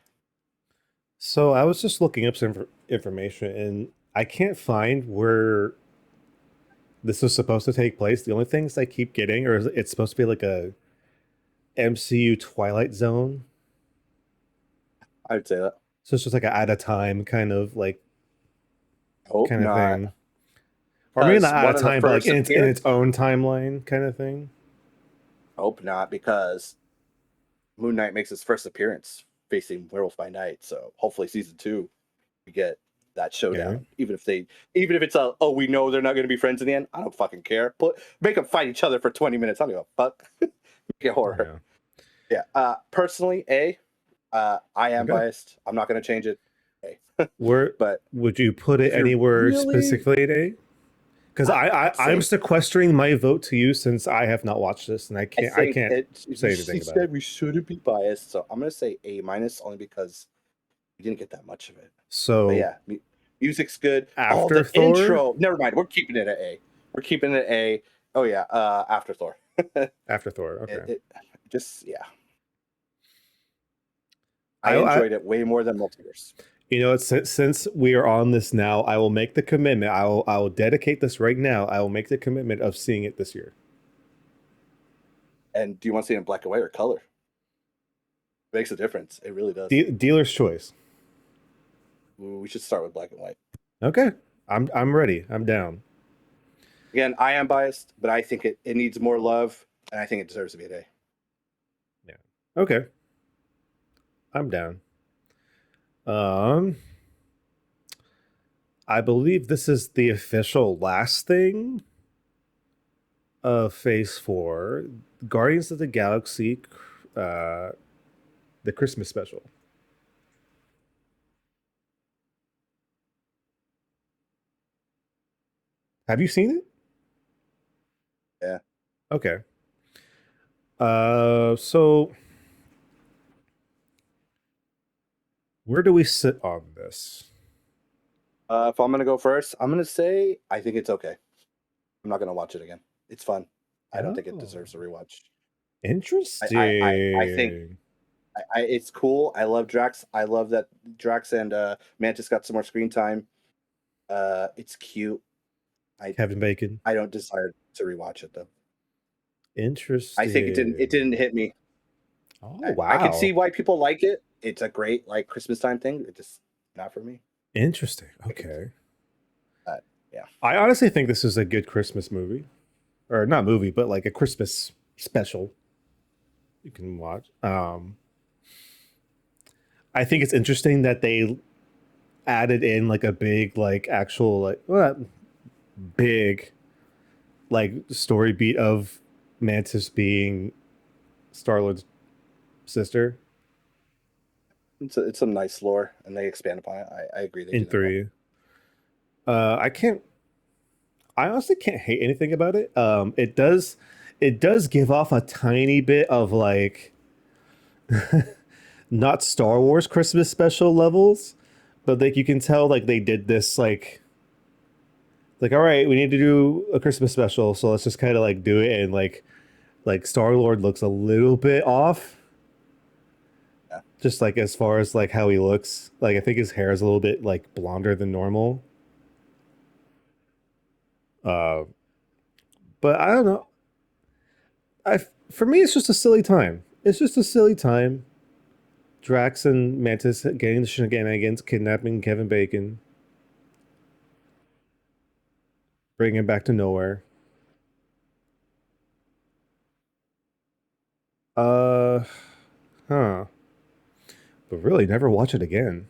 so I was just looking up some information, and I can't find where this was supposed to take place. The only things I keep getting, or it's supposed to be like a MCU Twilight Zone. I would say that. So it's just like a at a time Hope kind of not, thing, or maybe because not at one a of the time, but like first in appearance. its own timeline kind of thing. Hope not, because Moon Knight makes his first appearance facing Werewolf by Night. So hopefully season 2 we get that Okay. showdown. Even if it's a, oh, we know they're not going to be friends in the end. I don't fucking care. Make them fight each other for 20 minutes. I don't give a fuck. Make it horror. Yeah. Yeah. Personally, A. I am Okay. biased. I'm not going to change it. A. Where But would you put it if you're anywhere really, specifically today? Because I'd I'm say, sequestering my vote to you since I have not watched this and I I think can't you say anything about it. said we shouldn't be biased, so I'm going to say A minus only because we didn't get that much of it. But So yeah, music's good. Oh, after the Thor, intro. Never mind. We're keeping it at A. We're keeping it at A. Oh yeah. After Thor. after Thor, okay. It just, yeah. I Enjoyed it way more than Multiverse. you know since we are on this now, I will make the commitment. I will dedicate this right now. I will make the commitment of seeing it this year. And do you want to see it in black and white or color? It makes a difference. It really does. Dealer's choice. Ooh, we should start with black and white. Okay, I'm ready. I'm down. Again, I am biased, but I think it needs more love, and I think it deserves to be an A. Yeah. Okay. I'm down. Um, I believe this is the official last thing of Phase 4, Guardians of the Galaxy, uh, the Christmas special. Have you seen it? Yeah. Okay. So where do we sit on this? If I'm gonna go first, I'm gonna say I think it's okay. I'm not gonna watch it again. It's fun. I don't think it Oh, deserves a rewatch. I think interesting. it's cool. I love Drax. I love that Drax and Mantis got some more screen time. It's cute. I Kevin Bacon. I don't desire to rewatch it though. I think it Interesting. didn't hit me. Oh, I can see wow. why people like it. It's a great like Christmas time thing. It just not for me. Interesting. I can, Okay. yeah. I honestly think this is a good Christmas movie. Or not movie, but like a Christmas special you can watch. I think it's interesting that they added in like a big like actual like big like story beat of Mantis being Star Lord's sister It's some nice lore, and they expand upon it. I agree. They in do that well. 3. I can't. I honestly can't hate anything about it. It does give off a tiny bit of like not Star Wars Christmas special levels, but like you can tell like they did this like all right, we need to do a Christmas special, so let's just kind of like do it and like Star Lord looks a little bit off, Yeah. just like as far as like how he looks. Like I think his hair is a little bit like blonder than normal. Uh, but I don't know. I For me, it's just a silly time. It's just a silly time. Drax and Mantis getting the shenanigans, kidnapping Kevin Bacon, bringing him back to nowhere. Uh, huh. But really, never watch it again.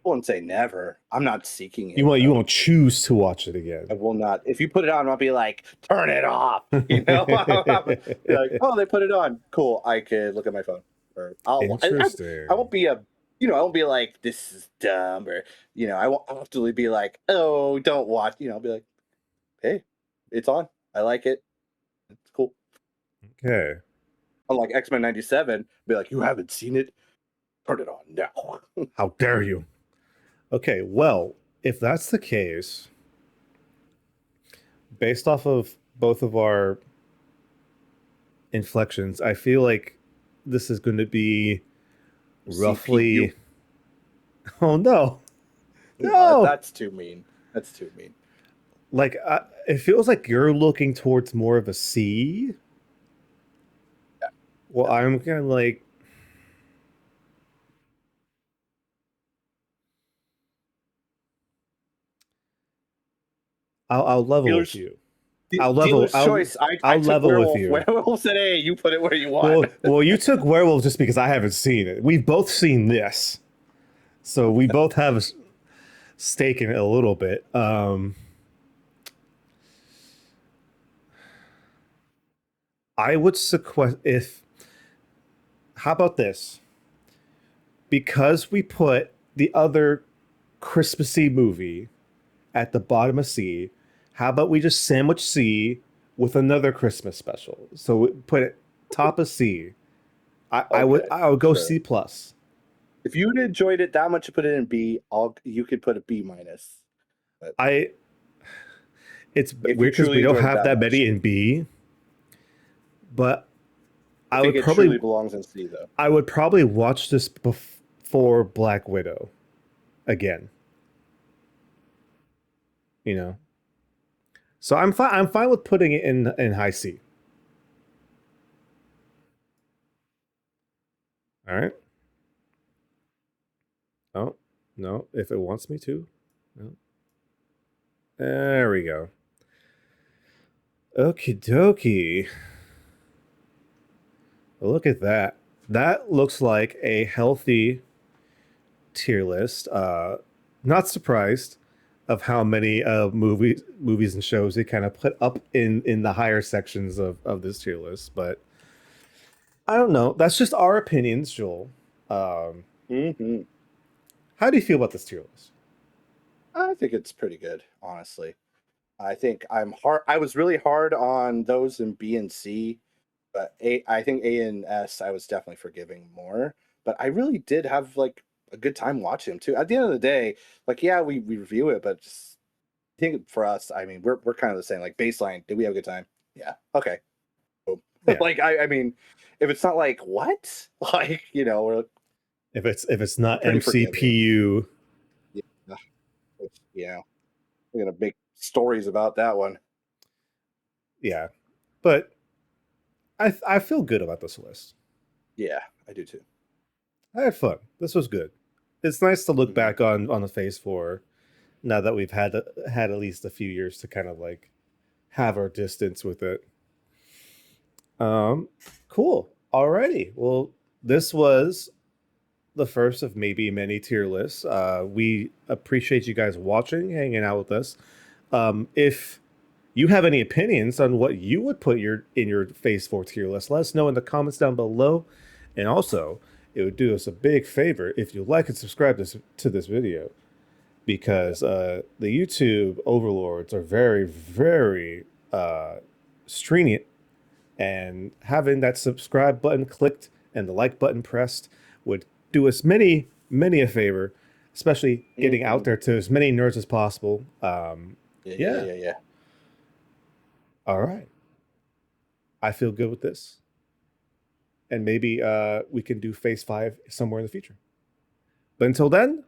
I wouldn't say never. I'm not seeking it You though. won't choose to watch it I again. will not. If you put it on, I'll be like, turn it off. You know, be like, oh, they put it on. Cool. I could look at my phone, or I won't Interesting. be I won't be like, this is dumb, or I won't absolutely be like, oh, don't watch. I'll be like, hey, it's on. I like it. It's cool. Okay. Unlike X-Men '97, be like, you haven't seen it. Turn it on now. How dare you? Okay, well, if that's the case, based off of both of our inflections. I feel like this is going to be CPU. roughly. Oh no, No, no! that's too mean. That's too mean. Like it feels like you're looking towards more of a C. Yeah, Well, I'm definitely. kind of like I'll level with Dealer's you. I'll level. dealer's choice. I I'll took level with werewolf. you. Werewolf said, "Hey, you put it where you want." Well, you took werewolf just because I haven't seen it. We've both seen this, so we both have a stake in it a little bit. I would sequest if. How about this? Because we put the other Christmassy movie at the bottom of C, how about we just sandwich C with another Christmas special? So we put it top of C. Okay, I would go sure. C plus. If you'd enjoyed it that much, you put it in B. You could put a B minus. But I it's if you weird because we truly don't enjoyed it have that that much, many in B, but I I think would it truly probably belongs in C, though. watch this before Black Widow again. You know, so I'm fine. I'm fine with putting it in high C. All right. Oh no, if it wants me to. No. There we go. Okie dokie. Look at that. That looks like a healthy tier list. Not surprised of how many movies and shows they kind of put up in the higher sections of this tier list. But I don't know. That's just our opinions, Joel. Um, Hmm. how do you feel about this tier list? I think it's pretty good, honestly. I think I'm hard. I was really hard on those in B and C, but I think A and S, I was definitely forgiving more. But I really did have like a good time watching them too. At the end of the day, like yeah, we review it, but just, I think for us, I mean, we're kind of the same. Like baseline, did we have a good time? Yeah. Okay. Boom. Yeah. Like I mean, if it's not like what, like If it's not pretty forgiving. MCPU, Yeah. Which, we're gonna make stories about that one. yeah. But I feel good about this list. Yeah, I do too. I had fun. This was good. It's nice to look Hmm. back on the Phase 4 now that we've had at least a few years to kind of like have our distance with it. Um, cool. Alrighty. Well, this was the first of maybe many tier lists. We appreciate you guys watching, hanging out with us. If you have any opinions on what you would put in your Phase 4 tier list, let us know in the comments down below. And also, it would do us a big favor if you like and subscribe to this video because the YouTube overlords are very, very stringent, and having that subscribe button clicked and the like button pressed would do us many a favor, especially getting out Hmm. there to as many nerds as possible. Yeah, yeah, Yeah. yeah, yeah. All right. I feel good with this. And maybe we can do Phase 5 somewhere in the future. But until then,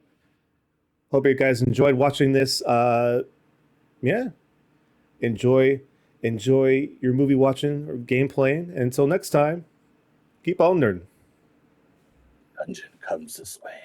hope you guys enjoyed watching this. Yeah, enjoy your movie watching or game playing. And until next time, keep on nerding. Dungeon comes this way.